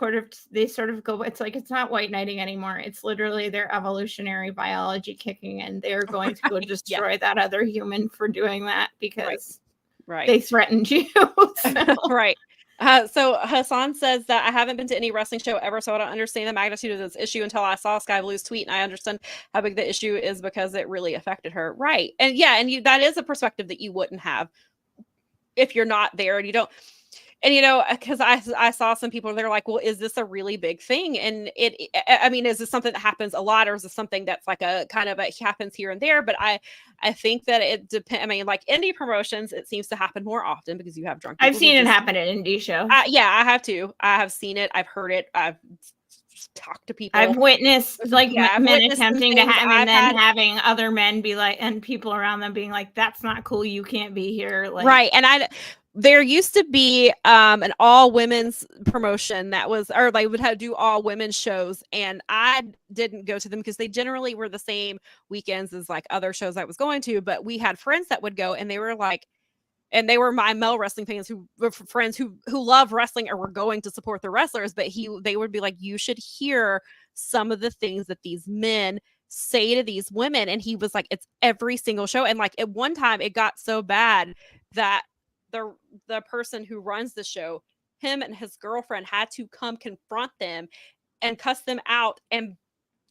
sort of go, it's like, it's not white knighting anymore. It's literally their evolutionary biology kicking in. They're going to go destroy that other human for doing that because they threatened you. Right. So Hassan says that I haven't been to any wrestling show ever, so I don't understand the magnitude of this issue until I saw Skye Blue's tweet, and I understand how big the issue is because it really affected her. Right. And that is a perspective that you wouldn't have if you're not there and you don't. And, because I saw some people, they're like, well, is this a really big thing? And is this something that happens a lot, or is this something that's like a kind of happens here and there? But I think that it depends. I mean, like indie promotions, it seems to happen more often because you have drunk people. I've seen it happen at indie shows. Yeah, I have too. I have seen it. I've heard it. I've talked to people. I've witnessed men attempting to have, and then having other men be like, and people around them being like, that's not cool. You can't be here. Like, right. And there used to be an all women's promotion that was, or they would do all women's shows, and I didn't go to them because they generally were the same weekends as like other shows I was going to. But we had friends that would go, and they were like, and they were my male wrestling fans who were friends who love wrestling or were going to support the wrestlers. But they would be like, you should hear some of the things that these men say to these women. And he was like, it's every single show. And like at one time it got so bad that the person who runs the show, him and his girlfriend had to come confront them and cuss them out and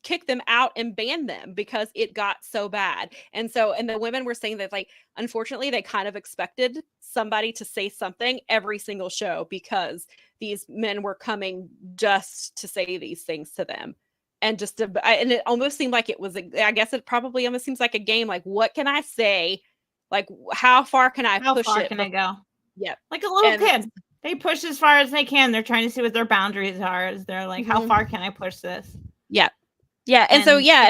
kick them out and ban them because it got so bad. And the women were saying that, like, unfortunately, they kind of expected somebody to say something every single show because these men were coming just to say these things to them. And and it almost seemed like it was, I guess it probably almost seems like a game. Like, what can I say? Like, how far can I push it? How far can I go? Yep. Like a little kid. They push as far as they can. They're trying to see what their boundaries are. They're like, how far can I push this? Yeah. Yeah. And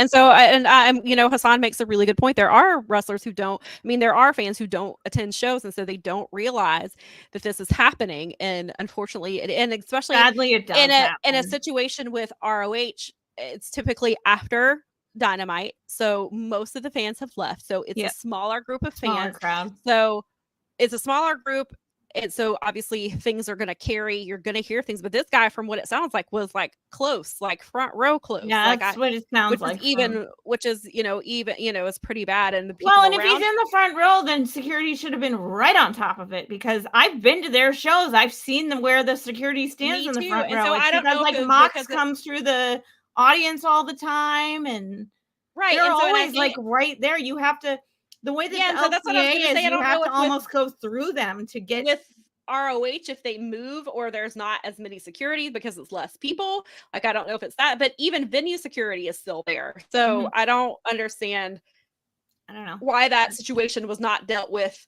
so Hassan makes a really good point. There are wrestlers who don't, there are fans who don't attend shows. And so they don't realize that this is happening. And unfortunately, and especially sadly, it does in a situation with ROH, it's typically after Dynamite. So most of the fans have left. So it's a smaller group of fans. Crowd. So it's a smaller group. And so obviously things are going to carry, you're going to hear things, but this guy, from what it sounds like, was like close, like front row close. Yeah, that's what it sounds like. Which is, is pretty bad. And the people and if he's in the front row, then security should have been right on top of it, because I've been to their shows. I've seen them where the security stands in the front row. So I don't know, like Mox comes through the audience all the time, and they're always like right there. You have to. The way that so that's what I was going to say. You have to almost go through them to get with ROH if they move, or there's not as many security because it's less people. Like, I don't know if it's that, but even venue security is still there. So I don't understand. I don't know why that situation was not dealt with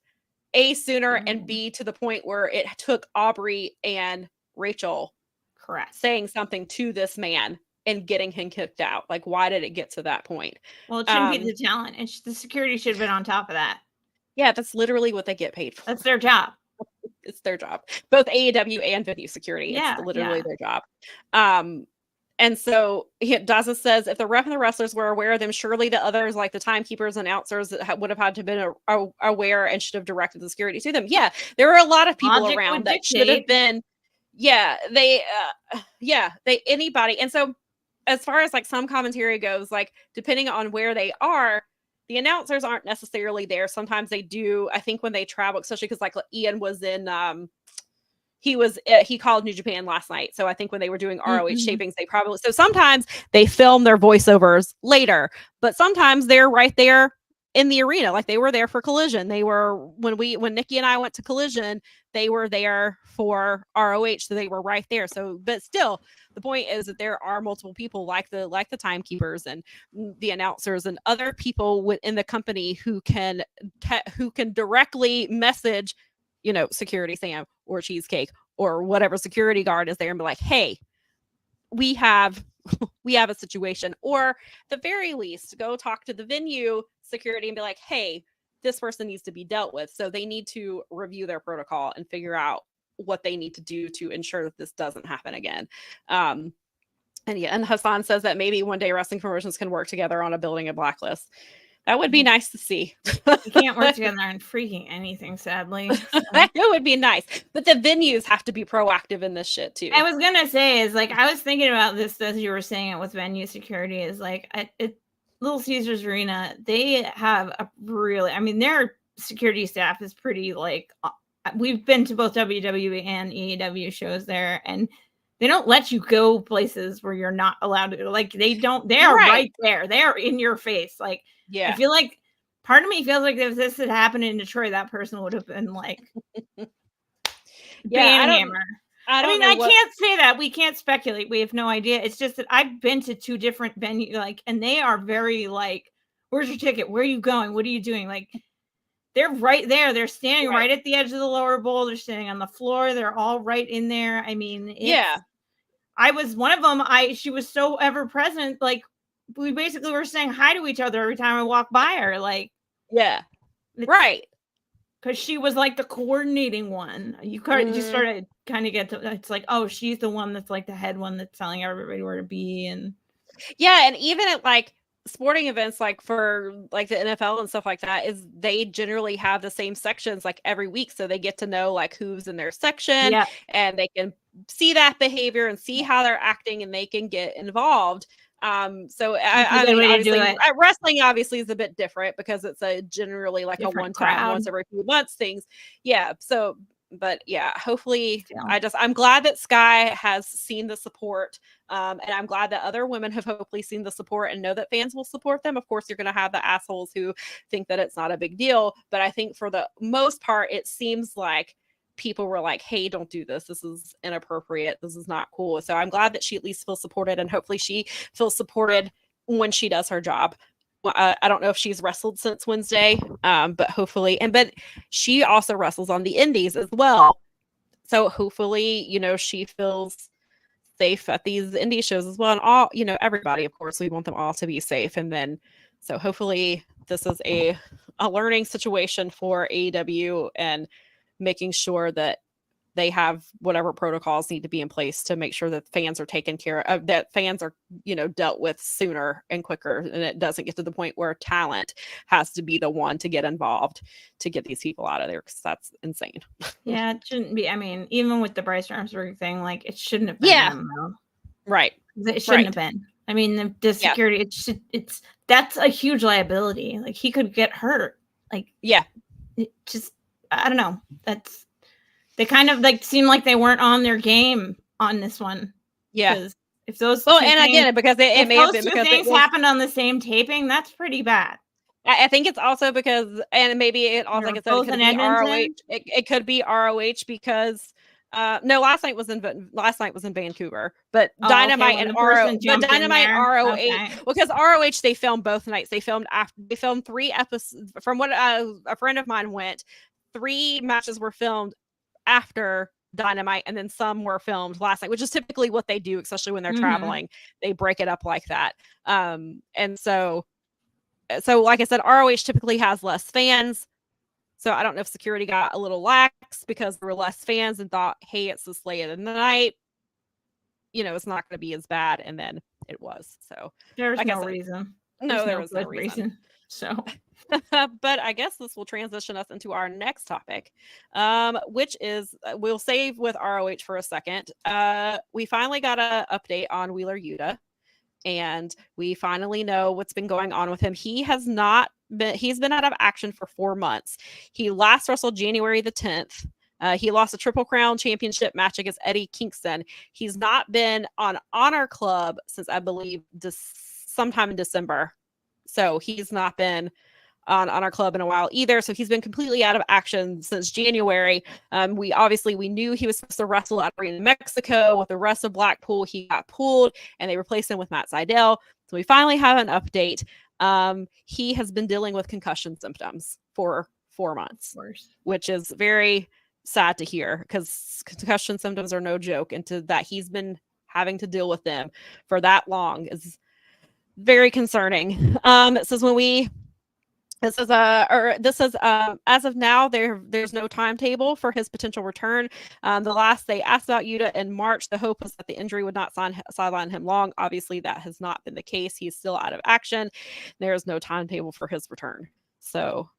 A, sooner, and B, to the point where it took Aubrey and Rachel saying something to this man and getting him kicked out. Like, why did it get to that point? Well, it shouldn't be the talent. And the security should have been on top of that. Yeah, that's literally what they get paid for. That's their job. It's their job. Both AEW and venue security. It's literally their job. And so Daza says, if the ref and the wrestlers were aware of them, surely the others, like the timekeepers and announcers, would have had to have been aware and should have directed the security to them. Yeah, there were a lot of people around that should have been. Yeah, anybody. And so, as far as like some commentary goes, like depending on where they are, the announcers aren't necessarily there. Sometimes they do. I think when they travel, especially because like Ian was in, he called New Japan last night. So I think when they were doing ROH tapings, so sometimes they film their voiceovers later, but sometimes they're right there in the arena. Like they were there for Collision. They were, when Nikki and I went to Collision, they were there for ROH. So they were right there. So, but still, the point is that there are multiple people like the timekeepers and the announcers and other people within the company who can directly message, Security Sam or Cheesecake or whatever security guard is there and be like, hey, we have a situation, or at the very least go talk to the venue security and be like, hey, this person needs to be dealt with. So they need to review their protocol and figure out what they need to do to ensure that this doesn't happen again. And Hassan says that maybe one day wrestling promotions can work together on a building a blacklist. That would be nice to see. You can't work together on freaking anything, sadly. So. It would be nice. But the venues have to be proactive in this shit too. I was going to say is like, I was thinking about this as you were saying it with venue security is like, Little Caesars Arena, they have their security staff is pretty like, we've been to both WWE and AEW shows there, and they don't let you go places where you're not allowed to. Like they're right there. They're in your face. Like, I feel like part of me feels like if this had happened in Detroit, that person would have been like, hammer. I can't say that. We can't speculate. We have no idea. It's just that I've been to two different venues, and they are very like, where's your ticket? Where are you going? What are you doing? Like, they're right there. They're standing right at the edge of the lower bowl. They're standing on the floor. They're all right in there. I mean, I was one of them. She was so ever present. Like, we basically were saying hi to each other every time I walked by her. Like, right. Because she was like the coordinating one. You started kind of get to, it's like, oh, she's the one that's like the head one that's telling everybody where to be. And and even at like sporting events, like for like the NFL and stuff like that, is they generally have the same sections like every week. So they get to know like who's in their section and they can see that behavior and see how they're acting and they can get involved. So obviously, wrestling obviously is a bit different because it's generally like different a one-time, once every few months things. Yeah. So But yeah, hopefully I'm glad that Skye has seen the support. And I'm glad that other women have hopefully seen the support and know that fans will support them. Of course, you're going to have the assholes who think that it's not a big deal. But I think for the most part, it seems like people were like, hey, don't do this. This is inappropriate. This is not cool. So I'm glad that she at least feels supported, and hopefully she feels supported when she does her job. I don't know if she's wrestled since Wednesday, but hopefully, but she also wrestles on the indies as well. So hopefully, she feels safe at these indie shows as well. And all, everybody, of course, we want them all to be safe. And then, so hopefully this is a learning situation for AEW, and making sure that they have whatever protocols need to be in place to make sure that fans are taken care of, that fans are, dealt with sooner and quicker. And it doesn't get to the point where talent has to be the one to get involved to get these people out of there, because that's insane. Yeah, it shouldn't be. I mean, even with the Bryce Armstrong thing, like, it shouldn't have been them, though. Right. It shouldn't have been. I mean, the security, that's a huge liability. Like, he could get hurt. Like, it just, I don't know. They kind of seem like they weren't on their game on this one. Yeah. If those because it may have been because things happened on the same taping, that's pretty bad. I think it's also because, and maybe it also, like I said, it could be ROH. It could be ROH because no, last night was in Vancouver, but Dynamite and ROH, because ROH, they filmed both nights. They filmed 3 episodes. From what a friend of mine went, 3 matches were filmed after Dynamite, and then some were filmed last night, which is typically what they do, especially when they're traveling. They break it up like that. And so like I said, ROH typically has less fans. So I don't know if security got a little lax because there were less fans and thought, hey, it's this late in the night, it's not going to be as bad. And then it was. So there's no reason. No, there was no reason. So but I guess this will transition us into our next topic, which is we'll save with ROH for a second. We finally got an update on Wheeler Yuta, and we finally know what's been going on with him. He's been out of action for 4 months. He last wrestled January the 10th. He lost a Triple Crown championship match against Eddie Kingston. He's not been on Honor Club since, I believe, sometime in December. So he's not been on Honor Club in a while either. So he's been completely out of action since January. We knew he was supposed to wrestle at Arena Mexico with the rest of Blackpool. He got pulled and they replaced him with Matt Sydal. So we finally have an update. He has been dealing with concussion symptoms for 4 months, which is very sad to hear, because concussion symptoms are no joke, and that he's been having to deal with them for that long is very concerning. It says as of now, there's no timetable for his potential return. The last they asked about Yuta in March, the hope was that the injury would not sideline him long. Obviously, that has not been the case. He's still out of action. There is no timetable for his return. So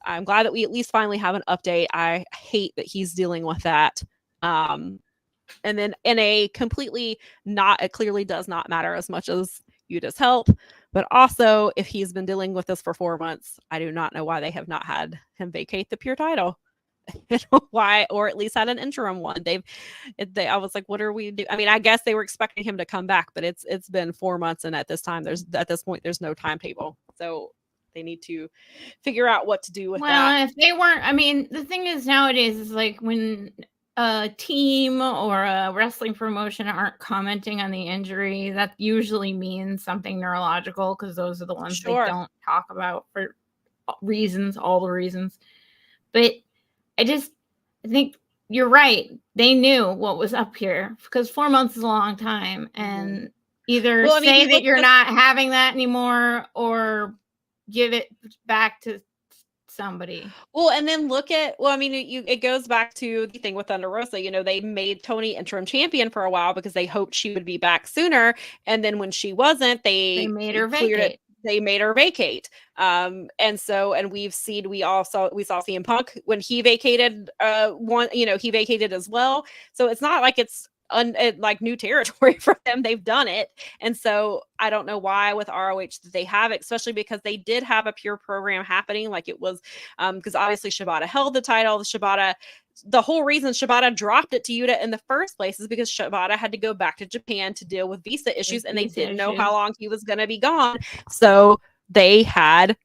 I'm glad that we at least finally have an update. I hate that he's dealing with that. And then in a completely it clearly does not matter as much as Yuta's health, but also if he's been dealing with this for 4 months, I do not know why they have not had him vacate the pure title. Why, or at least had an interim one. I was like, what are we doing? I mean, I guess they were expecting him to come back, but it's been 4 months, and at this point there's no timetable. So they need to figure out what to do with that. Well, if they weren't, I mean, the thing is nowadays is like when a team or a wrestling promotion aren't commenting on the injury, that usually means something neurological, because those are the ones they don't talk about for all the reasons. But I think you're right. They knew what was up here, because 4 months is a long time, and either say that you're not having that anymore or give it back to somebody. Well, and then it goes back to the thing with Thunder Rosa. They made Tony interim champion for a while because they hoped she would be back sooner, and then when she wasn't, they made her vacate. They made her vacate. And we saw CM Punk when he vacated he vacated as well. So it's not like it's like new territory for them. They've done it. And so I don't know why with ROH that they have it, especially because they did have a pure program happening. Like it was, because obviously Shibata held the title. The whole reason Shibata dropped it to Yuta in the first place is because Shibata had to go back to Japan to deal with visa issues, and they didn't know how long he was going to be gone. So they had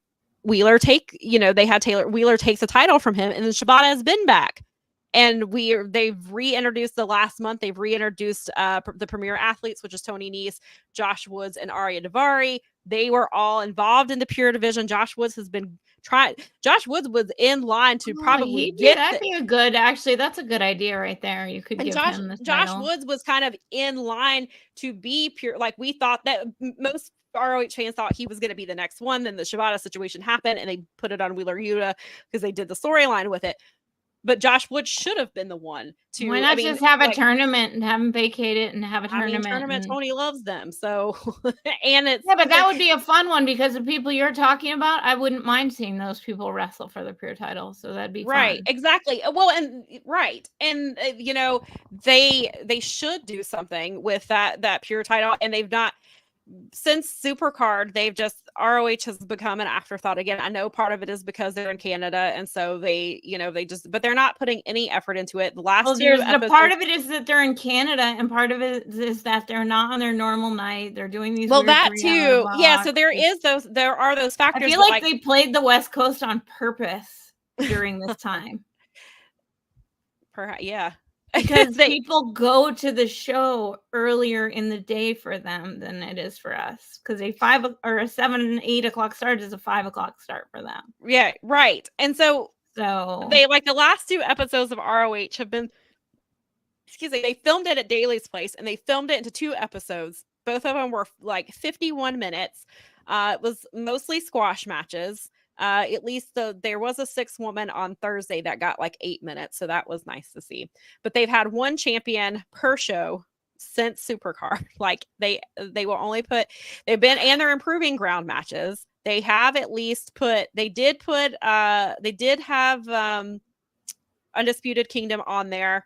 Wheeler take, they had Wheeler takes the title from him, and then Shibata has been back. And they've reintroduced the last month. They've reintroduced the premier athletes, which is Tony Nese, Josh Woods, and Arya Daivari. They were all involved in the pure division. Josh Woods was in line to probably that'd be a good, actually, that's a good idea right there. You could give him the Josh title. Woods was kind of in line to be pure. Like we thought that most ROH fans thought he was going to be the next one. Then the Shibata situation happened, and they put it on Wheeler Yuta because they did the storyline with it. But Josh Woods should have been the one to. Why not just have a tournament and have him vacate it and have a tournament? Tony loves them, so and it's but that would be a fun one because the people you're talking about, I wouldn't mind seeing those people wrestle for the pure title. So that'd be right, fun. exactly. Well, and they should do something with that pure title, and they've not. Since Supercard, they've just ROH has become an afterthought again. I know part of it is because they're in Canada, and so they but they're not putting any effort into it. The last the part of it is that they're in Canada, and part of it is that they're not on their normal night. They're doing these. Well, that too, yeah. So there are those factors. I feel like they played the West Coast on purpose during this time. Perhaps, yeah. Because people go to the show earlier in the day for them than it is for us. Because a 5 or a 7 and 8 o'clock start is a 5 o'clock start for them. Yeah, right. And so they like the last 2 episodes of ROH have been. They filmed it at Daly's place, and they filmed it into 2 episodes. Both of them were like 51 minutes. It was mostly squash matches. At least there was a 6th woman on Thursday that got like 8 minutes. So that was nice to see. But they've had 1 champion per show since Supercard. Like they will only and they're improving ground matches. They have at least they did have Undisputed Kingdom on there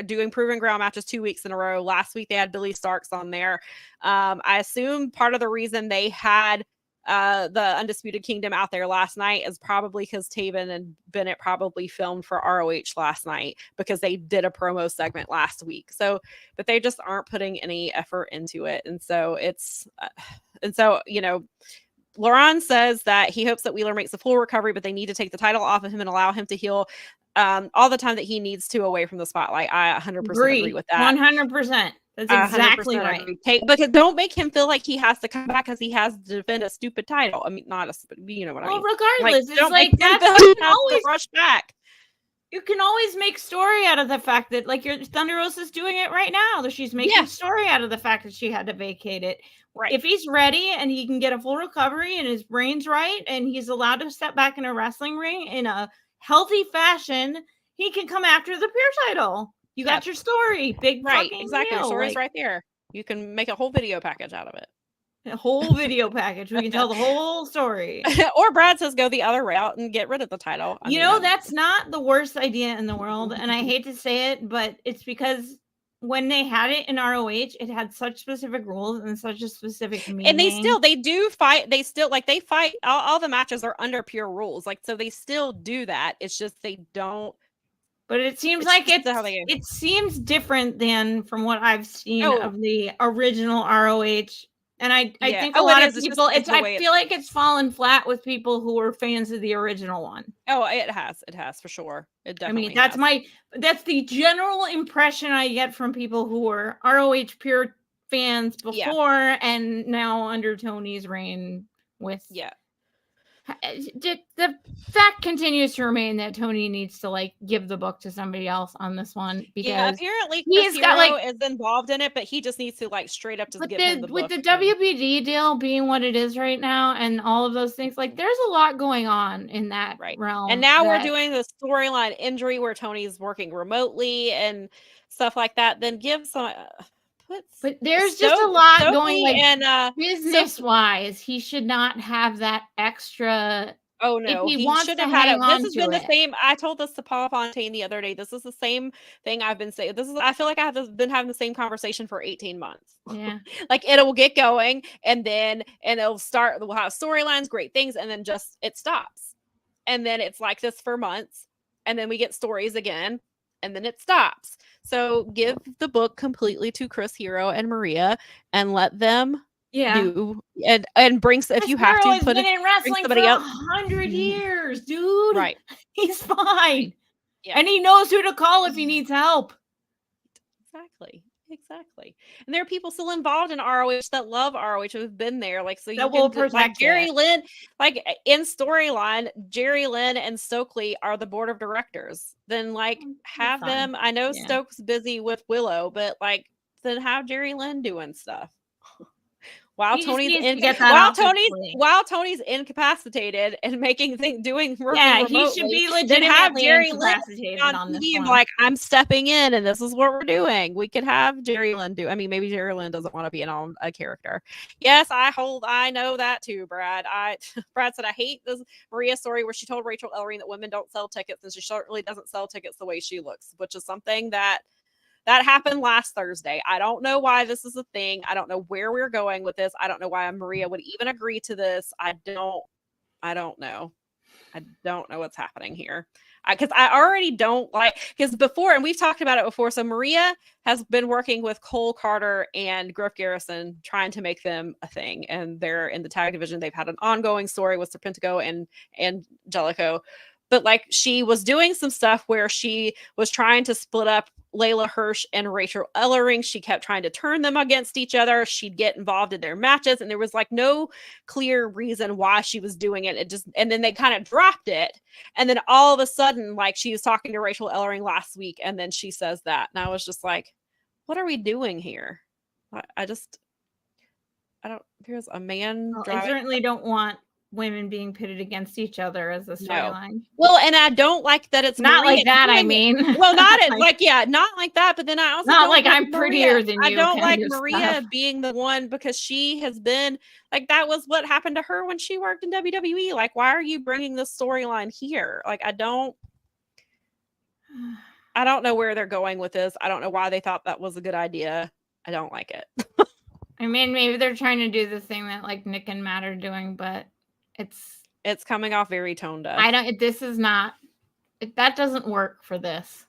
doing proven ground matches 2 weeks in a row. Last week they had Billy Starks on there. I assume part of the reason they had the Undisputed Kingdom out there last night is probably because Taven and Bennett probably filmed for ROH last night because they did a promo segment last week. So, but they just aren't putting any effort into it. And so Laurent says that he hopes that Wheeler makes a full recovery, but they need to take the title off of him and allow him to heal all the time that he needs to away from the spotlight. I 100% agree with that. 100%. That's exactly right. Because don't make him feel like he has to come back because he has to defend a stupid title. I mean, not a stupid, you know what I mean. Well, regardless, it's like you can always rush back. You can always make story out of the fact that, like, your Thunder Rosa is doing it right now. That she's making story out of the fact that she had to vacate it. Right. If he's ready and he can get a full recovery and his brain's right and he's allowed to step back in a wrestling ring in a healthy fashion, he can come after the pure title. You got your story. Big right. Exactly. Deal. The story's right there. You can make a whole video package out of it. A whole video package. We can tell the whole story. Or Brad says go the other route and get rid of the title. That's not the worst idea in the world. And I hate to say it, but it's because when they had it in ROH, it had such specific rules and such a specific meaning. And they do fight. They still they fight. All the matches are under pure rules. Like, so they still do that. It's just they don't. But it seems like it seems different than from what I've seen of the original ROH. And I think a lot of people, I feel like it's fallen flat with people who were fans of the original one. Oh, it has for sure. It definitely. That's the general impression I get from people who were ROH pure fans before and now under Tony's reign with. Yeah. The fact continues to remain that Tony needs to give the book to somebody else on this one because apparently he's got is involved in it, but he just needs to straight up give him the book. With the WBD deal being what it is right now and all of those things, there's a lot going on in that realm. And now we're doing the storyline injury where Tony's working remotely and stuff like that. Then give some. But there's just a lot going business wise. He should not have that extra Oh if no, he he wants should to have had hang it. This on has to been the it. same. I told this to Paul Fontaine the other day. This is the same thing I've been saying. I feel like been having the same conversation for 18 months. Yeah. Like it'll get going and it'll start, we'll have storylines, great things, and then just it stops. And then it's like this for months. And then we get stories again, and then it stops. So give the book completely to Chris Hero and Maria and let them do and brings if Chris you have Hero to has put been in bring wrestling for somebody else. 100 years, dude. Right. He's fine. Yeah. And he knows who to call if he needs help. Exactly. And there are people still involved in ROH that love ROH who've been there. Like, so That you will can like protect Jerry it. Lynn, like in storyline, Jerry Lynn and Stokely are the board of directors. Then like have fine. them. I know Yeah. Stokes busy with Willow, but like then have Jerry Lynn doing stuff. While Tony's incapacitated and doing working remotely, he should be then have legitimately Jerry Lynn incapacitated on this TV one. like, I'm stepping in and this is what we're doing. We could have Jerry Lynn do. I mean, maybe Jerry Lynn doesn't want to be on a character. Yes, I know that too, Brad. Brad said I hate this Maria story where she told Rachel Ellering that women don't sell tickets, and she certainly doesn't sell tickets the way she looks, which is something that happened last Thursday. I don't know why this is a thing. I don't know where we're going with this. I don't know why Maria would even agree to this. I don't know. I don't know what's happening here. Because I already don't like, because before, and we've talked about it before, so Maria has been working with Cole Carter and Griff Garrison trying to make them a thing. And they're in the tag division. They've had an ongoing story with Serpentico and Jellicoe. But like she was doing some stuff where she was trying to split up Layla Hirsch and Rachel Ellering. She kept trying to turn them against each other. She'd get involved in their matches, and there was like no clear reason why she was doing it. And then they kind of dropped it. And then all of a sudden, like she was talking to Rachel Ellering last week, and then she says that. And I was just like, what are we doing here? There's a man. I certainly don't want women being pitted against each other as a storyline. No. Well, and I don't like that it's not Maria like that. I mean, well, not not like that. But then I also not don't like I'm prettier than you. I don't like Maria being the one, because she has been like, that was what happened to her when she worked in WWE. Like, why are you bringing this storyline here? Like, I don't know where they're going with this. I don't know why they thought that was a good idea. I don't like it. I mean, maybe they're trying to do the thing that like Nick and Matt are doing, but it's coming off very tone deaf. That doesn't work for this.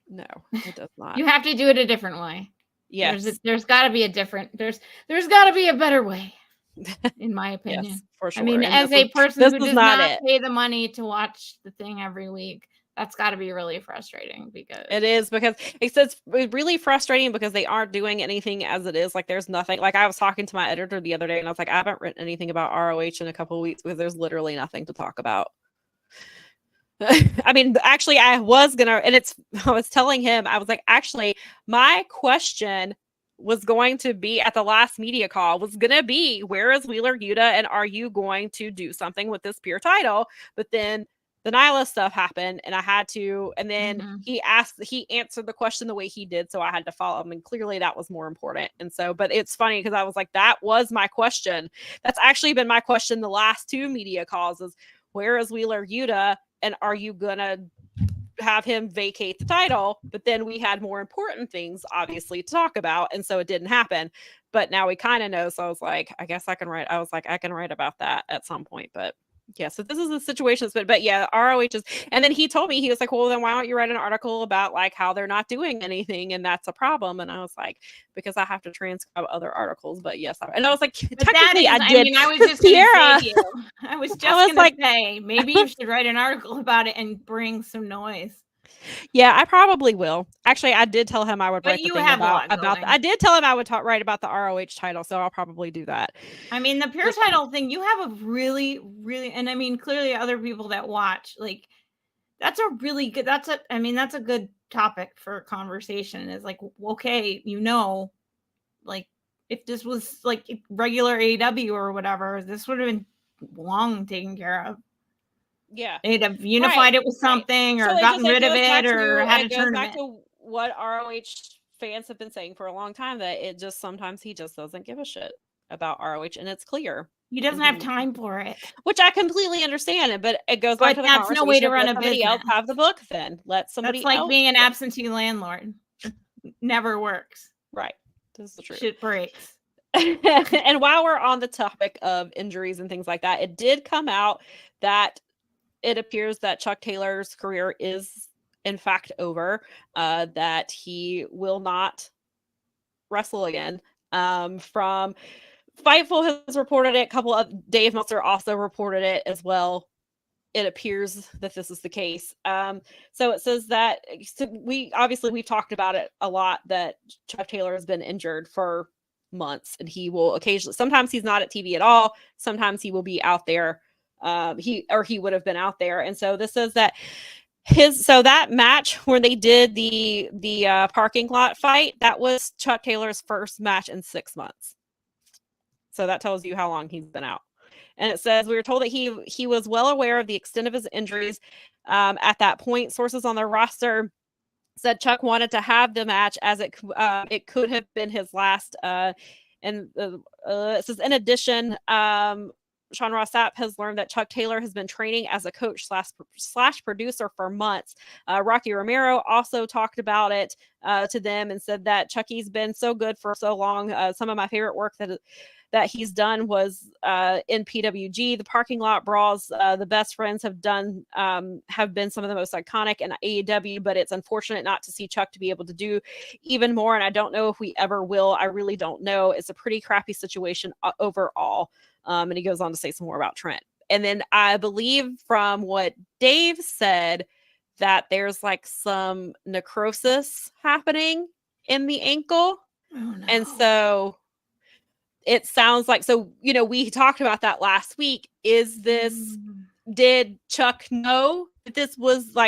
No, it does not. You have to do it a different way. Yes. There's got to be there's got to be a better way, in my opinion. Yes, for sure. I mean, as a person who does not pay the money to watch the thing every week, that's got to be really frustrating, because it is, because it's really frustrating because they aren't doing anything as it is. Like, there's nothing. Like, I was talking to my editor the other day and I was like, I haven't written anything about ROH in a couple of weeks because there's literally nothing to talk about. I mean, actually, I was telling him, I was like, actually, my question was going to be at the last media call was going to be, where is Wheeler Yuta, and are you going to do something with this pure title? But then the Nyla stuff happened, and I had to, and then he answered the question the way he did, so I had to follow him, and clearly that was more important. And so, but it's funny because I was like, that was my question. That's actually been my question the last two media calls, is where is Wheeler Yuta, and are you gonna have him vacate the title? But then we had more important things, obviously, to talk about, and so it didn't happen. But now we kind of know, so I was like, I guess I can write. I was like, I can write about that at some point, but. Yeah, so this is the situation. But yeah, ROH is, and then he told me, he was like, well, then why don't you write an article about like how they're not doing anything and that's a problem? And I was like, because I have to transcribe other articles. But yes, and I was like, technically I did. I mean, I was just Sierra. I was just going to say, maybe you should write an article about it and bring some noise. Yeah, I probably will. Actually, I did tell him I would write about I did tell him I would write about the ROH title, so I'll probably do that. I mean, the pure title thing, you have a really, really, and I mean, clearly other people that watch, like, that's a really good, that's a good topic for conversation. Is like, okay, like, if this was like regular AEW or whatever, this would have been long taken care of. Yeah, they'd have unified it with something, or gotten rid of it, or had a tournament. Back to what ROH fans have been saying for a long time, that it just sometimes he just doesn't give a shit about ROH, and it's clear. He doesn't have time for it. Which I completely understand, but it goes back to the that's no way to run a somebody business. else have the book then. Let somebody That's like else being an absentee landlord. Never works. Right. This is the truth. Shit breaks. And while we're on the topic of injuries and things like that, it did come out that it appears that Chuck Taylor's career is in fact over, that he will not wrestle again. From Fightful has reported it. A couple of Dave Meltzer also reported it as well. It appears that this is the case. So it says that we've talked about it a lot, that Chuck Taylor has been injured for months, and he will occasionally, sometimes he's not at TV at all. Sometimes he will be out there. He would have been out there. And so this says that that match where they did the parking lot fight, that was Chuck Taylor's first match in 6 months. So that tells you how long he's been out. And it says, we were told that he was well aware of the extent of his injuries at that point. Sources on the roster said Chuck wanted to have the match as it could have been his last. And it says, in addition, Sean Ross Sapp has learned that Chuck Taylor has been training as a coach slash producer for months. Rocky Romero also talked about it to them and said that Chucky's been so good for so long. Some of my favorite work that he's done was in PWG, the parking lot brawls. The best friends have been some of the most iconic in AEW, but it's unfortunate not to see Chuck to be able to do even more. And I don't know if we ever will. I really don't know. It's a pretty crappy situation overall. And he goes on to say some more about Trent. And then I believe from what Dave said that there's like some necrosis happening in the ankle. Oh, no. And so it sounds like, we talked about that last week. Did Chuck know that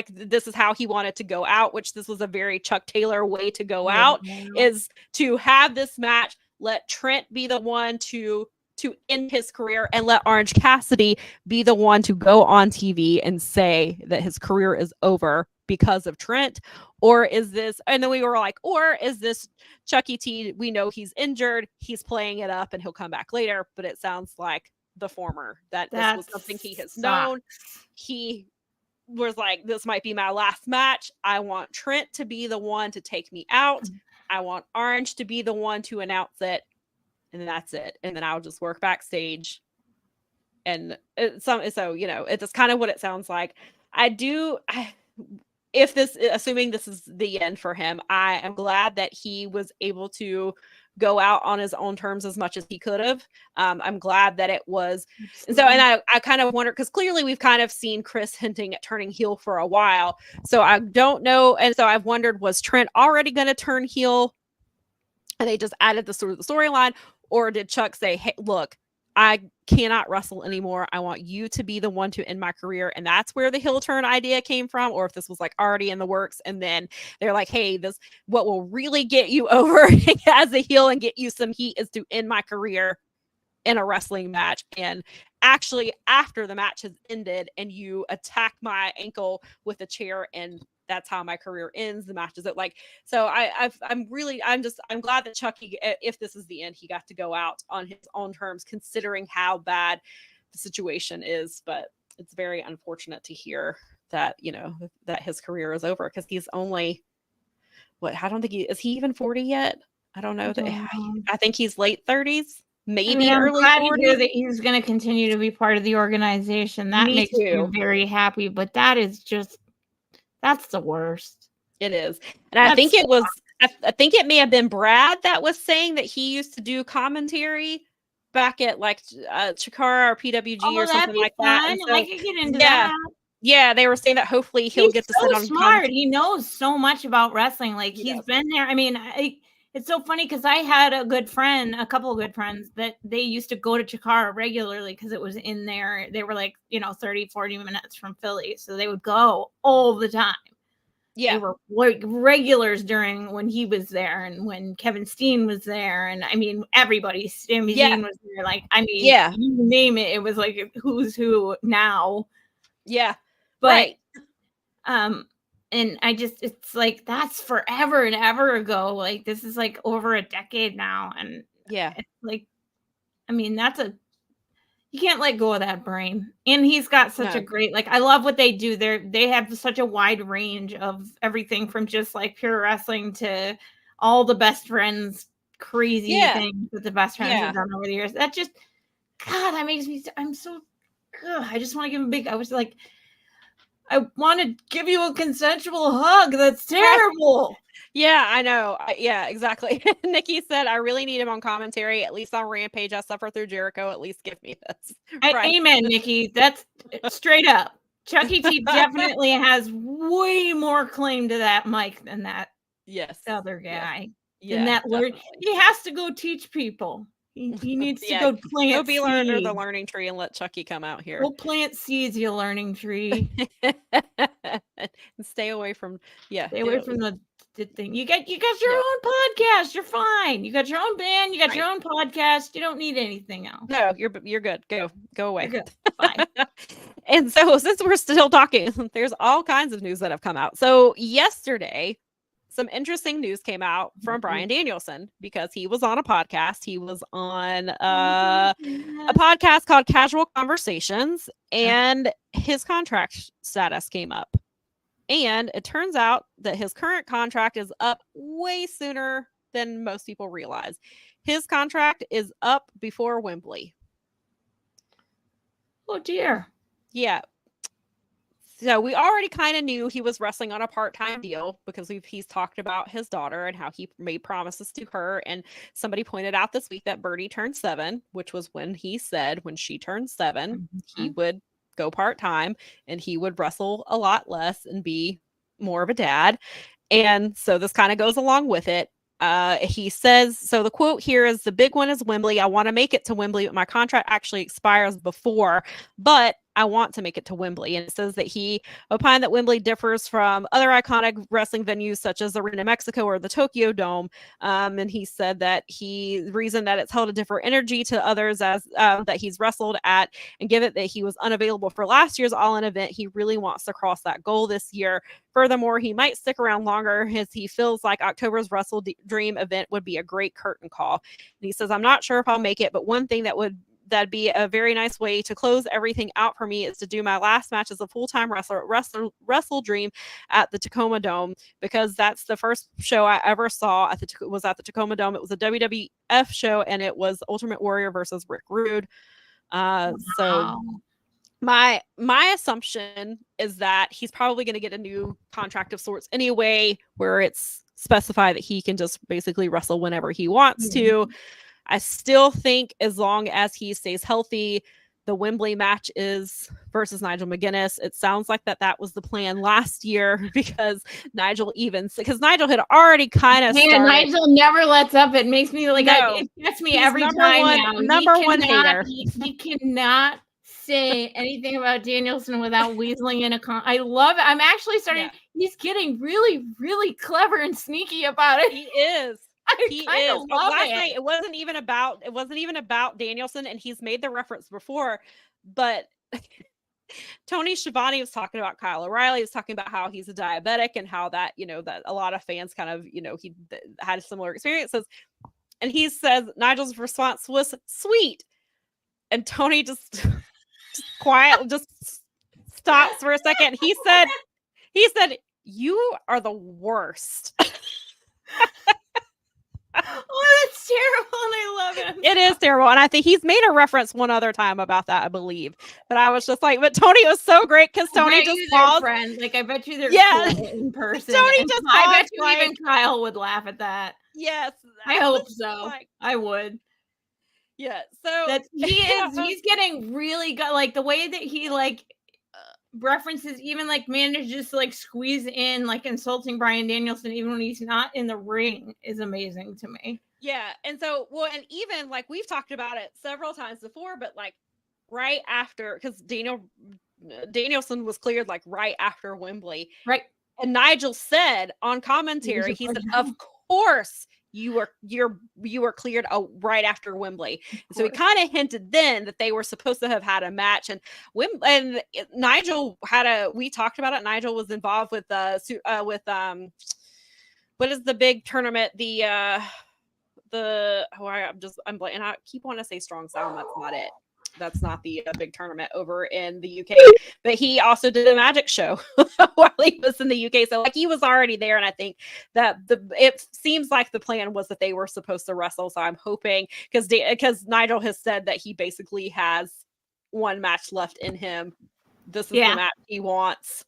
this is how he wanted to go out, which this was a very Chuck Taylor way to go out, is to have this match, let Trent be the one to end his career, and let Orange Cassidy be the one to go on TV and say that his career is over because of Trent? Or is this, and then we were like, or is this Chucky T? We know he's injured, he's playing it up, and he'll come back later. But it sounds like the former, that this was something he has known. He was like, this might be my last match. I want Trent to be the one to take me out. I want Orange to be the one to announce it. And that's it. And then I'll just work backstage. And it's kind of what it sounds like. Assuming this is the end for him, I am glad that he was able to go out on his own terms as much as he could have. I'm glad that it was. And so, and I kind of wonder, because clearly we've kind of seen Chris hinting at turning heel for a while. So I don't know. And so I've wondered, was Trent already going to turn heel and they just added the sort of the storyline? Or did Chuck say, hey, look, I cannot wrestle anymore. I want you to be the one to end my career. And that's where the heel turn idea came from. Or if this was like already in the works. And then they're like, hey, what will really get you over as a heel and get you some heat is to end my career in a wrestling match. And actually, after the match has ended and you attack my ankle with a chair, and that's how my career ends. The match is it like, so I'm glad that Chucky, if this is the end, he got to go out on his own terms, considering how bad the situation is. But it's very unfortunate to hear that, that his career is over, because he's only I don't think is he even 40 yet? I don't know. I think he's late 30s. Maybe early 40s. That he's going to continue to be part of the organization. That makes me very happy. But that's the worst. It is. And I think I think it may have been Brad that was saying that he used to do commentary back at like Chikara or PWG or something like that. And so, I could get into that. Yeah, they were saying that hopefully he'll get to sit on smart. He knows so much about wrestling. Like he's been there. I mean, it's so funny because I had a couple of good friends that they used to go to Chikara regularly because it was in there. They were like, 30, 40 minutes from Philly. So they would go all the time. Yeah. They were like regulars during when he was there and when Kevin Steen was there. And I mean, everybody, Sami Zayn was there. Like, I mean, you name it. It was like who's who now. Yeah. But, and it's like, that's forever and ever ago. Like, this is like over a decade now. And it's like, I mean, that's You can't let go of that brain. And he's got such a great, like, I love what they do. They have such a wide range of everything from just like pure wrestling to all the best friends, crazy things that the best friends have done over the years. That just, God, that makes me, I'm so, I just want to give him a big, I was like, I want to give you a consensual hug. That's terrible. Yeah, I know. Yeah, exactly. Nikki said, I really need him on commentary, at least on Rampage. I suffer through Jericho. At least give me this. Right. Amen, Nikki. That's straight up. Chuckie T definitely has way more claim to that mic than that other guy. Yeah, he has to go teach people. He needs to go plant Go be learner the learning tree and let Chuckie come out here. Go plant seeds, you learning tree. And stay away from stay away from the thing. You got your own podcast. You're fine. You got your own band. You got your own podcast. You don't need anything else. No, you're good. Go away. You're good. Bye. And so since we're still talking, there's all kinds of news that have come out. So yesterday, some interesting news came out from Bryan Danielson because he was on a podcast. He was on a podcast called Casual Conversations, and his contract status came up. And it turns out that his current contract is up way sooner than most people realize. His contract is up before Wembley. Oh, dear. Yeah. So we already kind of knew he was wrestling on a part-time deal because he's talked about his daughter and how he made promises to her. And somebody pointed out this week that Birdie turned 7, which was when he said when she turned 7, he would go part-time and he would wrestle a lot less and be more of a dad. And so this kind of goes along with it. He says, so the quote here is, the big one is Wembley. I want to make it to Wembley, but my contract actually expires before, but I want to make it to Wembley. And it says that he opined that Wembley differs from other iconic wrestling venues such as the Arena Mexico or the Tokyo Dome. And he said that the reason that it's held a different energy to others as that he's wrestled at, and given that he was unavailable for last year's All-In event, he really wants to cross that goal this year. Furthermore, he might stick around longer as he feels like October's Wrestle Dream event would be a great curtain call. And he says, I'm not sure if I'll make it, but one thing that'd be a very nice way to close everything out for me is to do my last match as a full-time wrestler at Wrestle Dream at the Tacoma Dome, because that's the first show I ever saw was at the Tacoma Dome. It was a WWF show, and it was Ultimate Warrior versus Rick Rude. So my assumption is that he's probably going to get a new contract of sorts anyway, where it's specified that he can just basically wrestle whenever he wants to. I still think as long as he stays healthy, the Wembley match is versus Nigel McGuinness. It sounds like that was the plan last year because Nigel had already kind of started. Nigel never lets up. It makes me like, it gets me every time. Number one hater. He cannot say anything about Danielson without weaseling in a I love it. I'm actually starting. He's getting really, really clever and sneaky about it. He is. He is. Last night, it wasn't even about Danielson, and he's made the reference before, but Tony Schiavone was talking about Kyle O'Reilly. He was talking about how he's a diabetic and how that, that a lot of fans kind of, he had similar experiences. And he says Nigel's response was sweet, and Tony just stops for a second. He said, "You are the worst." Oh, that's terrible, and I love him. It is terrible, and I think he's made a reference one other time about that, I believe. But I was just like, but Tony was so great because Tony just paused. Friends, like I bet you they're cool in person. Tony just I bet you even Kyle would laugh at that. Yes, I hope so. I would. Yeah, so he's getting really good. Like the way that he references, even manages to squeeze in insulting Bryan Danielson even when he's not in the ring is amazing to me. Yeah, and so and even we've talked about it several times before, but right after, because Danielson was cleared right after Wembley, right? And Nigel said on commentary, he said, "Of course you were cleared right after Wembley." So he kind of hinted then that they were supposed to have had a match, and Nigel we talked about it. Nigel was involved with what is the big tournament? I'm blanking. I keep wanting to say Strong Style, and that's not it. that's not the big tournament over in the UK. But he also did a magic show while he was in the UK. So like he was already there, and I think that it seems like the plan was that they were supposed to wrestle. So I'm hoping because Nigel has said that he basically has one match left in him. This is the match he wants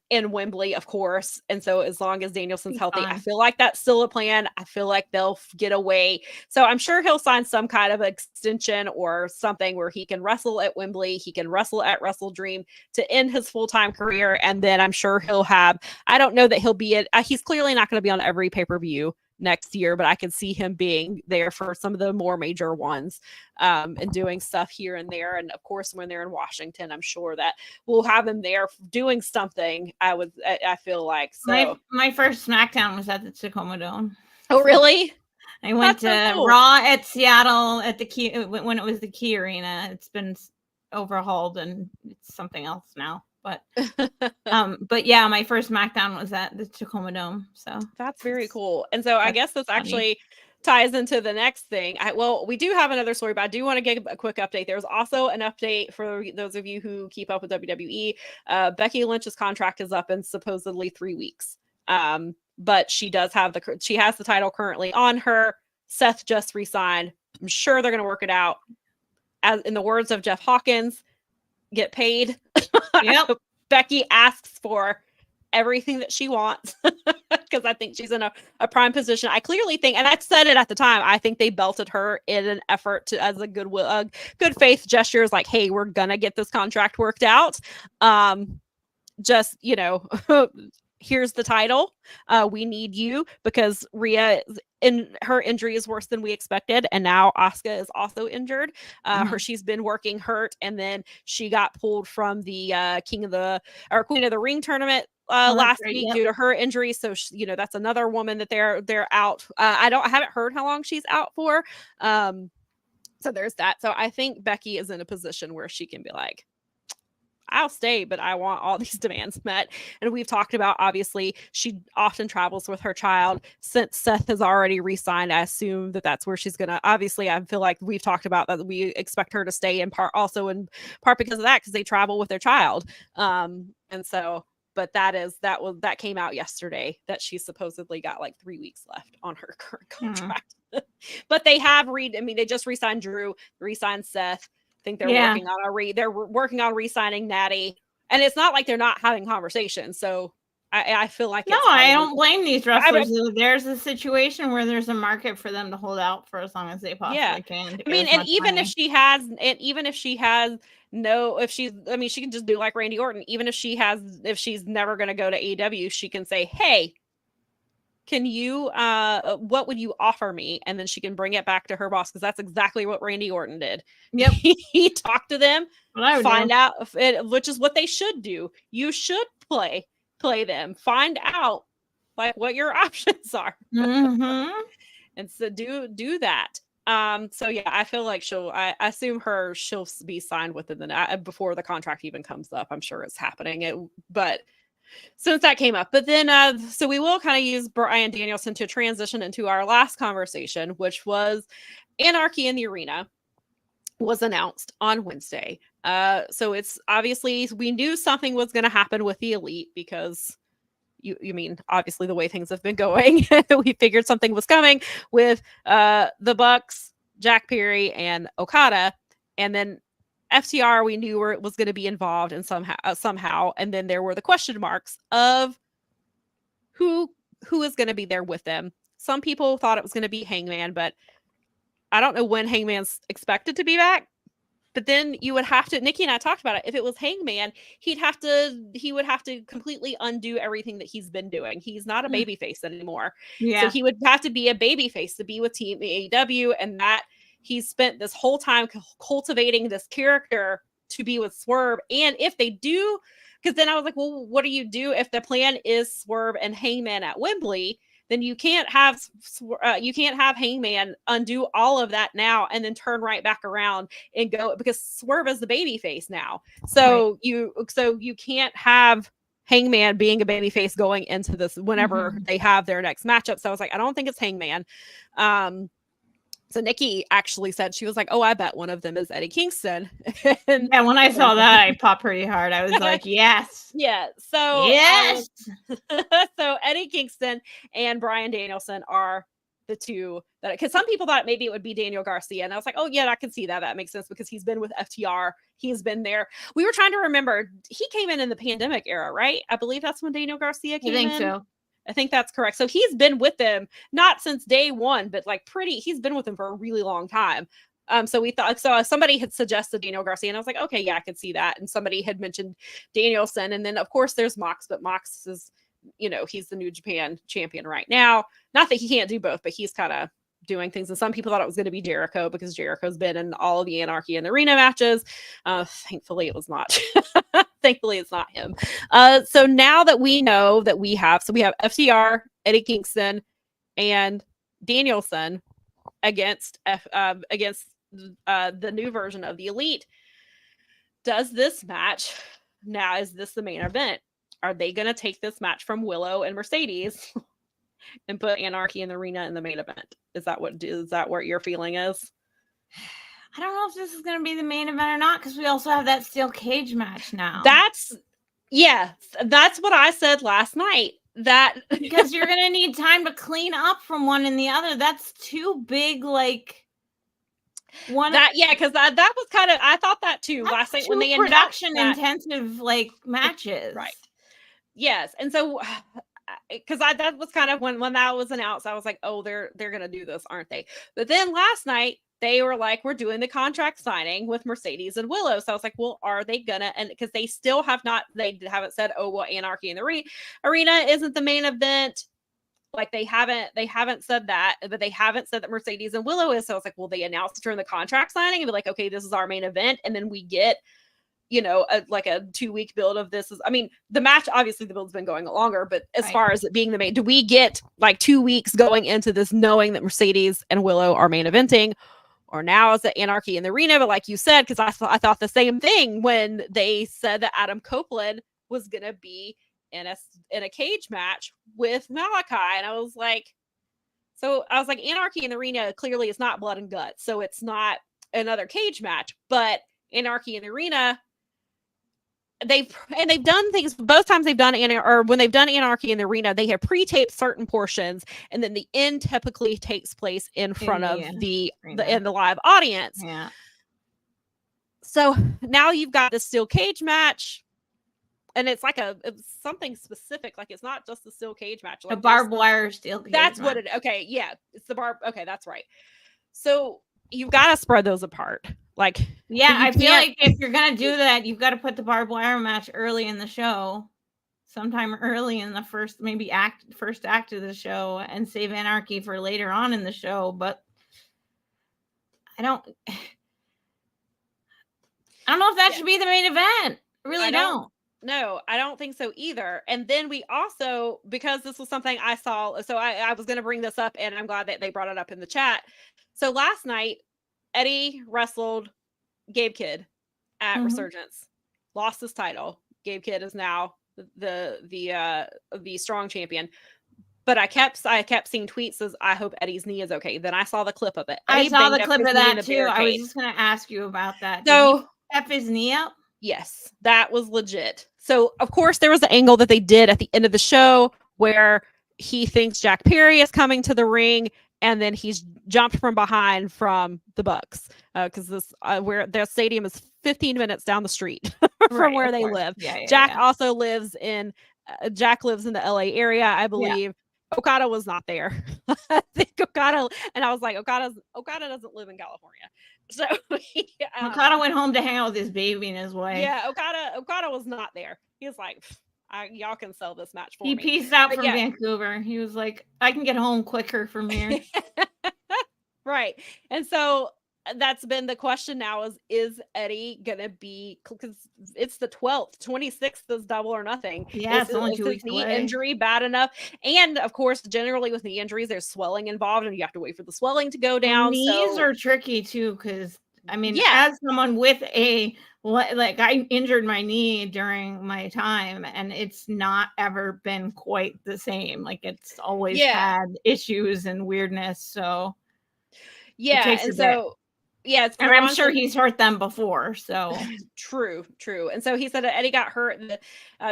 in Wembley, of course. And so as long as Danielson's healthy, I feel like that's still a plan. I feel like they'll get away. So I'm sure he'll sign some kind of extension or something where he can wrestle at Wembley. He can wrestle at Wrestle Dream to end his full-time career. And then I'm sure he'll have, I don't know that he'll be he's clearly not going to be on every pay-per-view next year, but I could see him being there for some of the more major ones and doing stuff here and there. And of course, when they're in Washington, I'm sure that we'll have him there doing something. I feel like so. My first SmackDown was at the Tacoma Dome. Oh, really? I went to Raw at Seattle at the Key when it was the Key Arena. It's been overhauled and it's something else now. But yeah, my first SmackDown was at the Tacoma Dome. So that's very cool. And so I guess this actually ties into the next thing. We do have another story, but I do want to give a quick update. There's also an update for those of you who keep up with WWE. Becky Lynch's contract is up in supposedly 3 weeks. But she has the title currently on her. Seth just resigned. I'm sure they're going to work it out. As in the words of Jeff Hawkins, get paid. Yep. Becky asks for everything that she wants because I think she's in a prime position. I clearly think, and I said it at the time, I think they belted her in an effort to, as a good faith gesture, is like, hey, we're gonna get this contract worked out. Just, here's the title. We need you because Rhea her injury is worse than we expected, and now Asuka is also injured. She's been working hurt, and then she got pulled from the Queen of the Ring tournament last week due to her injury. So that's another woman that they're out. I haven't heard how long she's out for. So there's that. So I think Becky is in a position where she can be like, I'll stay, but I want all these demands met. And we've talked about, obviously, she often travels with her child. Since Seth has already re-signed, I assume that's where she's going to, obviously, I feel like we've talked about that we expect her to stay in part because of that, because they travel with their child. And so, but that came out yesterday that she supposedly got like 3 weeks left on her current contract. But they have they just re-signed Drew, re-signed Seth. I think they're working on re-signing Natty, and it's not like they're not having conversations. So I feel like I don't blame these wrestlers. There's a situation where there's a market for them to hold out for as long as they possibly can. I mean, and even if she has, she can just do like Randy Orton. Even if she's never going to go to AEW, she can say, hey, can you, what would you offer me? And then she can bring it back to her boss, because that's exactly what Randy Orton did. Yep. He talked to them, find out, which is what they should do. You should play them, find out like what your options are. And so do that. So yeah, I feel like I assume she'll be signed within before the contract even comes up. I'm sure it's happening. But since that came up, but then so we will kind of use Bryan Danielson to transition into our last conversation, which was Anarchy in the Arena was announced on Wednesday. So it's obviously, we knew something was going to happen with the Elite, because you mean obviously the way things have been going, we figured something was coming with the Bucks, Jack Perry, and Okada, and then FTR, we knew where it was going to be involved in somehow. And then there were the question marks of who is going to be there with them. Some people thought it was going to be Hangman, but I don't know when Hangman's expected to be back. But then you would have to, Nikki and I talked about it. If it was Hangman, he would have to completely undo everything that he's been doing. He's not a babyface anymore. Yeah. So he would have to be a babyface to be with Team AEW, and that he's spent this whole time cultivating this character to be with Swerve. And if they do, because then I was like, well, what do you do if the plan is Swerve and Hangman at Wembley? Then you can't have Hangman undo all of that now and then turn right back around and go, because Swerve is the babyface now. So you can't have Hangman being a babyface going into this whenever they have their next matchup. So I was like, I don't think it's Hangman. So Nikki actually said, she was like, oh, I bet one of them is Eddie Kingston. And yeah, when I saw that, I popped pretty hard. I was like, yes. Yeah. So yes. So Eddie Kingston and Bryan Danielson are the two that, because some people thought maybe it would be Daniel Garcia, and I was like, oh yeah, I can see that. That makes sense because he's been with FTR. He's been there. We were trying to remember. He came in the pandemic era, right? I believe that's when Daniel Garcia came in. I think so. I think that's correct. So he's been with them not since day one, but like he's been with them for a really long time. So we thought, somebody had suggested Daniel Garcia, and I was like, okay, yeah, I could see that. And somebody had mentioned Danielson, and then of course there's Mox, but Mox is, he's the New Japan champion right now. Not that he can't do both, but he's kind of doing things. And some people thought it was going to be Jericho because Jericho's been in all of the Anarchy and Arena matches. Thankfully it was not. Thankfully it's not him. So now that we know that we have FTR, Eddie Kingston, and Danielson against the new version of the Elite. Does this match, now is this the main event? Are they going to take this match from Willow and Mercedes and put Anarchy in the Arena in the main event? Is that what your feeling is? I don't know if this is going to be the main event or not, because we also have that steel cage match now. That's what I said last night. That because you're going to need time to clean up from one and the other. That's too big, like one. Because that was kind of, I thought that too last night when they production intensive like matches, right? Yes, and so because that was kind of when that was announced, I was like, oh, they're gonna do this, aren't they? But then last night they were like, we're doing the contract signing with Mercedes and Willow. So I was like, well, are they gonna? And because they still haven't said, oh, well, Anarchy in the Arena isn't the main event. Like they haven't said that, but they haven't said that Mercedes and Willow is. So I was like, well, they announced it during the contract signing and be like, okay, this is our main event, and then we get, like a 2-week build of this. The match, obviously the build's been going longer, but as far as it being the main, do we get like 2 weeks going into this knowing that Mercedes and Willow are main eventing? Or now is it Anarchy in the Arena? But like you said, because I thought the same thing when they said that Adam Copeland was going to be in a cage match with Malachi. And I was like, Anarchy in the Arena clearly is not blood and guts. So it's not another cage match, but Anarchy in the Arena, they've done things both times when they've done Anarchy in the Arena, they have pre-taped certain portions, and then the end typically takes place in front of the live audience. Yeah. So now you've got this steel cage match, and it's something specific. Like it's not just the steel cage match. Like a barbed wire steel cage. That's match. What it. Okay, yeah, it's the barb. Okay, that's right. So you've got to spread those apart. Like, yeah, I feel like if you're gonna do that, you've got to put the barbed wire match early in the show, sometime early in the first act of the show, and save Anarchy for later on in the show. But I don't know if that should be the main event. I really don't. No, I don't think so either. And then we also, because this was something I saw, so I was going to bring this up, and I'm glad that they brought it up in the chat. So last night, Eddie wrestled Gabe Kidd at Resurgence, lost his title. Gabe Kidd is now the strong champion. But I kept seeing tweets says, I hope Eddie's knee is okay. Then I saw the clip of it. I saw the clip of that too. I was just going to ask you about that. So, did he F his knee up? Yes, that was legit. So of course there was the angle that they did at the end of the show where he thinks Jack Perry is coming to the ring, and then he's jumped from behind from the Bucks because where their stadium is 15 minutes down the street from where they live. Yeah, Jack also lives in Jack lives in the LA area, I believe. Yeah. Okada was not there. I think Okada, and I was like, Okada doesn't live in California. So Okada went home to hang out with his baby and his wife. Yeah, Okada was not there. He was like, y'all can sell this match for me. He pieced out from Vancouver. He was like, I can get home quicker from here. Right. And so that's been the question now is Eddie gonna be, because it's the 12th, 26th is double or nothing. Yeah, it's only 2 weeks knee away. Injury bad enough? And of course, generally with knee injuries, there's swelling involved, and you have to wait for the swelling to go down. Knees are tricky too, because as someone with I injured my knee during my time, and it's not ever been quite the same. Like it's always had issues and weirdness. So Yeah, takes and a bit. so yeah, And I'm sure he's hurt them before, so true. And so he said that Eddie got hurt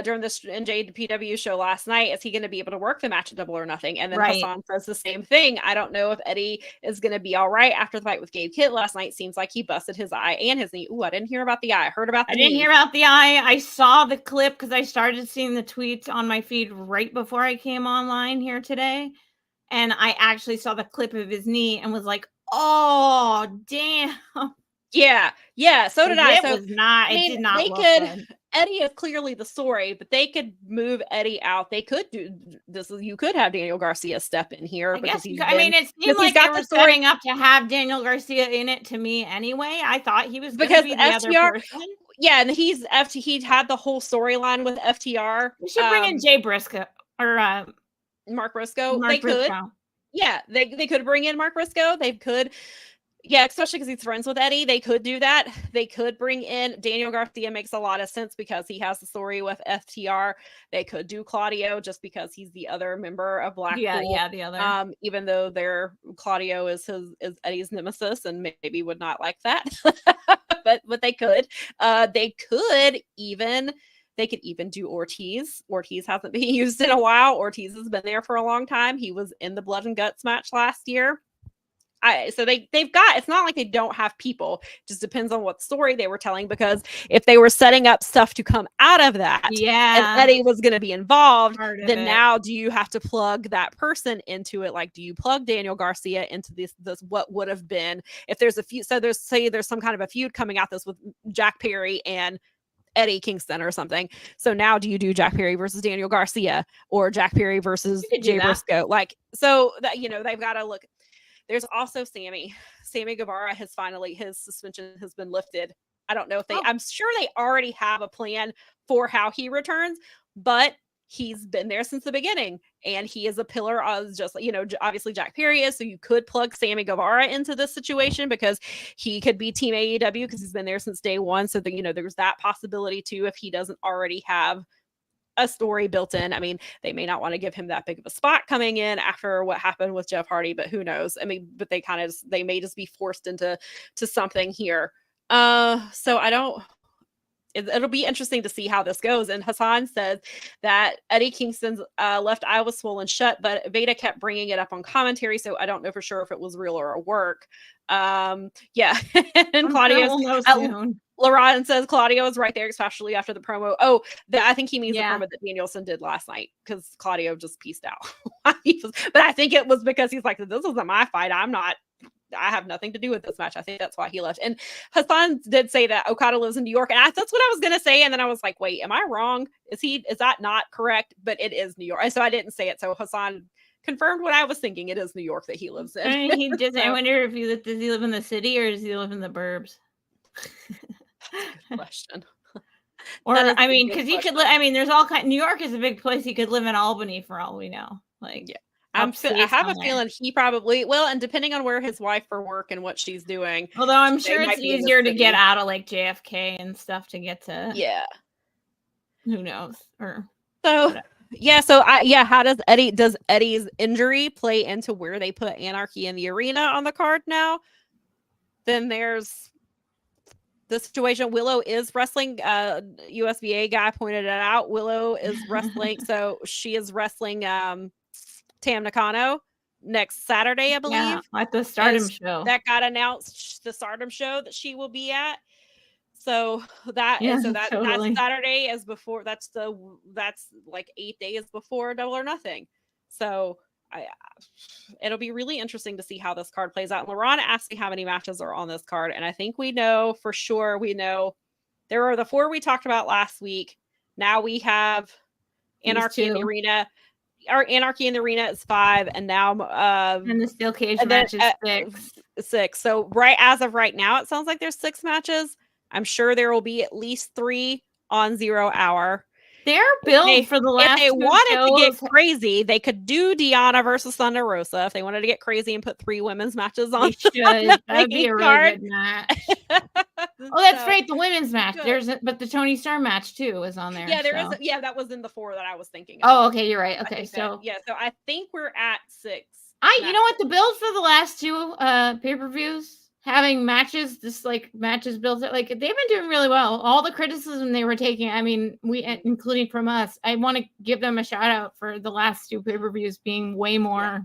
during this NJPW show last night. Is he going to be able to work the match at Double or Nothing? And then Hassan says the same thing. I don't know if Eddie is going to be all right after the fight with Gabe Kidd last night. Seems like he busted his eye and his knee. Ooh, I didn't hear about the eye. I heard about the knee. I didn't hear about the eye. I saw the clip because I started seeing the tweets on my feed right before I came online here today. And I actually saw the clip of his knee and was like, oh, damn. Yeah. So did I. So it did not look good. Eddie is clearly the story, but they could move Eddie out. They could do this. You could have Daniel Garcia step in here. It seemed like they were setting up to have Daniel Garcia in it to me anyway. I thought he was going to be the other person. Yeah, and he had the whole storyline with FTR. We should bring in Jay Briscoe or Mark Briscoe. They could bring in Mark Briscoe. They could. Yeah, especially because he's friends with Eddie. They could do that. They could bring in Daniel Garcia. Makes a lot of sense because he has the story with FTR. They could do Claudio just because he's the other member of Blackpool. Yeah, the other. Even though Claudio is Eddie's nemesis and maybe would not like that. but they could. They could even do Ortiz. Ortiz hasn't been used in a while. Ortiz has been there for a long time. He was in the Blood and Guts match last year. So they've got, it's not like they don't have people. It just depends on what story they were telling, because if they were setting up stuff to come out of that, and Eddie was going to be involved, then now do you have to plug that person into it? Like, do you plug Daniel Garcia into this what would have been if there's a feud? So there's some kind of a feud coming out this with Jack Perry and Eddie Kingston or something. So now do you do Jack Perry versus Daniel Garcia or Jack Perry versus Jay Briscoe? Like, so that, they've got to look. There's also Sammy Guevara his suspension has been lifted. I don't know if I'm sure they already have a plan for how he returns, but he's been there since the beginning and he is a pillar of just, obviously Jack Perry is. So you could plug Sammy Guevara into this situation because he could be Team AEW because he's been there since day one. So there's that possibility too, if he doesn't already have a story built in. I mean, they may not want to give him that big of a spot coming in after what happened with Jeff Hardy, but who knows? I mean, but they may just be forced into something here. So it'll be interesting to see how this goes. And Hassan says that Eddie Kingston's left eye was swollen shut, but Veda kept bringing it up on commentary, so I don't know for sure if it was real or a work. And Claudio Laurent says Claudio is right there, especially after the promo. I think he means the promo that Danielson did last night, because Claudio just pieced out. But I think it was because he's like, this isn't my fight. I have nothing to do with this match. I think that's why he left. And Hassan did say that Okada lives in New York. And that's what I was going to say. And then I was like, wait, am I wrong? Is that not correct? But it is New York. So I didn't say it. So Hassan confirmed what I was thinking. It is New York that he lives in. I wonder if does he live in the city or does he live in the burbs? Good question. Or because he could live. There's all kind. New York is a big place. He could live in Albany for all we know. Like, yeah. I have a feeling he probably will, and depending on where his wife for work and what she's doing. Although I'm sure it's easier to get out of like JFK and stuff to get to. Yeah. Who knows? Or so whatever. Yeah. So how does Eddie's injury play into where they put Anarchy in the arena on the card now? Then there's the situation. Willow is wrestling. USVA guy pointed it out. Willow is wrestling. So she is wrestling Tam Nakano next Saturday, I believe. Yeah, at the Stardom show. That got announced, the Stardom show that she will be at. So that Saturday is before. That's like 8 days before Double or Nothing. So it'll be really interesting to see how this card plays out. And Laurent asked me how many matches are on this card, and I think we know for sure. We know there are the 4 we talked about last week. Now we have Anarchy in the arena. Our Anarchy in the arena is 5, and now and the steel cage match is 6. So as of right now, it sounds like there's 6 matches. I'm sure there will be at least 3 on 0 Hour. They're built for the last. If they wanted to get crazy, they could do Deonna versus Thunder Rosa. If they wanted to get crazy and put 3 women's matches on, that would be a really good match. That's right, the women's match. Good. But the Tony Starr match too is on there. Yeah, there is. Yeah, that was in the 4 that I was thinking of. Oh, okay, you're right. Okay, so I think we're at 6 You know what, the build for the last two pay-per-views, having matches, just like matches built, like they've been doing really well. All the criticism they were taking, I mean, including from us, I want to give them a shout out for the last two pay-per-views being way more. Yeah,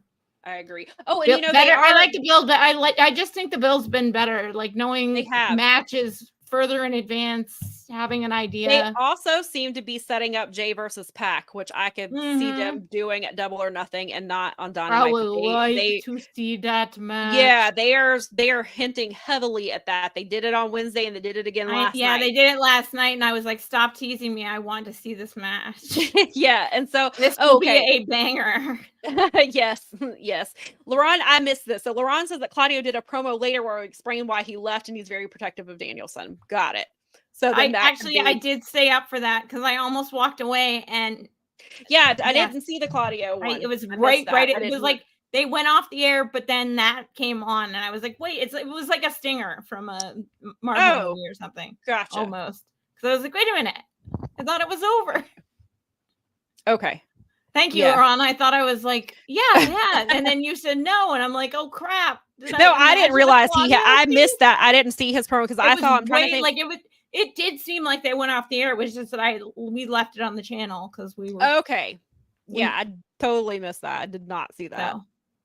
I agree. Oh, and better. I like the build, but I just think the build's been better. Like knowing matches further in advance, having an idea. They also seem to be setting up Jay versus Pac, which I could see them doing at Double or Nothing and not on Dynamite. I would like to see that match. Yeah, they are hinting heavily at that. They did it on Wednesday and they did it again last night. Yeah, they did it last night, and I was like, "Stop teasing me! I want to see this match." Yeah, and so this will be a banger. Yes. Lauren, I missed this. So Lauren says that Claudio did a promo later where he explained why he left and he's very protective of Danielson. Got it. So I did stay up for that because I almost walked away and I didn't see the Claudio one. It was right. It was like they went off the air, but then that came on, and I was like, "Wait!" It was like a stinger from a Marvel movie or something. Gotcha. Almost. So I was like, "Wait a minute! I thought it was over." Okay. Thank you, Ron. I thought I was like, yeah. And then you said no, and I'm like, oh crap. I didn't realize I missed that. I didn't see his promo because I thought I'm trying to think. Like it did seem like they went off the air. It was just that we left it on the channel because we were okay. I totally missed that. I did not see that.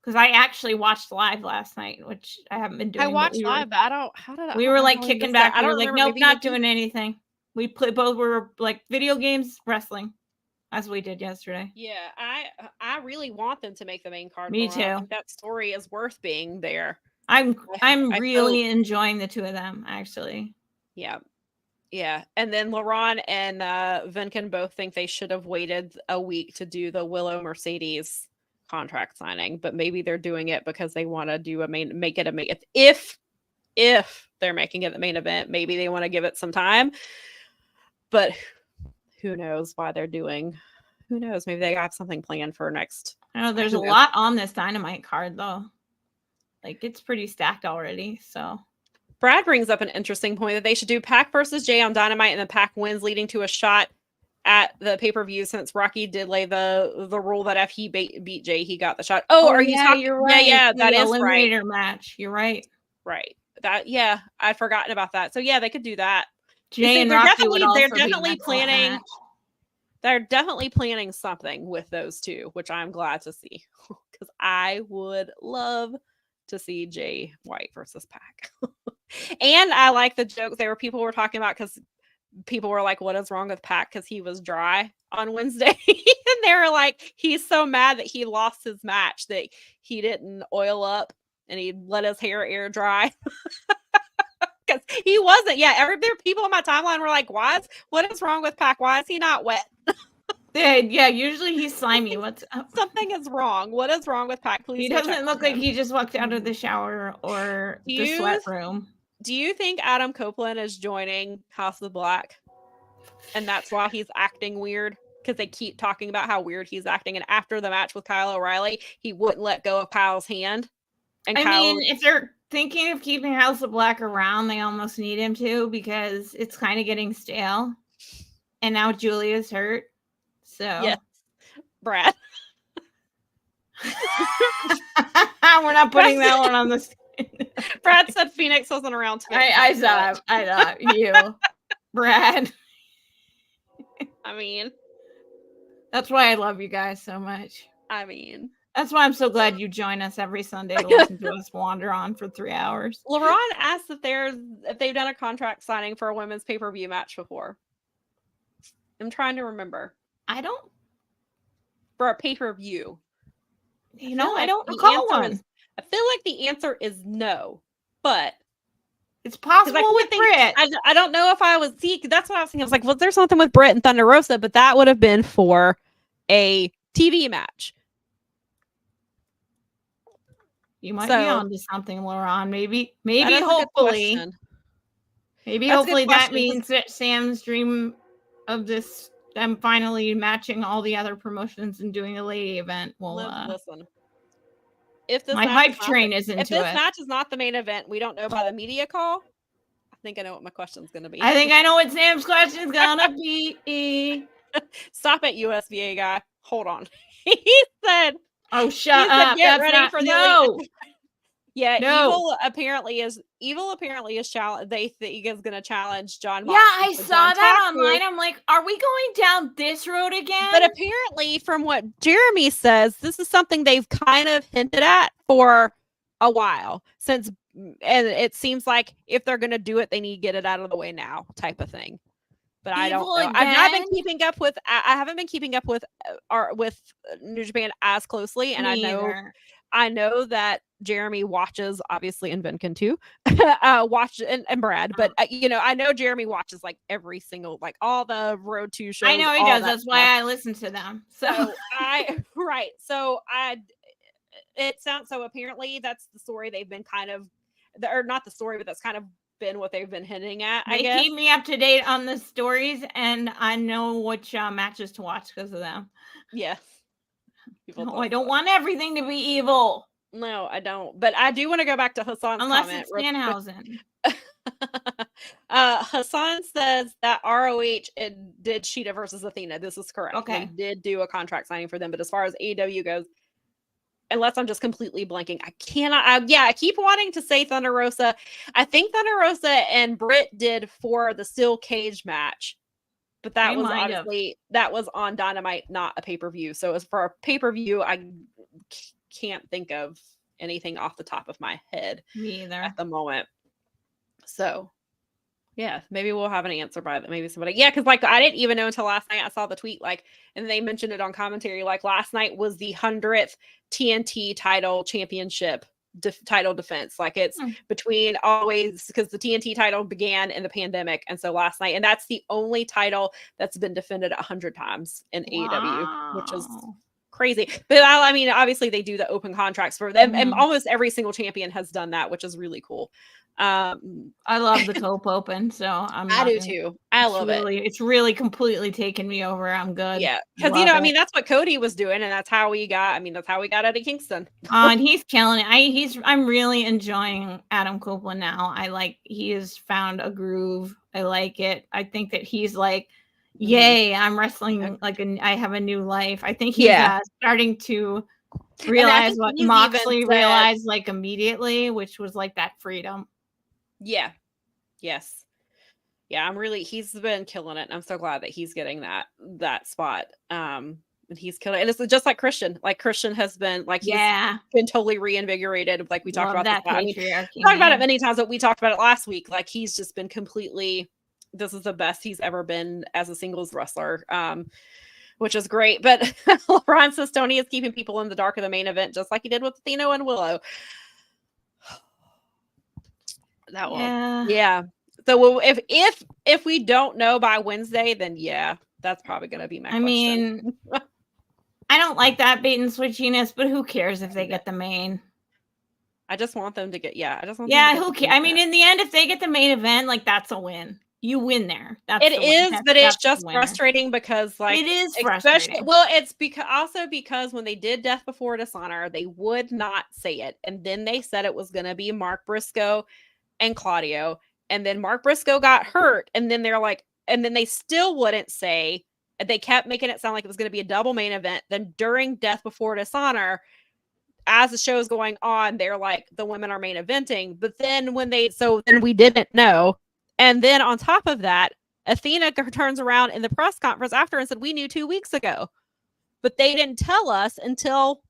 Because I actually watched live last night, which I haven't been doing. I watched live, but I don't. How did we were like kicking back? We were like, nope, not doing anything. We both were like video games, wrestling, as we did yesterday. Yeah, I really want them to make the main card. Me too. I think that story is worth being there. I'm really enjoying the two of them, actually. Yeah. And then LaRon and Venkin both think they should have waited a week to do the Willow Mercedes contract signing, but maybe they're doing it because they want to do if they're making it the main event, maybe they want to give it some time. But who knows why they're doing? Who knows? Maybe they got something planned for next. Oh, there's a lot on this Dynamite card though. Like it's pretty stacked already. So Brad brings up an interesting point that they should do Pac versus Jay on Dynamite, and then Pac wins, leading to a shot at the pay-per-view. Since Rocky did lay the rule that if he beat Jay, he got the shot. Are you talking? You're right. Yeah, that is eliminator right. Match. You're right. Right. That I'd forgotten about that. So they could do that. Jay and Rocky they're definitely planning. They're definitely planning something with those two, which I'm glad to see because I would love to see Jay White versus Pac. And I like the joke. People were talking about because people were like, "What is wrong with Pac?" Because he was dry on Wednesday, and they were like, "He's so mad that he lost his match that he didn't oil up and he let his hair air dry." Because he wasn't. There people on my timeline were like, what is wrong with Pac? Why is he not wet? Usually he's slimy. What's up? Something is wrong. What is wrong with Pac? Please. He doesn't look like he just walked out of the shower or the sweat room. Do you think Adam Copeland is joining House of Black? And that's why he's acting weird? Because they keep talking about how weird he's acting. And after the match with Kyle O'Reilly, he wouldn't let go of Kyle's hand. And if they're thinking of keeping House of Black around, they almost need him to because it's kind of getting stale. And now Julia's hurt. So yes, Brad. We're not putting that one on the screen. Brad said Phoenix wasn't around. I saw you, Brad. I mean, that's why I love you guys so much. I mean, that's why I'm so glad you join us every Sunday to listen to us wander on for 3 hours. LaRon asked if they've done a contract signing for a women's pay-per-view match before. I'm trying to remember. I don't. For a pay-per-view. I don't recall one. I feel like the answer is no, but it's possible with Britt. I don't know if I was that's what I was thinking. I was like, well, there's something with Britt and Thunder Rosa, but that would have been for a TV match. You might be onto something, LaRon. Maybe, hopefully. Maybe, hopefully that means that Sam's dream of this, them finally matching all the other promotions and doing a lady event will listen. If this my hype train is into it. If this match is not the main event, we don't know by the media call. I think I know what my question's going to be. I think I know what Sam's question's going to be. Stop it, USVA guy. Hold on. He said, Oh, shut He said, up. "Get That's ready not, for the no. elite." Yeah, No. Evil apparently is challenge. They think is going to challenge John. Yeah, Moxley I for saw John that Taku. online. I'm like, are we going down this road again? But apparently, from what Jeremy says, this is something they've kind of hinted at for a while and it seems like if they're going to do it, they need to get it out of the way now, type of thing. But I don't know. I've not been keeping up with. I haven't been keeping up with New Japan as closely, and I know that Jeremy watches, obviously, and Venkin too, watch and Brad. But I know Jeremy watches like every single, like all the Road to shows. I know he does. That's why I listen to them. So it sounds so. Apparently, that's the story they've been kind of, or not the story, but that's kind of been what they've been hinting at. They keep me up to date on the stories, and I know which matches to watch because of them. Yes. I don't want everything to be evil. No, I don't. But I do want to go back to Hassan's unless comment. It's Danhausen. Hassan says that ROH did Sheeta versus Athena. This is correct. Okay. They did do a contract signing for them, but as far as AEW goes, unless I'm just completely blanking, I cannot. I keep wanting to say Thunder Rosa. I think Thunder Rosa and Britt did for the steel cage match, but that was on Dynamite, not a pay-per-view. So as for a pay-per-view, I can't think of anything off the top of my head. Me either at the moment. So yeah, maybe we'll have an answer by that. Maybe somebody. Yeah, because like I didn't even know until last night. I saw the tweet, like, and they mentioned it on commentary. Like last night was the 100th TNT title championship title defense. Like it's between always, because the TNT title began in the pandemic, and so last night, and that's the only title that's been defended 100 times in AEW, which is crazy. But I mean, obviously they do the open contracts for them, and almost every single champion has done that, which is really cool. I love the Cope Open, so I do too. I love it. It's really completely taken me over. I'm good. Yeah, because I mean, that's what Cody was doing, and that's how we got. I mean, that's how we got Eddie Kingston. And he's killing it. I'm really enjoying Adam Copeland now. He has found a groove. I like it. I think that he's like, yay, I'm wrestling I have a new life. I think he's starting to realize what Moxley realized like immediately, which was like that freedom. Yeah. Yes. Yeah, he's been killing it. And I'm so glad that he's getting that spot. And he's killing it. And it's just like Christian. Like Christian has been he's been totally reinvigorated. Like we talked about that. I mean, we talked about it many times, but we talked about it last week. Like he's just been completely, this is the best he's ever been as a singles wrestler. Which is great. But Ron says Tony is keeping people in the dark of the main event, just like he did with Athena and Willow. That one. Yeah. So if we don't know by Wednesday, then that's probably going to be my question. Mean, I don't like that bait and switchiness, but who cares if they get the main? I just want them to get, who cares? I mean, in the end, if they get the main event, like that's a win. You win there. It's just frustrating because it is frustrating. Well, it's because when they did Death Before Dishonor, they would not say it. And then they said it was going to be Mark Briscoe and Claudio. And then Mark Briscoe got hurt. And then they're like, and then they still wouldn't say, they kept making it sound like it was going to be a double main event. Then during Death Before Dishonor, as the show is going on, they're like, the women are main eventing. But then then we didn't know. And then on top of that, Athena turns around in the press conference after and said, we knew 2 weeks ago. But they didn't tell us until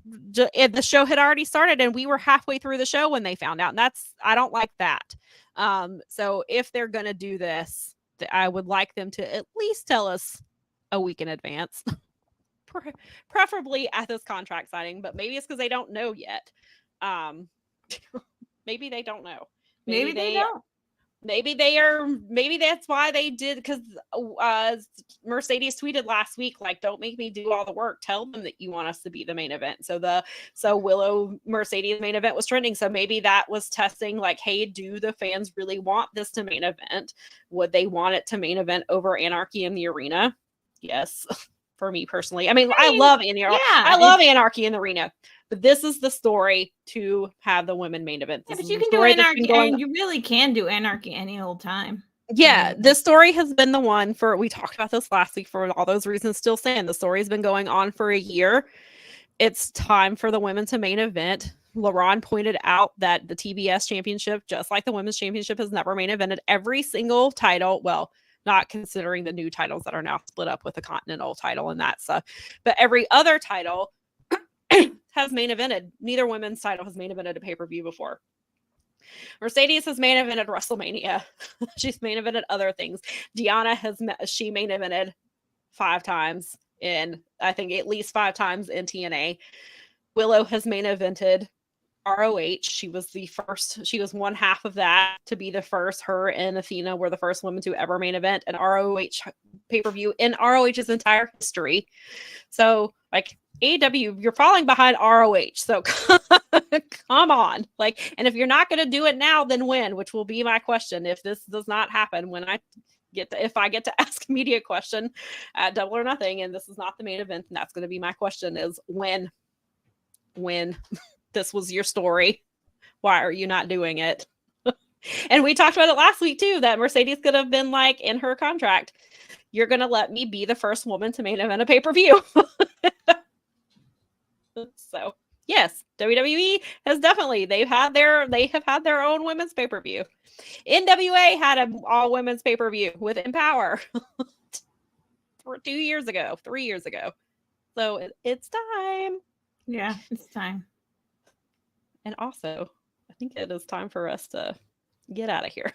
the show had already started and we were halfway through the show when they found out. And I don't like that. So if they're going to do this, I would like them to at least tell us a week in advance. Preferably at this contract signing, but maybe it's because they don't know yet. Maybe they don't know. Maybe they don't. Maybe that's why they did, because Mercedes tweeted last week, like, don't make me do all the work. Tell them that you want us to be the main event. So Willow Mercedes main event was trending. So maybe that was testing, like, hey, do the fans really want this to main event? Would they want it to main event over Anarchy in the Arena? Yes. For me personally. I mean, I love Anarchy. I love Anarchy in the Arena. But this is the story to have the women main event. But you can do Anarchy, and you really can do Anarchy any old time. Yeah, this story has been the one for, we talked about this last week for all those reasons, still saying the story's been going on for a year. It's time for the women to main event. LaRon pointed out that the TBS championship, just like the women's championship, has never main evented. Every single title, well, not considering the new titles that are now split up with the Continental title and that stuff, but every other title has main evented. Neither women's title has main evented a pay-per-view before. Mercedes has main evented WrestleMania. She's main evented other things. Deanna she main evented 5 times in, I think at least 5 times in TNA. Willow has main evented ROH. She was the first, she was one half of that to be the first. Her and Athena were the first women to ever main event an ROH pay-per-view in ROH's entire history. So like AEW, you're falling behind ROH. So come on. Like, and if you're not going to do it now, then when? Which will be my question. If this does not happen, when I if I get to ask a media question at Double or Nothing, and this is not the main event, and that's going to be my question is when this was your story, why are you not doing it? And we talked about it last week too, that Mercedes could have been like in her contract, you're going to let me be the first woman to main event a pay-per-view. So yes, WWE has definitely, they have had their own women's pay-per-view. NWA had an all women's pay-per-view with Empower 3 years ago. So it's time. Yeah, it's time. And also, I think it is time for us to get out of here.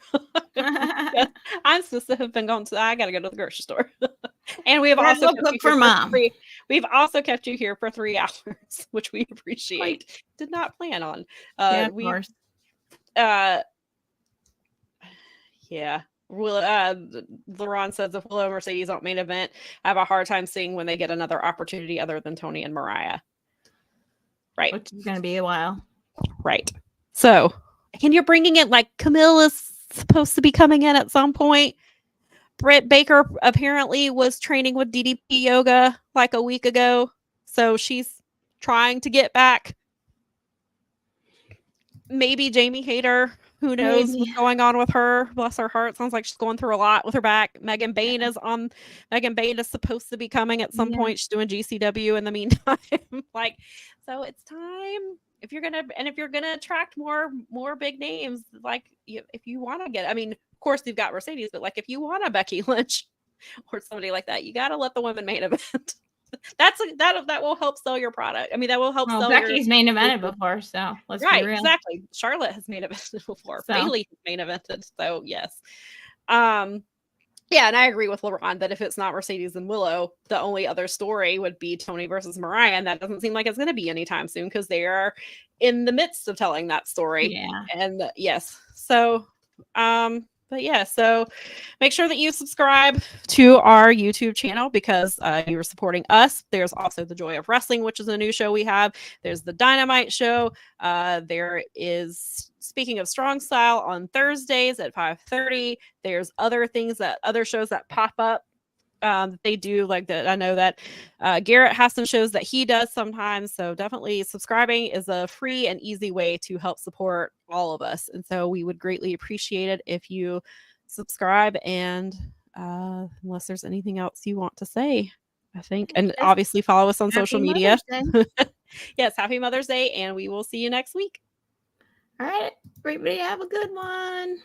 I'm supposed to have been going to, I got to go to the grocery store. And we have also look for Mom. We've also kept you here for 3 hours, which we appreciate. Did not plan on. Yeah, of course. Yeah. LaRon says if Willow and Mercedes don't main event, I have a hard time seeing when they get another opportunity other than Tony and Mariah. Right. Which is going to be a while. Right. So, and you're bringing it like Camille is supposed to be coming in at some point. Britt Baker apparently was training with DDP Yoga like a week ago. So she's trying to get back. Maybe Jamie Hayter. Who knows what's going on with her? Bless her heart. Sounds like she's going through a lot with her back. Megan Bain is supposed to be coming at some point. She's doing GCW in the meantime. Like, so it's time. If you're gonna attract more big names, like if you want to get, I mean, of course you've got Mercedes, but like if you want a Becky Lynch or somebody like that, you got to let the women main event. That will help sell your product. I mean, that will help sell. Becky's main evented before, so let's be real. Exactly. Charlotte has main evented before. So. Bailey has main evented. So yes. Yeah, and I agree with LaRon that if it's not Mercedes and Willow, the only other story would be Tony versus Mariah, and that doesn't seem like it's going to be anytime soon because they are in the midst of telling that story. Yeah. And yes. So but yeah, so make sure that you subscribe to our YouTube channel because you're supporting us. There's also The Joy of Wrestling, which is a new show we have. There's the Dynamite show. There is, speaking of Strong Style, on Thursdays at 5:30. There's other shows that pop up. They do like that. I know that Garrett has some shows that he does sometimes. So definitely subscribing is a free and easy way to help support all of us. And so we would greatly appreciate it if you subscribe. And unless there's anything else you want to say, I think, and obviously follow us on social media. Yes. Happy Mother's Day. And we will see you next week. All right. Everybody have a good one.